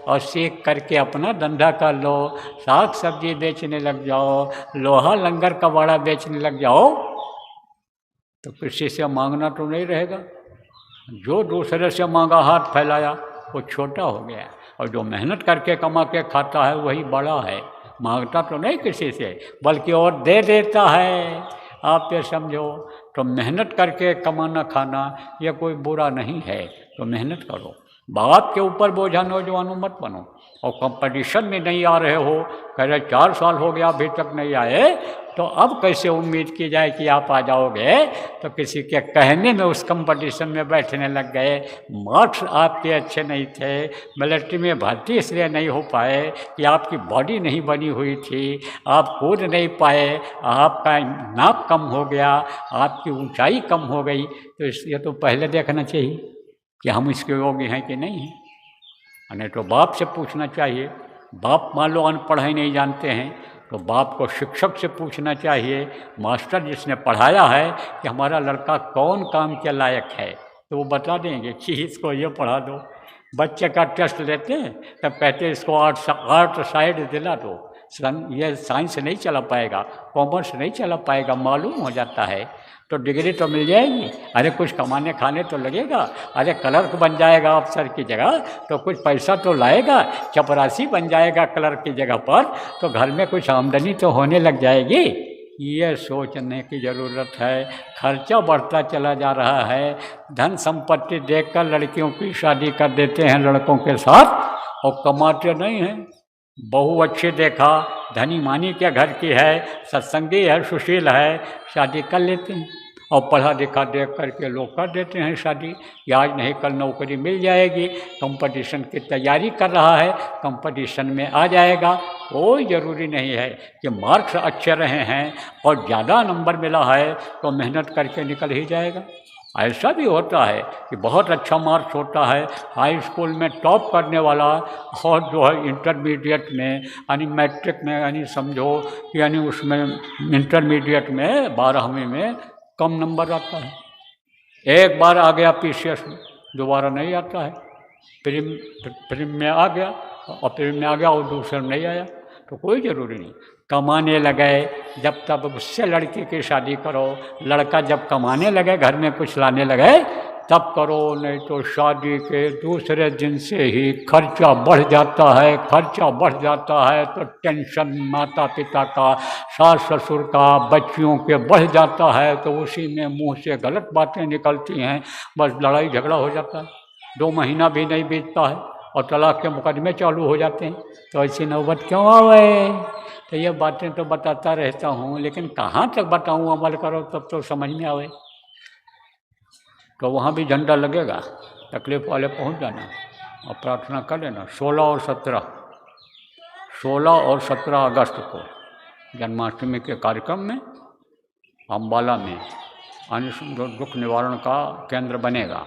और सीख करके अपना धंधा कर लो। साग सब्जी बेचने लग जाओ, लोहा लंगर कबाड़ा बेचने लग जाओ, तो किसी से मांगना तो नहीं रहेगा। जो दूसरे से मांगा, हाथ फैलाया, वो छोटा हो गया, और जो मेहनत करके कमा के खाता है वही बड़ा है। मांगता तो नहीं किसी से, बल्कि और दे देता है। आप ये समझो, तो मेहनत करके कमाना खाना यह कोई बुरा नहीं है, तो मेहनत करो। बाप के ऊपर बोझा नौजवानों मत बनो। और कंपटीशन में नहीं आ रहे हो, कह रहे 4 साल हो गया अभी तक नहीं आए, तो अब कैसे उम्मीद की जाए कि आप आ जाओगे? तो किसी के कहने में उस कंपटीशन में बैठने लग गए। मार्क्स आपके अच्छे नहीं थे, मिलिट्री में भर्ती इसलिए नहीं हो पाए कि आपकी बॉडी नहीं बनी हुई थी, आप कूद नहीं पाए, आपका नाप कम हो गया, आपकी ऊंचाई कम हो गई। तो इसलिए तो पहले देखना चाहिए कि हम इसके योग्य हैं कि नहीं हैं। नहीं तो बाप से पूछना चाहिए। बाप मान लो अनपढ़ ही नहीं जानते हैं, तो बाप को शिक्षक से पूछना चाहिए, मास्टर जिसने पढ़ाया है, कि हमारा लड़का कौन काम के लायक है, तो वो बता देंगे कि इसको ये पढ़ा दो। बच्चे का टेस्ट लेते हैं, तब कहते हैं इसको आर्ट साइड दिला दो, ये साइंस नहीं चला पाएगा, कॉमर्स नहीं चला पाएगा, मालूम हो जाता है। तो डिग्री तो मिल जाएगी, अरे कुछ कमाने खाने तो लगेगा, अरे क्लर्क बन जाएगा अफसर की जगह, तो कुछ पैसा तो लाएगा, चपरासी बन जाएगा क्लर्क की जगह पर, तो घर में कुछ आमदनी तो होने लग जाएगी। ये सोचने की ज़रूरत है। खर्चा बढ़ता चला जा रहा है, धन संपत्ति देखकर लड़कियों की शादी कर देते हैं लड़कों के साथ, और कमाते नहीं हैं। बहू अच्छी देखा, धनी मानी के घर की है, सत्संगी है, सुशील है, शादी कर लेते हैं। और पढ़ा लिखा देख करके लोग कर देते हैं शादी कि आज नहीं कल नौकरी मिल जाएगी, कंपटीशन की तैयारी कर रहा है, कंपटीशन में आ जाएगा। कोई ज़रूरी नहीं है कि मार्क्स अच्छे रहे हैं और ज़्यादा नंबर मिला है तो मेहनत करके निकल ही जाएगा। ऐसा भी होता है कि बहुत अच्छा मार्क्स होता है, हाई स्कूल में टॉप करने वाला, और जो है इंटरमीडिएट में यानी मैट्रिक में यानी समझो यानी उसमें इंटरमीडिएट में 12वीं में कम नंबर आता है। एक बार आ गया पीसीएस में, दोबारा नहीं आता है। प्रीम में आ गया और प्रीम में आ गया और दूसरे में नहीं आया, तो कोई ज़रूरी नहीं। कमाने लगे जब तब उससे लड़की की शादी करो, लड़का जब कमाने लगे घर में कुछ लाने लगे तब करो, नहीं तो शादी के दूसरे दिन से ही खर्चा बढ़ जाता है। खर्चा बढ़ जाता है तो टेंशन माता पिता का, सास ससुर का, बच्चियों के बढ़ जाता है, तो उसी में मुंह से गलत बातें निकलती हैं, बस लड़ाई झगड़ा हो जाता है। 2 महीना भी नहीं बीतता है और तलाक के मुकदमे चालू हो जाते हैं। तो ऐसी नौबत क्यों आवे? तो ये बातें तो बताता रहता हूँ, लेकिन कहाँ तक बताऊँ, अमल करो तब तो समझ में आवे। तो वहाँ भी झंडा लगेगा, तकलीफ वाले पहुँच जाना और प्रार्थना कर लेना। 16 और 17 अगस्त को जन्माष्टमी के कार्यक्रम में अम्बाला में दुख निवारण का केंद्र बनेगा,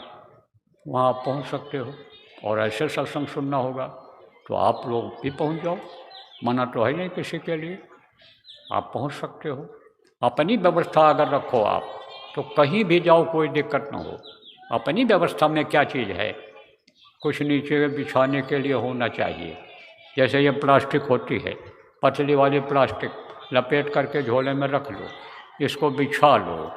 वहाँ आप पहुँच सकते हो। और ऐसे सत्संग सुनना होगा तो आप लोग भी पहुँच जाओ, मना तो है नहीं किसी के लिए, आप पहुँच सकते हो। अपनी व्यवस्था अगर रखो आप तो कहीं भी जाओ कोई दिक्कत ना हो। अपनी व्यवस्था में क्या चीज़ है, कुछ नीचे बिछाने के लिए होना चाहिए। जैसे ये प्लास्टिक होती है, पतली वाली प्लास्टिक, लपेट करके झोले में रख लो, इसको बिछा लो,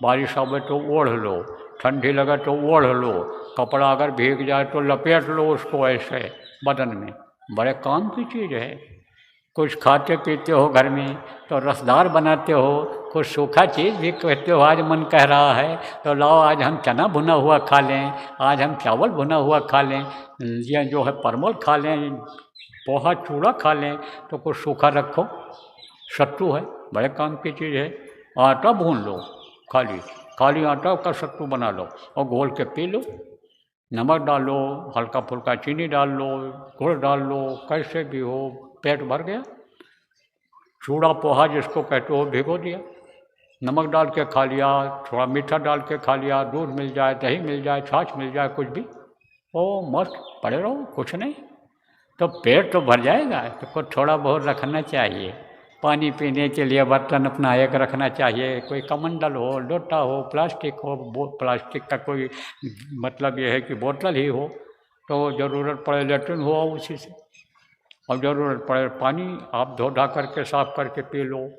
बारिश आवे तो ओढ़ लो, ठंडी लगे तो ओढ़ लो, कपड़ा अगर भीग जाए तो लपेट लो उसको ऐसे बदन में, बड़े काम की चीज़ है। कुछ खाते पीते हो घर में तो रसदार बनाते हो, कुछ सूखा चीज़ भी कहते हो आज मन कह रहा है तो लाओ आज हम चना भुना हुआ खा लें, आज हम चावल भुना हुआ खा लें, ये जो है परमल खा लें, पोहा चूड़ा खा लें, तो कुछ सूखा रखो, सत्तू है, बड़े काम की चीज़ है। आटा भून लो, खाली आटा का सत्तू बना लो और घोल के पी लो। नमक डालो, हल्का फुल्का चीनी डाल लो, गुड़ डाल लो, कैसे भी हो, पेट भर गया। चूड़ा पोहा जिसको कहते हो भिगो दिया, नमक डाल के खा लिया, थोड़ा मीठा डाल के खा लिया, दूध मिल जाए, दही मिल जाए, छाछ मिल जाए, कुछ भी, ओ मस्त पड़े रहो, कुछ नहीं तो पेट तो भर जाएगा। तो कुछ थोड़ा बहुत रखना चाहिए, पानी पीने के लिए बर्तन अपना एक रखना चाहिए, कोई कमंडल हो, लोटा हो, प्लास्टिक हो, प्लास्टिक का कोई मतलब ये है कि बोतल ही हो, तो ज़रूरत पड़े लेट्रिन हुआ उसी से, और ज़रूरत पड़े पानी आप धो धा करके साफ करके पी लो।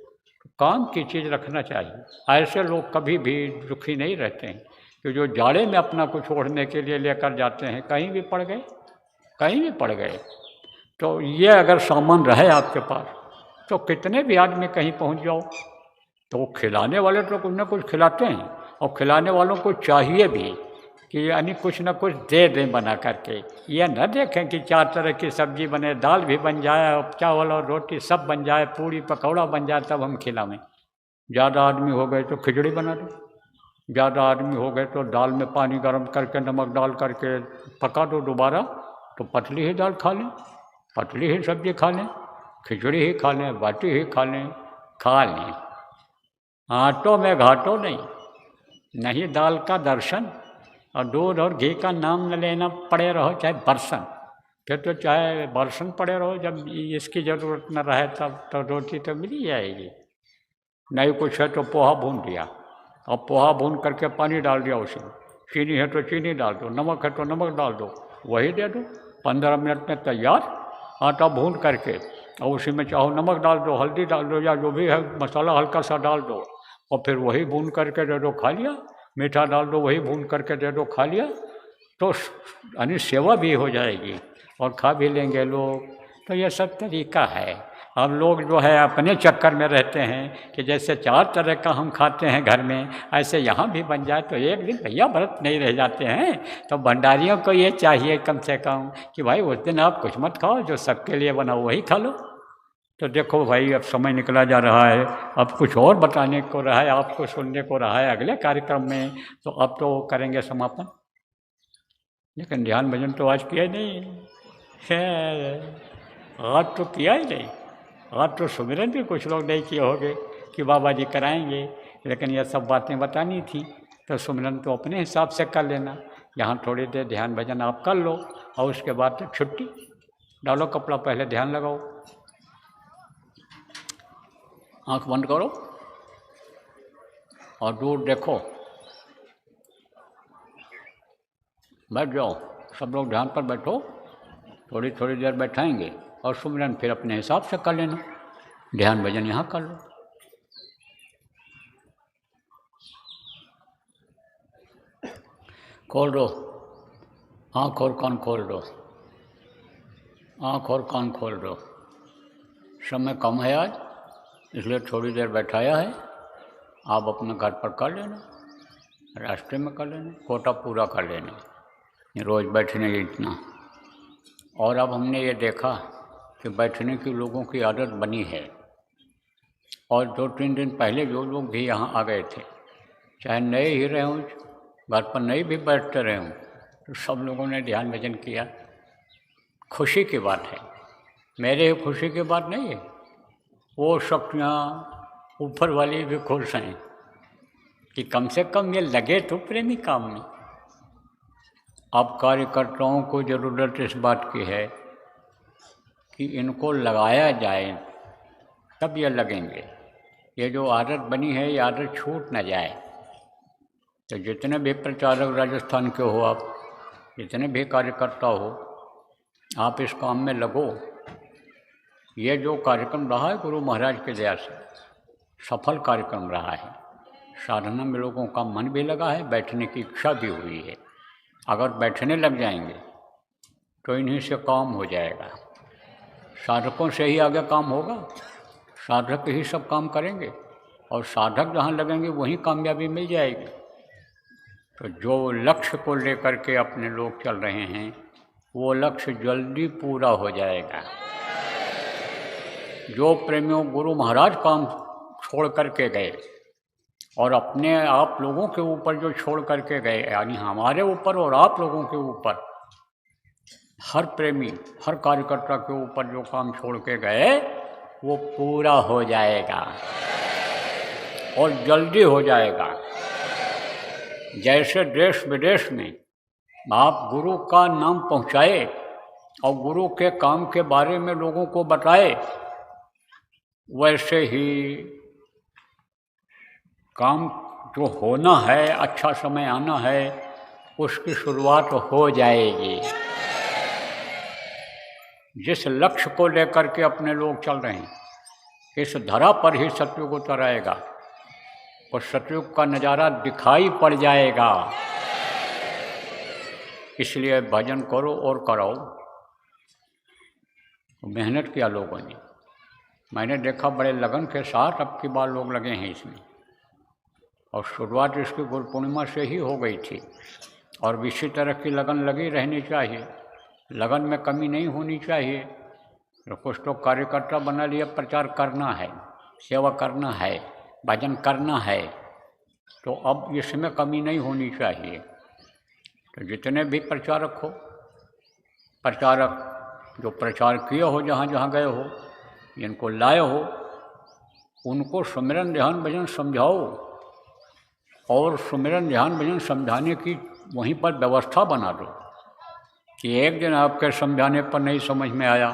काम की चीज़ रखना चाहिए। ऐसे लोग कभी भी दुखी नहीं रहते हैं कि जो जाड़े में अपना कुछ ओढ़ने के लिए लेकर जाते हैं, कहीं भी पड़ गए। तो ये अगर सामान रहे आपके पास तो कितने भी आदमी कहीं पहुंच जाओ, तो खिलाने वाले तो कुछ ना कुछ खिलाते हैं, और खिलाने वालों को चाहिए भी कि यानी कुछ ना कुछ दे दें बना करके। यह न देखें कि 4 तरह की सब्जी बने, दाल भी बन जाए और चावल और रोटी सब बन जाए, पूड़ी पकौड़ा बन जाए, तब हम खिलाएं। ज़्यादा आदमी हो गए तो खिचड़ी बना दो, ज़्यादा आदमी हो गए तो दाल में पानी गर्म करके नमक डाल करके पका दो दोबारा, तो पतली ही दाल खा लें, पतली ही सब्जी खा लें, खिचड़ी ही खा लें, बाटी ही खा लें। आटों में घाटों नहीं दाल का दर्शन, और दूध और घी का नाम न लेना पड़े रहो चाहे बरसन, फिर तो चाहे बरसन पड़े रहो, जब इसकी ज़रूरत न रहे तब तो रोटी तो मिल ही जाएगी। नहीं कुछ है तो पोहा भून दिया, अब पोहा भून करके पानी डाल दिया उसमें, चीनी है तो चीनी डाल दो, नमक है तो नमक डाल दो, वही दे दो, 15 मिनट में तैयार। आटा भून करके और उसी में चाहो नमक डाल दो, हल्दी डाल दो, या जो भी है मसाला हल्का सा डाल दो, और फिर वही भून करके दे दो, खा लिया। मीठा डाल दो, वही भून करके दे दो, खा लिया। तो यानी सेवा भी हो जाएगी और खा भी लेंगे लोग। तो ये सब तरीका है। अब लोग जो है अपने चक्कर में रहते हैं कि जैसे 4 तरह का हम खाते हैं घर में, ऐसे यहाँ भी बन जाए तो एक दिन भैया व्रत नहीं रह जाते हैं। तो भंडारियों को ये चाहिए कम से कम कि भाई उस दिन आप कुछ मत खाओ, जो सबके लिए बना वही खा लो। तो देखो भाई, अब समय निकला जा रहा है, अब कुछ और बताने को रहा है, आपको सुनने को रहा है अगले कार्यक्रम में, तो अब तो करेंगे समापन। लेकिन ध्यान भजन तो आज किया नहीं है, आज तो किया ही नहीं। आज तो सुमिरन भी कुछ लोग नहीं किए होंगे कि बाबा जी कराएंगे, लेकिन यह सब बातें बतानी थी। तो सुमिरन तो अपने हिसाब से कर लेना। यहाँ थोड़ी देर ध्यान भजन आप कर लो और उसके बाद तो छुट्टी, डालो कपड़ा, पहले ध्यान लगाओ, आंख बंद करो और दूर देखो, बैठ जाओ, सब लोग ध्यान पर बैठो, थोड़ी थोड़ी देर बैठाएंगे और सुमिरन फिर अपने हिसाब से कर लेना, ध्यान भजन यहाँ कर लो। खोल दो आँख और कान, खोल दो आँख और कान, खोल दो। समय कम है आज, इसलिए थोड़ी देर बैठाया है, आप अपने घर पर कर लेना, रास्ते में कर लेना, कोटा पूरा कर लेना, रोज़ बैठने इतना। और अब हमने ये देखा कि बैठने की लोगों की आदत बनी है, और 2-3 दिन पहले जो लोग भी यहाँ आ गए थे, चाहे नए ही रहे हों, घर पर नए भी बैठते रहे हों, तो सब लोगों ने ध्यान भजन किया। खुशी की बात है, मेरे खुशी की बात नहीं है, वो शक्तियाँ ऊपर वाली भी खुश हैं कि कम से कम ये लगे तो प्रेमी काम में। अब कार्यकर्ताओं को ज़रूरत इस बात की है कि इनको लगाया जाए, तब ये लगेंगे। ये जो आदत बनी है, ये आदत छूट न जाए। तो जितने भी प्रचारक राजस्थान के हो, आप जितने भी कार्यकर्ता हो, आप इस काम में लगो। ये जो कार्यक्रम रहा है गुरु महाराज के दया से सफल कार्यक्रम रहा है, साधना में लोगों का मन भी लगा है, बैठने की इच्छा भी हुई है। अगर बैठने लग जाएंगे तो इन्हीं से काम हो जाएगा, साधकों से ही आगे काम होगा, साधक ही सब काम करेंगे और साधक जहाँ लगेंगे वहीं कामयाबी मिल जाएगी। तो जो लक्ष्य को लेकर के अपने लोग चल रहे हैं, वो लक्ष्य जल्दी पूरा हो जाएगा। जो प्रेमियों गुरु महाराज काम छोड़ करके गए और अपने आप लोगों के ऊपर जो छोड़ करके गए, यानी हमारे ऊपर और आप लोगों के ऊपर, हर प्रेमी हर कार्यकर्ता के ऊपर जो काम छोड़ के गए वो पूरा हो जाएगा और जल्दी हो जाएगा। जैसे देश विदेश में आप गुरु का नाम पहुँचाए और गुरु के काम के बारे में लोगों को बताए, वैसे ही काम जो होना है, अच्छा समय आना है, उसकी शुरुआत हो जाएगी। जिस लक्ष्य को लेकर के अपने लोग चल रहे हैं, इस धरा पर ही सतयुग उतर आएगा और सतयुग का नज़ारा दिखाई पड़ जाएगा। इसलिए भजन करो और कराओ। मेहनत किया लोगों ने, मैंने देखा बड़े लगन के साथ अब की बार लोग लगे हैं इसमें, और शुरुआत इसकी गुरु पूर्णिमा से ही हो गई थी और इसी तरह की लगन लगी रहनी चाहिए, लगन में कमी नहीं होनी चाहिए। तो कुछ तो कार्यकर्ता बना लिया, प्रचार करना है, सेवा करना है, भजन करना है, तो अब इसमें कमी नहीं होनी चाहिए। तो जितने भी प्रचारक हो, प्रचारक जो प्रचार किए हो, जहाँ जहाँ गए हो, जिनको लाए हो, उनको सुमिरन ध्यान भजन समझाओ और सुमिरन ध्यान भजन समझाने की वहीं पर व्यवस्था बना दो कि एक दिन आपके समझाने पर नहीं समझ में आया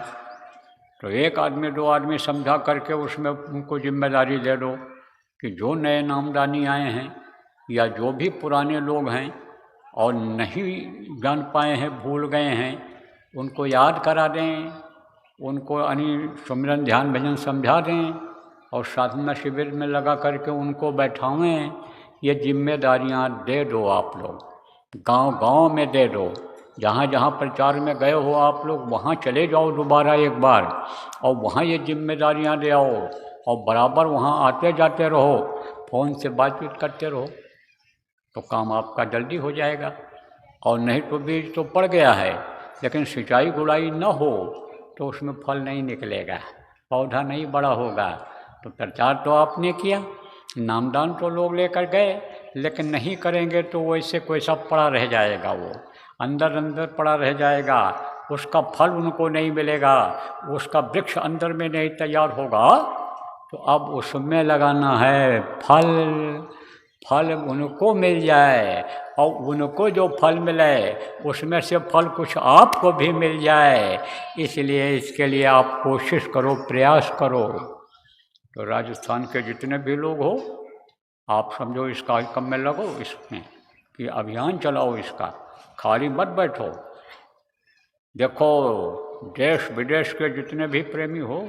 तो एक आदमी 2 आदमी समझा करके उसमें उनको जिम्मेदारी दे दो कि जो नए नामदानी आए हैं या जो भी पुराने लोग हैं और नहीं जान पाए हैं, भूल गए हैं, उनको याद करा दें, उनको सुमिरन ध्यान भजन समझा दें और साधना शिविर में लगा करके उनको बैठावें। ये जिम्मेदारियां दे दो आप लोग, गांव-गांव में दे दो। जहाँ जहाँ प्रचार में गए हो आप लोग, वहाँ चले जाओ दोबारा एक बार और वहाँ ये जिम्मेदारियां दे आओ और बराबर वहाँ आते जाते रहो, फ़ोन से बातचीत करते रहो, तो काम आपका जल्दी हो जाएगा। और नहीं तो बीज तो पड़ गया है, लेकिन सिंचाई गुड़ाई न हो तो उसमें फल नहीं निकलेगा, पौधा नहीं बड़ा होगा। तो प्रचार तो आपने किया, नामदान तो लोग लेकर गए, लेकिन नहीं करेंगे तो वैसे कोई सब पड़ा रह जाएगा, वो अंदर अंदर पड़ा रह जाएगा, उसका फल उनको नहीं मिलेगा, उसका वृक्ष अंदर में नहीं तैयार होगा। तो अब उसमें लगाना है फल, फल उनको मिल जाए और उनको जो फल मिले उसमें से फल कुछ आपको भी मिल जाए, इसलिए इसके लिए आप कोशिश करो, प्रयास करो। तो राजस्थान के जितने भी लोग हो, आप समझो इस कार्यक्रम में लगो, इसमें कि अभियान चलाओ इसका, खाली मत बैठो। देखो देश विदेश के जितने भी प्रेमी हो,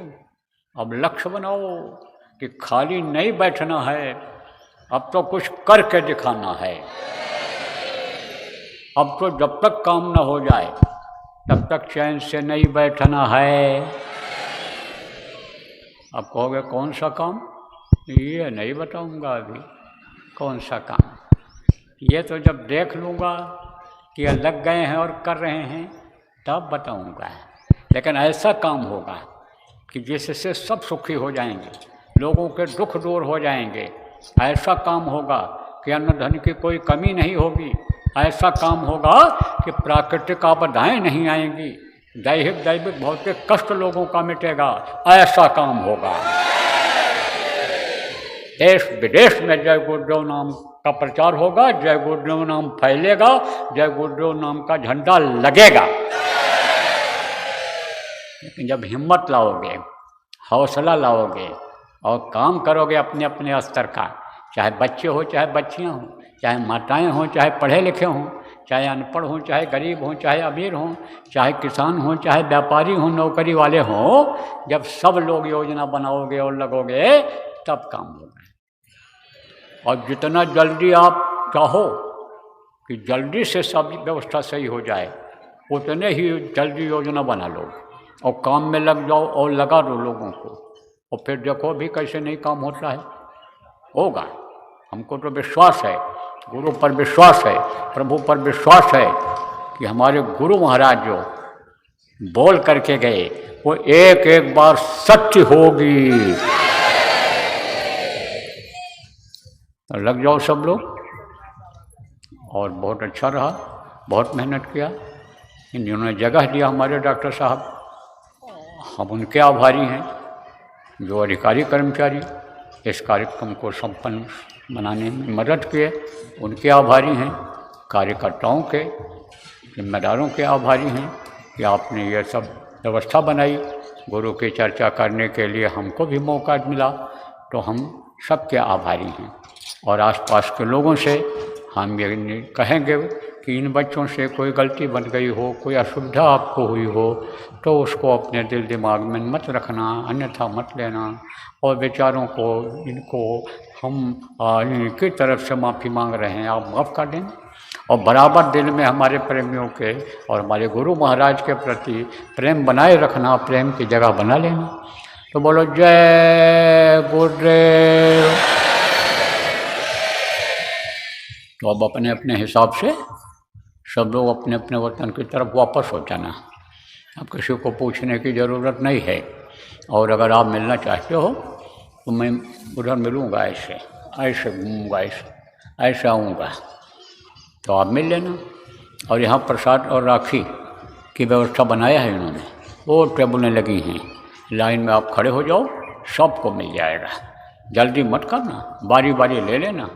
अब लक्ष्य बनाओ कि खाली नहीं बैठना है, अब तो कुछ करके दिखाना है। अब तो जब तक काम न हो जाए तब तक चैन से नहीं बैठना है। अब कहोगे कौन सा काम? ये नहीं बताऊंगा अभी कौन सा काम, ये तो जब देख लूँगा कि लग गए हैं और कर रहे हैं तब बताऊंगा। लेकिन ऐसा काम होगा कि जिससे सब सुखी हो जाएंगे, लोगों के दुख दूर हो जाएंगे। ऐसा काम होगा कि अन्न धन की कोई कमी नहीं होगी। ऐसा काम होगा कि प्राकृतिक आपदाएं नहीं आएंगी, दैहिक दैविक भौतिक कष्ट लोगों का मिटेगा। ऐसा काम होगा। देश विदेश में जय गुरुदेव नाम का प्रचार होगा, जय गुरुदेव नाम फैलेगा, जय गुरुदेव नाम का झंडा लगेगा। लेकिन जब हिम्मत लाओगे, हौसला लाओगे और काम करोगे अपने अपने स्तर का, चाहे बच्चे हो चाहे बच्चियां हों, चाहे माताएं हों चाहे पढ़े लिखे हों, चाहे अनपढ़ हों चाहे गरीब हों, चाहे अमीर हों, चाहे किसान हों चाहे व्यापारी हों, नौकरी वाले हों, जब सब लोग योजना बनाओगे और लगोगे तब काम होगा। और जितना जल्दी आप चाहो कि जल्दी से सब व्यवस्था सही हो जाए, उतने ही जल्दी योजना बना लो और काम में लग जाओ और लगा दो लोगों को, और फिर देखो भी कैसे नहीं काम होता है। होगा, हमको तो विश्वास है, गुरु पर विश्वास है, प्रभु पर विश्वास है कि हमारे गुरु महाराज जो बोल करके गए वो एक एक बार सत्य होगी। तो लग जाओ सब लोग। और बहुत अच्छा रहा, बहुत मेहनत किया, इन्होंने जगह दिया हमारे डॉक्टर साहब, हम उनके आभारी हैं। जो अधिकारी कर्मचारी इस कार्यक्रम को संपन्न बनाने में मदद किए उनके आभारी हैं। कार्यकर्ताओं के, जिम्मेदारों के आभारी हैं कि आपने ये सब व्यवस्था बनाई। गुरु की चर्चा करने के लिए हमको भी मौका मिला, तो हम सबके आभारी हैं। और आसपास के लोगों से हम ये कहेंगे कि इन बच्चों से कोई गलती बन गई हो, कोई असुविधा आपको हुई हो, तो उसको अपने दिल दिमाग में मत रखना, अन्यथा मत लेना। और बेचारों को, इनको हम इनकी तरफ से माफ़ी मांग रहे हैं, आप माफ़ कर दें। और बराबर दिल में हमारे प्रेमियों के और हमारे गुरु महाराज के प्रति प्रेम बनाए रखना, प्रेम की जगह बना लेना। तो बोलो जय गुरुदेव। तो अब अपने अपने हिसाब से सब लोग अपने अपने वतन की तरफ वापस हो जाना। अब किसी को पूछने की ज़रूरत नहीं है। और अगर आप मिलना चाहते हो तो मैं उधर मिलूँगा, ऐसे घूमूँगा, ऐसे आऊँगा, तो आप मिल लेना। और यहाँ प्रसाद और राखी की व्यवस्था बनाया है इन्होंने, वो टेबलें लगी हैं, लाइन में आप खड़े हो जाओ, सबको मिल जाएगा। जल्दी मत करना, बारी बारी ले लेना,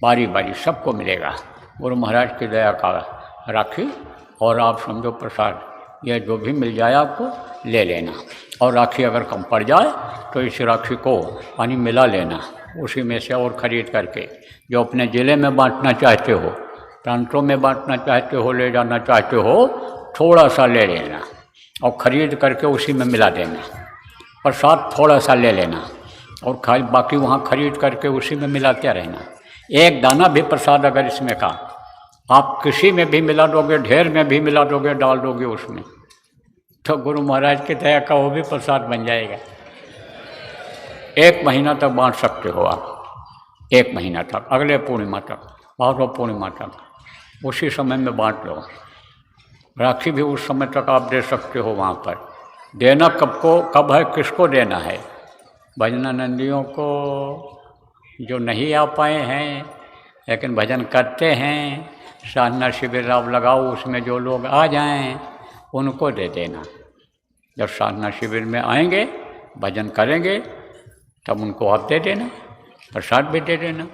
बारी बारी सबको मिलेगा। गुरु महाराज की दया का राखी और आप समझो प्रसाद, यह जो भी मिल जाए आपको ले लेना। और राखी अगर कम पड़ जाए तो इस राखी को पानी मिला लेना, उसी में से और ख़रीद करके जो अपने ज़िले में बांटना चाहते हो, प्रांतों में बांटना चाहते हो, ले जाना चाहते हो, थोड़ा सा ले लेना और ख़रीद करके उसी में मिला देना। प्रसाद थोड़ा सा ले लेना और खाली बाकी वहाँ ख़रीद करके उसी में मिलाते रहना। एक दाना भी प्रसाद अगर इसमें का आप किसी में भी मिला दोगे, ढेर में भी मिला दोगे, डाल दोगे उसमें, तो गुरु महाराज की दया का वो भी प्रसाद बन जाएगा। 1 महीना तक बांट सकते हो आप, 1 महीना तक, अगले पूर्णिमा तक, भादो पूर्णिमा तक, उसी समय में बांट लो। राखी भी उस समय तक आप दे सकते हो वहाँ पर। देना कब है, किसको देना है? भजनानंदियों को, जो नहीं आ पाए हैं लेकिन भजन करते हैं, साधना शिविर आप लगाओ, उसमें जो लोग आ जाएं उनको दे देना। जब साधना शिविर में आएंगे, भजन करेंगे, तब उनको आप दे देना, प्रसाद भी दे देना।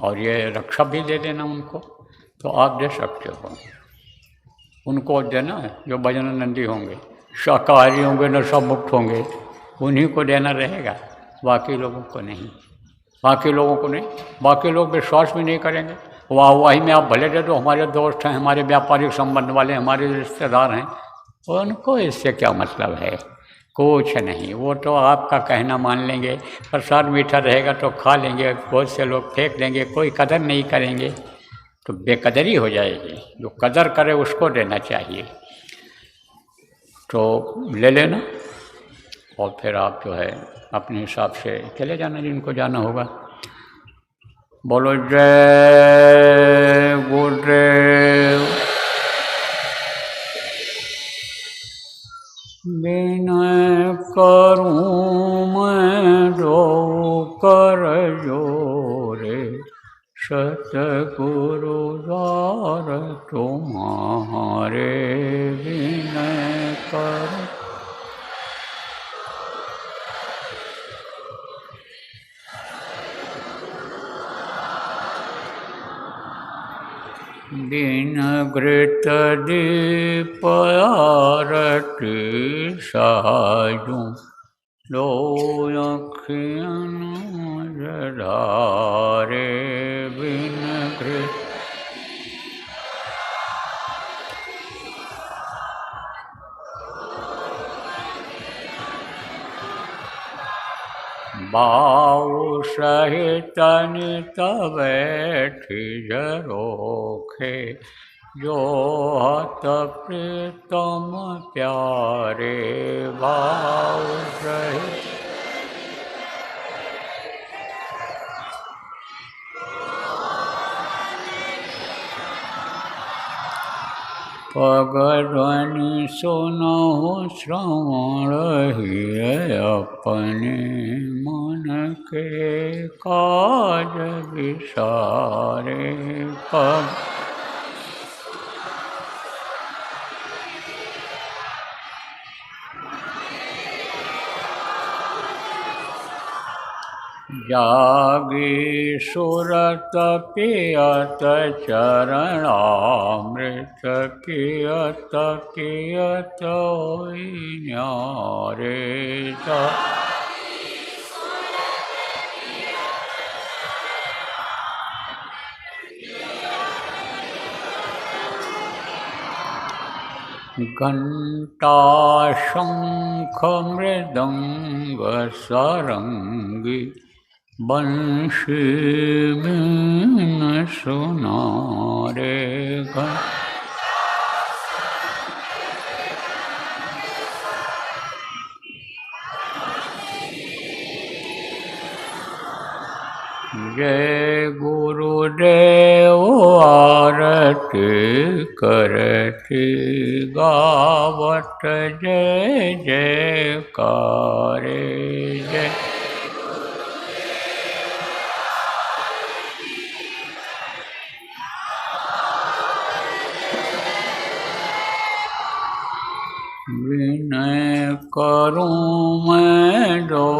और ये रक्षा भी दे देना उनको, तो आप दे सकते हो। उनको देना जो भजनानंदी होंगे, शाकाहारी होंगे, नशा मुक्त होंगे, उन्हीं को देना रहेगा, बाकी लोगों को नहीं। बाकी लोगों को नहीं, बाकी लोग विश्वास भी नहीं करेंगे। वाहवाही में आप भले दे दो, हमारे दोस्त हैं, हमारे व्यापारिक संबंध वाले, हमारे रिश्तेदार हैं, उनको इससे क्या मतलब है? कुछ नहीं, वो तो आपका कहना मान लेंगे। प्रसाद मीठा रहेगा तो खा लेंगे, बहुत से लोग फेंक देंगे, कोई कदर नहीं करेंगे, तो बेकदरी हो जाएगी। जो कदर करे उसको देना चाहिए, तो ले लेना और फिर आप जो है अपने हिसाब से चले जाना जिनको जाना होगा। बोलो जय गुरुदेव। विनय करूं मैं दो कर जोरे, सतगुरु द्वार तुम्हारे विनय करूं। दिन घृत दीप आरती साजूं, लो अखियन जधारे बिन घृत। बाऊ सहित नित बैठी जरोखे, जो हत प्रीतम प्यारे बाऊ सहित। पग ध्वनि सुनहु श्रवण हिय, अपने मन के काज विसारे पग। जागी सुरत पियत चरणामृत, कियत कियत होई न्यारे। घंटा शंख मृदंग सारंगी, बंशी बीन सुनारे। जय गुरुदेव आरती करती, गावत जय जयकारे जय। विनय करूं मैं दो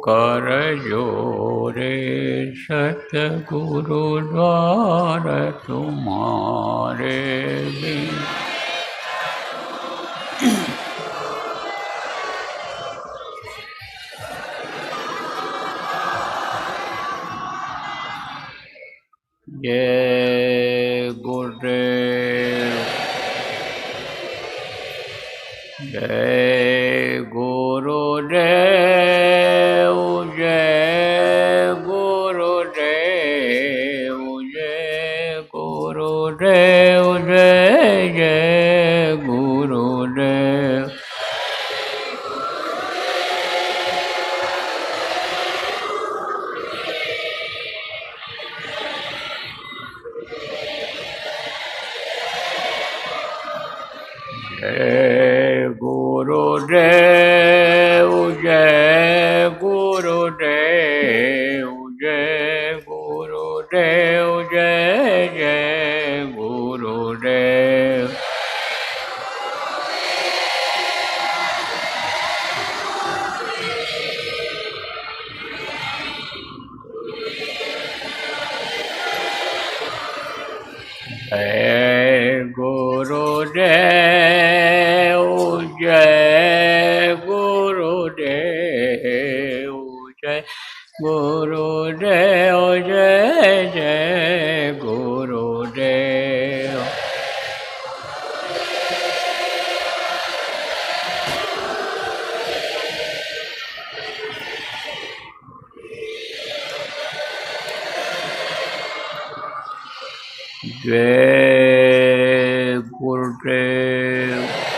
कर जोरे, सतगुरु द्वार तुम्हारे बिन। जय गुरुदेव। जय गुरुदेव। जय गुरुदेव। जय गुरुदेव। जय जय गुरुदेव। जय गुरुदेव। जय गुरुदेव। जय गुरुदेव। जय जय गुरुदेव। जय गुरुदेव, जय गुरुदेव, जय गुरुदेव, जय जय गुरुदेव। जय गुरुदेव।